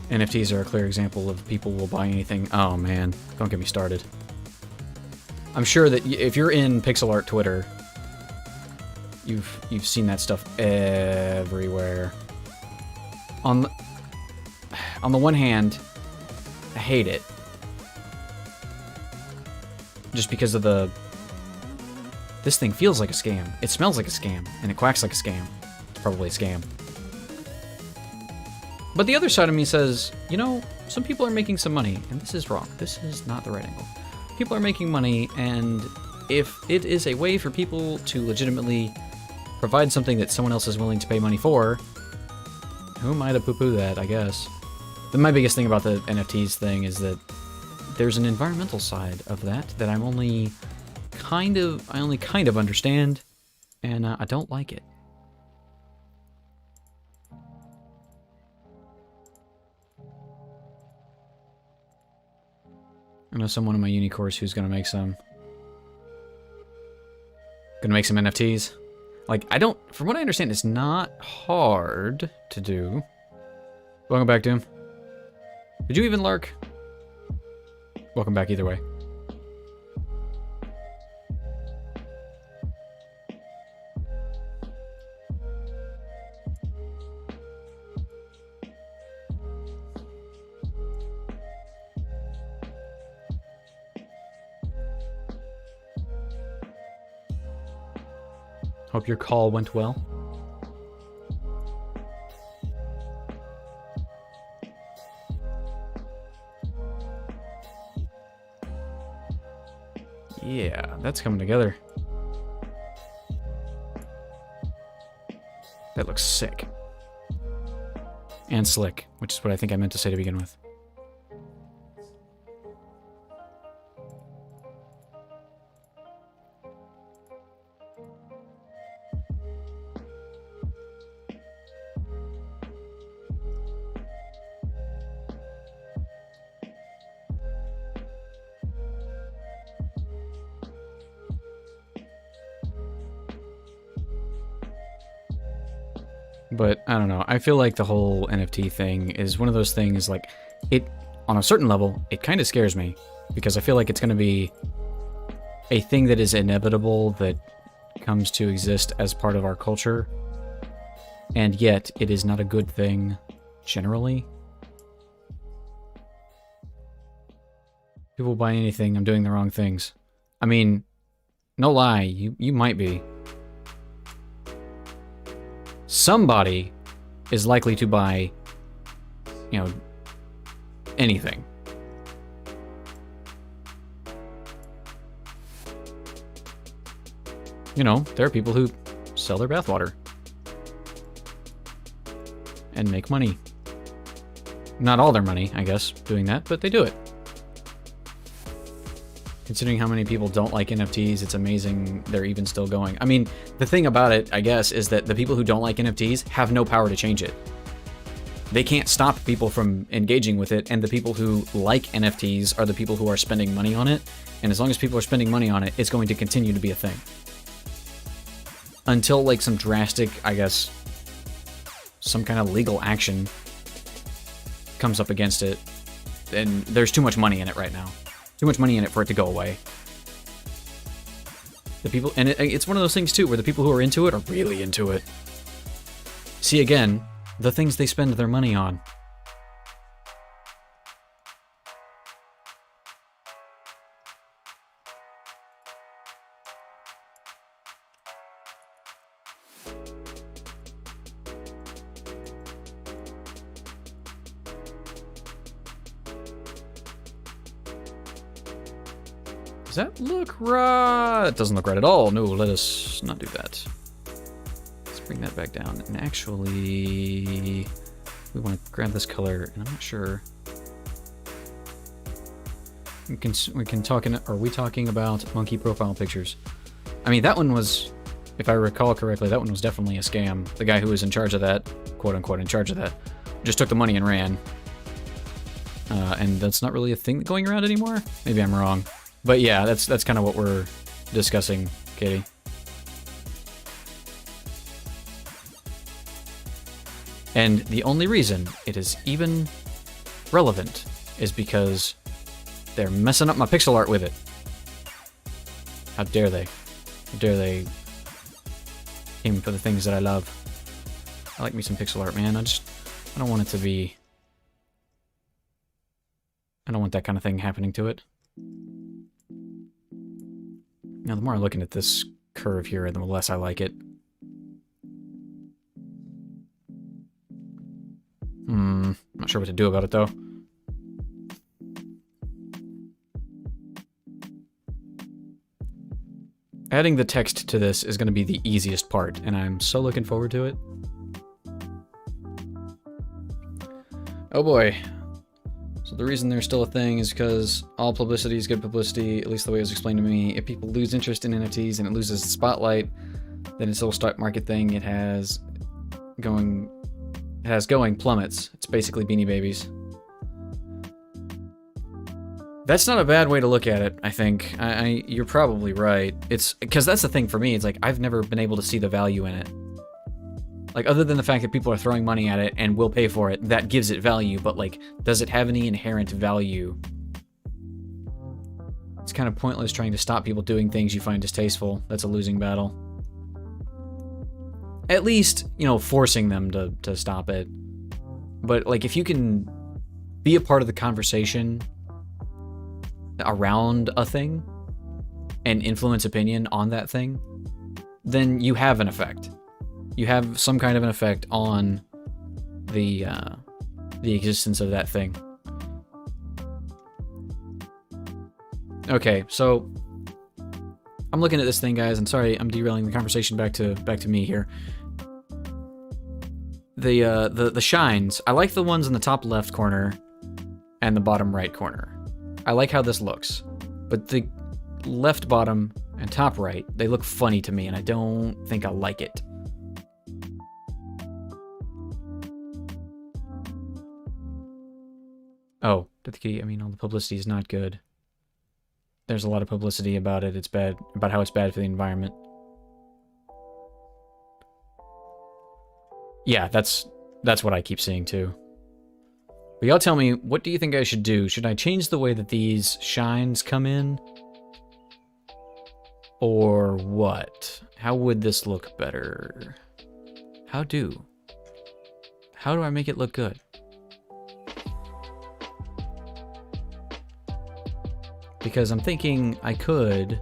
NFTs are a clear example of people will buy anything. Oh man, don't get me started. I'm sure that if you're in pixel art Twitter, you've seen that stuff everywhere. On the one hand, I hate it. Just because of this thing feels like a scam. It smells like a scam, and it quacks like a scam. It's probably a scam. But the other side of me says, you know, some people are making some money, and this is wrong. This is not the right angle. People are making money, and if it is a way for people to legitimately provide something that someone else is willing to pay money for, who am I to poo-poo that, I guess? But my biggest thing about the NFTs thing is that there's an environmental side of that I only kind of understand, and I don't like it. I know someone in my uni course who's gonna make some NFTs. Like, from what I understand, it's not hard to do. Welcome back, Doom. Did you even lurk? Welcome back either way. Hope your call went well. Yeah, that's coming together. That looks sick. And slick, which is what I think I meant to say to begin with. But I don't know. I feel like the whole NFT thing is one of those things, like, it, on a certain level, it kind of scares me. Because I feel like it's going to be a thing that is inevitable, that comes to exist as part of our culture. And yet, it is not a good thing, generally. People buy anything, I'm doing the wrong things. I mean, no lie, you might be. Somebody is likely to buy, you know, anything. You know, there are people who sell their bathwater and make money. Not all their money, I guess, doing that, but they do it. Considering how many people don't like NFTs, it's amazing they're even still going. I mean, the thing about it, I guess, is that the people who don't like NFTs have no power to change it. They can't stop people from engaging with it, and the people who like NFTs are the people who are spending money on it, and as long as people are spending money on it, it's going to continue to be a thing. Until, like, some drastic, I guess, some kind of legal action comes up against it, and there's too much money in it right now. Too much money in it for it to go away. The people, and it's one of those things too, where the people who are into it are really into it. See, again, the things they spend their money on. Does that look right? It doesn't look right at all. No, let us not do that. Let's bring that back down. And actually, we want to grab this color, and I'm not sure. We can talk are we talking about monkey profile pictures? I mean, that one was, if I recall correctly, that one was definitely a scam. The guy who was in charge of that, quote unquote, in charge of that, just took the money and ran. And that's not really a thing going around anymore? Maybe I'm wrong. But yeah, that's kind of what we're discussing, Katie. And the only reason it is even relevant is because they're messing up my pixel art with it. How dare they? How dare they aim for the things that I love? I like me some pixel art, man. I don't want it to be... I don't want that kind of thing happening to it. Now, the more I'm looking at this curve here, the less I like it. Not sure what to do about it, though. Adding the text to this is going to be the easiest part, and I'm so looking forward to it. Oh boy. So the reason there's still a thing is because all publicity is good publicity, at least the way it was explained to me. If people lose interest in NFTs and it loses the spotlight, then its little stock market thing it has going plummets. It's basically Beanie Babies. That's not a bad way to look at it, I think. You're probably right. It's because that's the thing for me. It's like I've never been able to see the value in it. Like, other than the fact that people are throwing money at it and will pay for it, that gives it value, but, like, does it have any inherent value? It's kind of pointless trying to stop people doing things you find distasteful. That's a losing battle. At least, you know, forcing them to stop it. But, like, if you can be a part of the conversation around a thing and influence opinion on that thing, then you have an effect. You have some kind of an effect on the existence of that thing. Okay, so I'm looking at this thing, guys. I'm sorry, I'm derailing the conversation back to me here. The shines. I like the ones in the top left corner and the bottom right corner. I like how this looks, but the left bottom and top right, they look funny to me, and I don't think I like it. Oh, I mean, all the publicity is not good. There's a lot of publicity about it. It's bad, about how it's bad for the environment. Yeah, that's what I keep seeing too. But y'all tell me, what do you think I should do? Should I change the way that these shines come in? Or what? How would this look better? How do I make it look good? Because I'm thinking I could...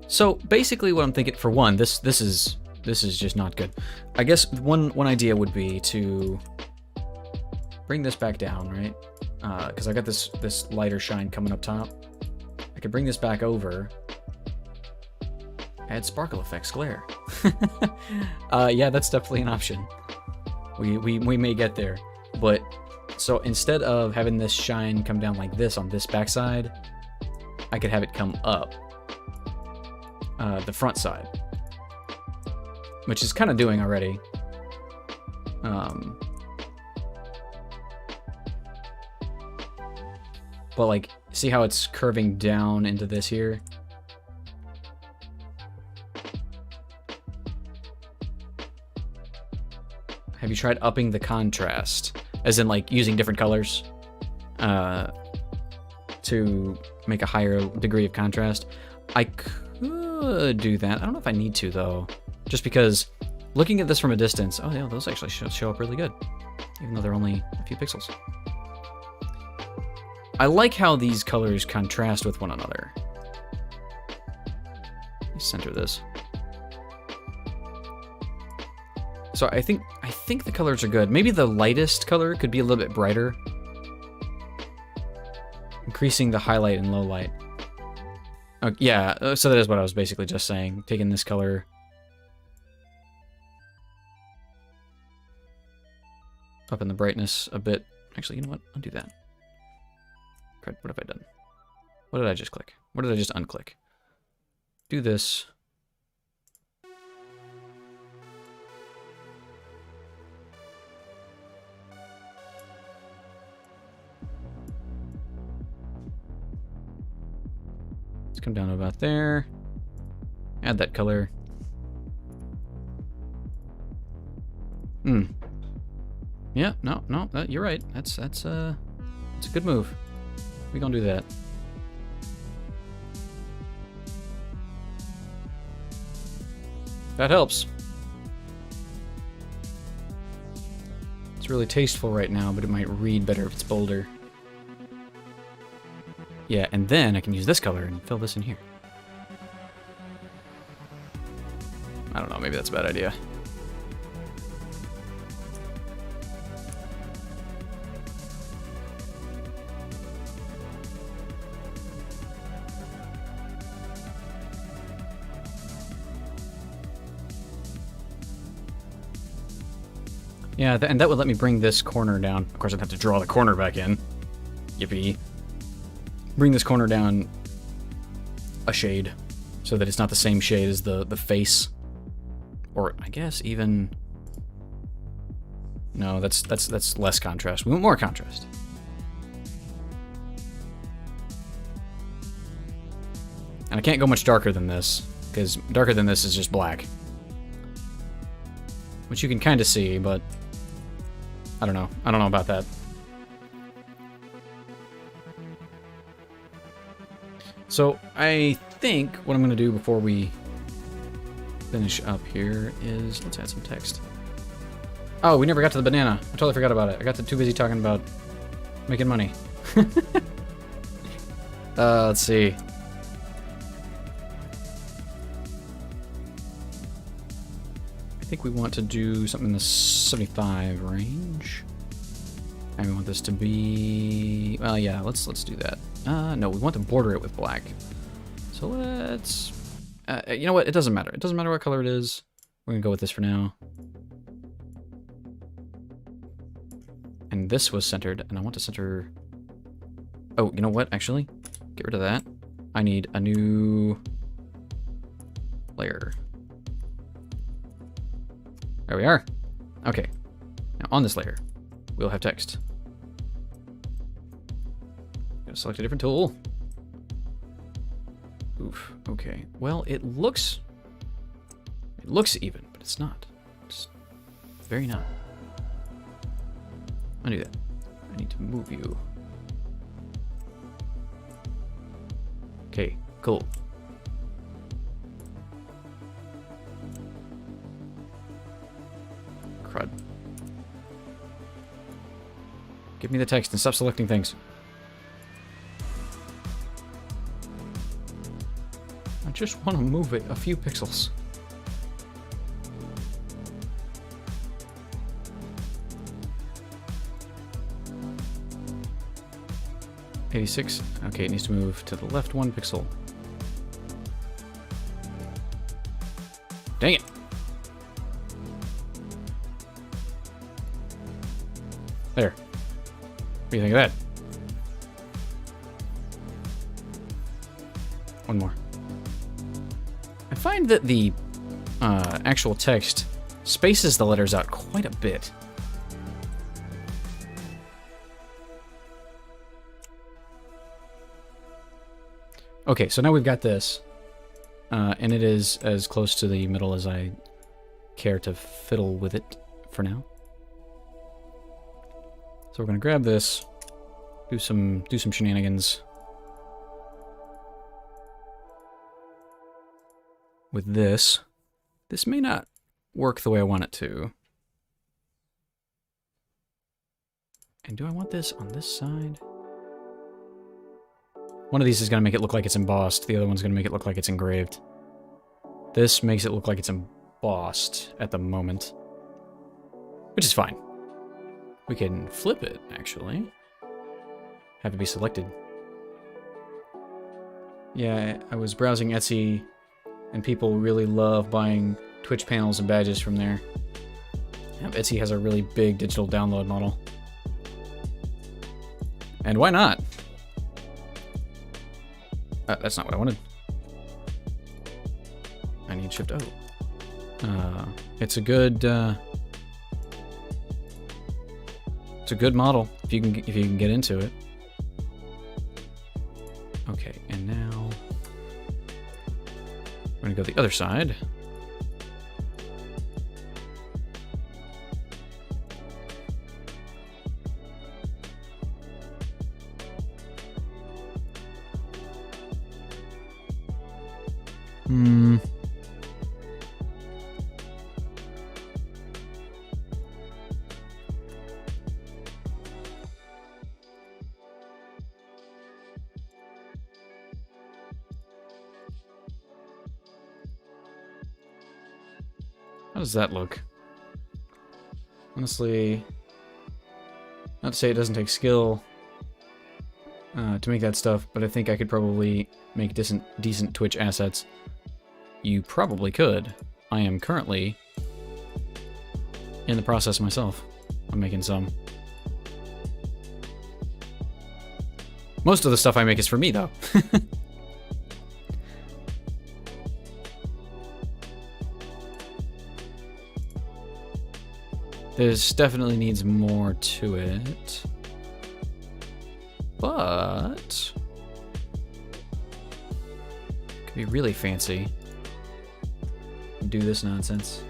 So basically what I'm thinking, for one, this is just not good. I guess one idea would be to bring this back down, right? Because I got this lighter shine coming up top. I could bring this back over. Add sparkle effects, glare. Yeah, that's definitely an option. We may get there, but so instead of having this shine come down like this on this backside, I could have it come up the front side, which is kind of doing already. But like, see how it's curving down into this here? Have you tried upping the contrast? As in, like, using different colors to make a higher degree of contrast? I could do that. I don't know if I need to, though. Just because looking at this from a distance, oh yeah, those actually show up really good. Even though they're only a few pixels. I like how these colors contrast with one another. Let me center this. So I think the colors are good. Maybe the lightest color could be a little bit brighter. Increasing the highlight and low light. Yeah, so that is what I was basically just saying. Taking this color up in the brightness a bit. Actually, you know what? I'll do that. Crud, what have I done? What did I just click? What did I just unclick? Do this. Let's come down to about there. Add that color. Yeah, no, you're right. That's a good move. We gonna do that. That helps. It's really tasteful right now, but it might read better if it's bolder. Yeah, and then I can use this color and fill this in here. I don't know, maybe that's a bad idea. Yeah, and that would let me bring this corner down. Of course, I'd have to draw the corner back in. Yippee. Bring this corner down a shade so that it's not the same shade as the face. Or I guess even... No, that's less contrast. We want more contrast. And I can't go much darker than this, because darker than this is just black. Which you can kind of see, but I don't know. I don't know about that. So I think what I'm going to do before we finish up here is let's add some text. Oh, we never got to the banana. I totally forgot about it. I got too busy talking about making money. Let's see. I think we want to do something in the 75 range. And we want this to be... Well, yeah, let's do that. No, we want to border it with black. So let's... you know what? It doesn't matter. It doesn't matter what color it is. We're going to go with this for now. And this was centered, and I want to center... Oh, you know what? Actually, get rid of that. I need a new layer. There we are. Okay. Now on this layer, we'll have text. Gonna select a different tool. Oof. Okay. Well, it looks even, but it's not. It's very not. I do that. I need to move you. Okay. Cool. Crud. Give me the text and stop selecting things. I just want to move it a few pixels. $86. Okay, it needs to move to the left 1 pixel. Dang it. There. What do you think of that? One more. I find that the actual text spaces the letters out quite a bit. Okay, so now we've got this, and it is as close to the middle as I care to fiddle with it for now. So we're gonna grab this, do some shenanigans. with this. This may not work the way I want it to. And do I want this on this side? One of these is going to make it look like it's embossed. The other one's going to make it look like it's engraved. This makes it look like it's embossed at the moment. Which is fine. We can flip it, actually. Have it be selected. Yeah, I was browsing Etsy, and people really love buying Twitch panels and badges from there. Yeah, Etsy has a really big digital download model. And why not? That's not what I wanted. I need Shift O. It's a good model if you can get into it. Okay, and now we're gonna go the other side. How does that look? Honestly, not to say it doesn't take skill to make that stuff, but I think I could probably make decent Twitch assets. You probably could. I am currently in the process myself. I'm making some. Most of the stuff I make is for me, though. There's definitely needs more to it. But could be really fancy. Do this nonsense.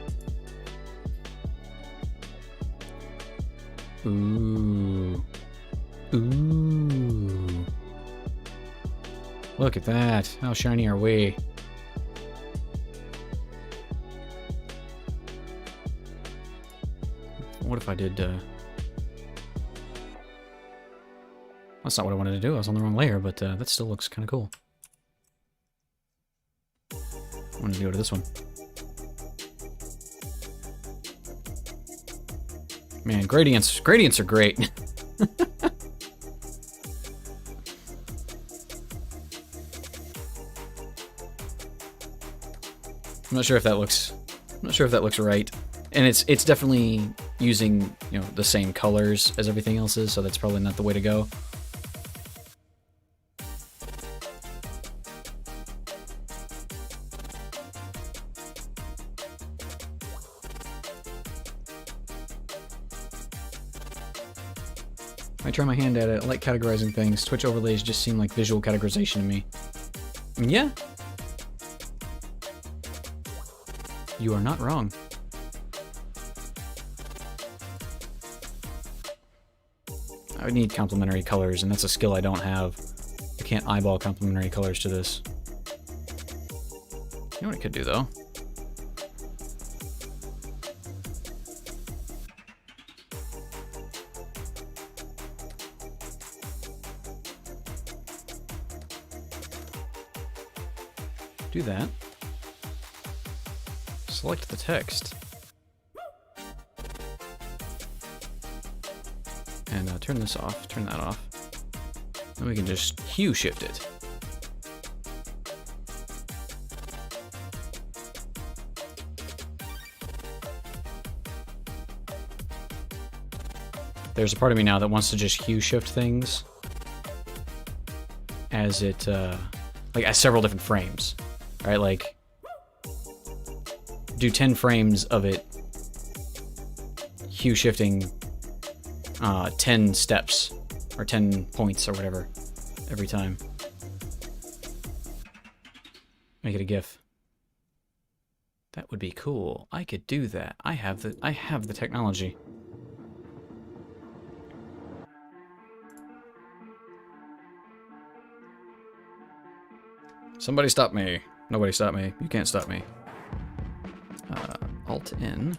Ooh. Ooh. Look at that. How shiny are we? What if I did, That's not what I wanted to do. I was on the wrong layer, but that still looks kind of cool. I wanted to go to this one. Man, gradients are great. I'm not sure if that looks right. And it's definitely using, you know, the same colors as everything else is, so that's probably not the way to go. I try my hand at it. I like categorizing things. Twitch overlays just seem like visual categorization to me. I mean, yeah. You are not wrong. I would need complementary colors, and that's a skill I don't have. I can't eyeball complementary colors to this. You know what I could do, though? Do that. Select the text. And turn this off, turn that off. Then we can just hue shift it. There's a part of me now that wants to just hue shift things as it, like as several different frames, right? Like, do 10 frames of it hue shifting 10 steps or 10 points or whatever every time. Make it a GIF. That would be cool. I could do that. I have the technology. Somebody stop me. Nobody stop me. You can't stop me. Alt-N.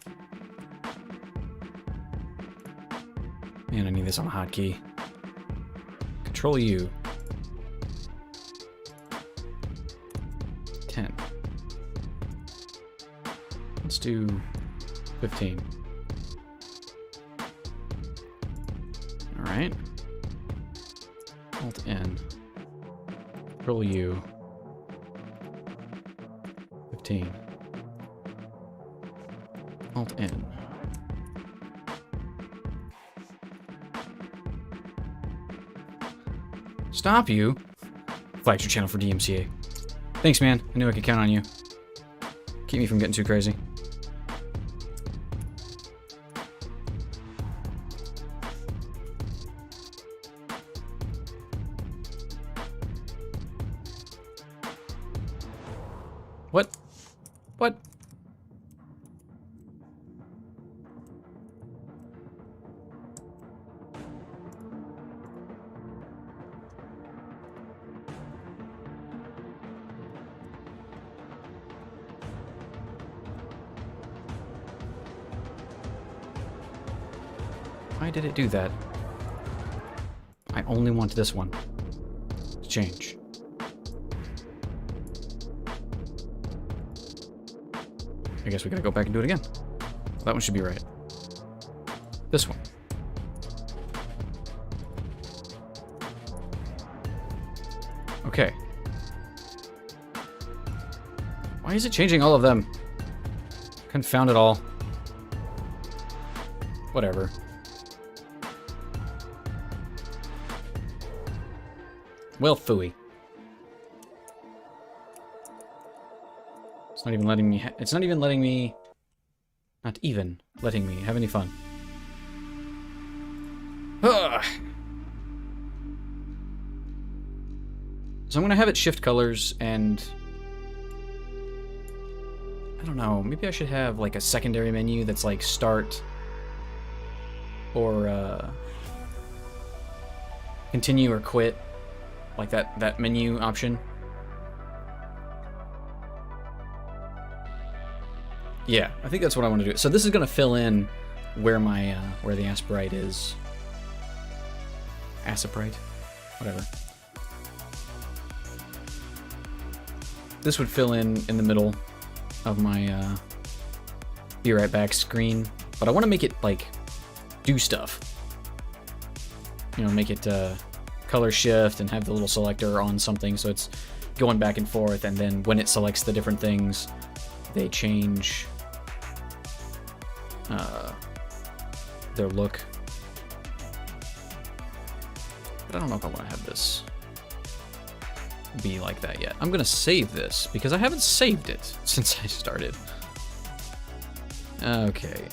Man, I need this on a hotkey. Control-U. 10. Let's do 15. Alright. Alt-N. Control-U. 15. Alt-N. Stop you? Flagged your channel for DMCA. Thanks, man. I knew I could count on you. Keep me from getting too crazy. What? What? Why did it do that? I only want this one to change. I guess we gotta go back and do it again. That one should be right. This one. Okay. Why is it changing all of them? Confound it all. Whatever. Well, phooey. It's not even letting me. It's not even letting me. Not even letting me have any fun. Ugh. So I'm gonna have it shift colors, and I don't know. Maybe I should have like a secondary menu that's like start or continue or quit. Like that menu option. Yeah, I think that's what I want to do. So this is going to fill in where my where the Asprite is. Asprite? Whatever. This would fill in the middle of my be right back screen, but I want to make it like do stuff. You know, make it color shift and have the little selector on something so it's going back and forth, and then when it selects the different things they change their look. But I don't know if I want to have this be like that yet. I'm gonna save this because I haven't saved it since I started. Okay,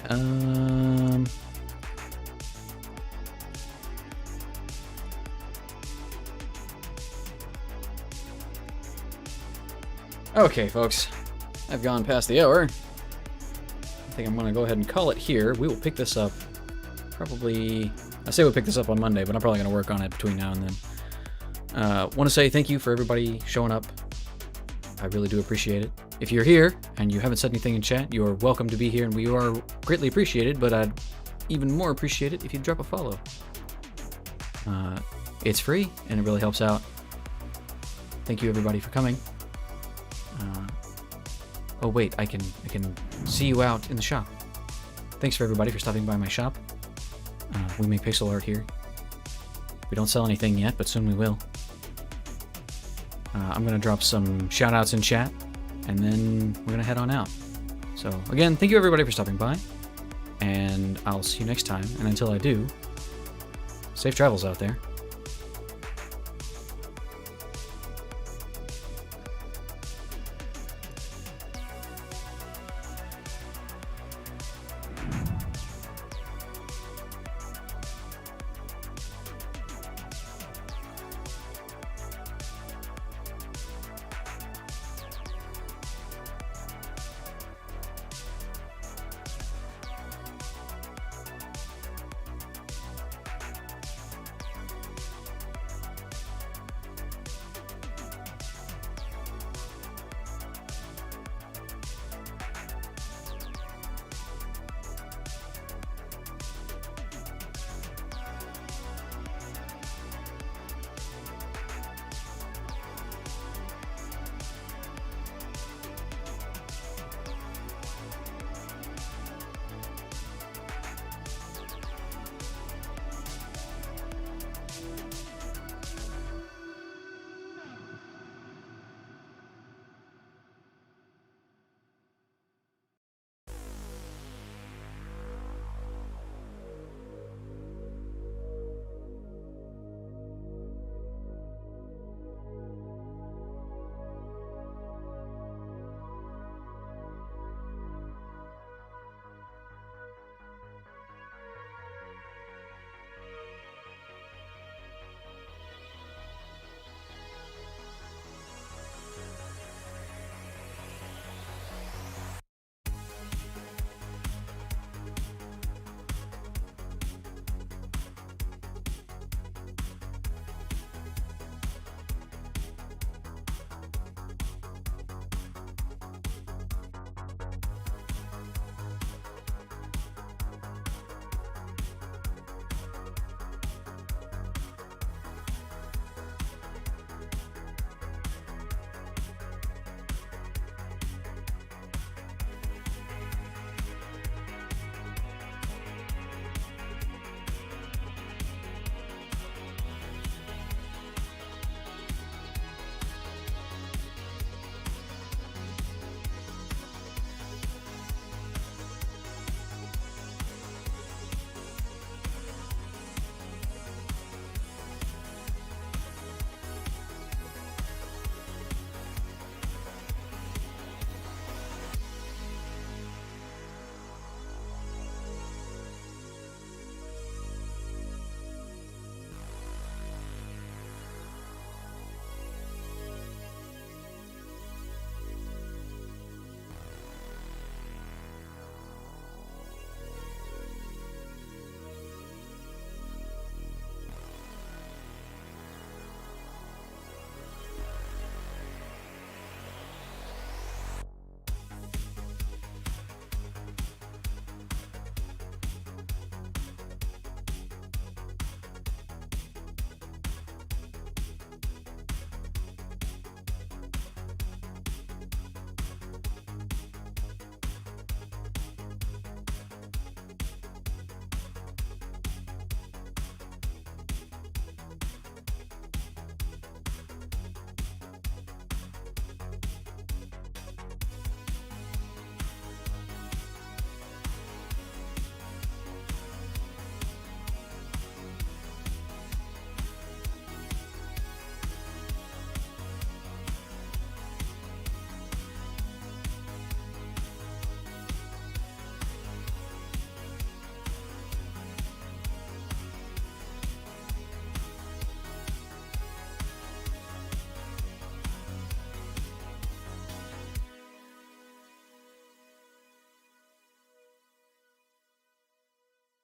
okay, folks, I've gone past the hour. I think I'm going to go ahead and call it here. We will pick this up probably... I say we'll pick this up on Monday, but I'm probably going to work on it between now and then. Want to say thank you for everybody showing up. I really do appreciate it. If you're here and you haven't said anything in chat, you are welcome to be here, and we are greatly appreciated, but I'd even more appreciate it if you drop a follow. It's free, and it really helps out. Thank you, everybody, for coming. Oh wait, I can see you out in the shop. Thanks for everybody for stopping by my shop. We make pixel art here. We don't sell anything yet, but soon we will. I'm gonna drop some shout outs in chat, and then we're gonna head on out. So again, thank you everybody for stopping by, and I'll see you next time. And until I do, safe travels out there.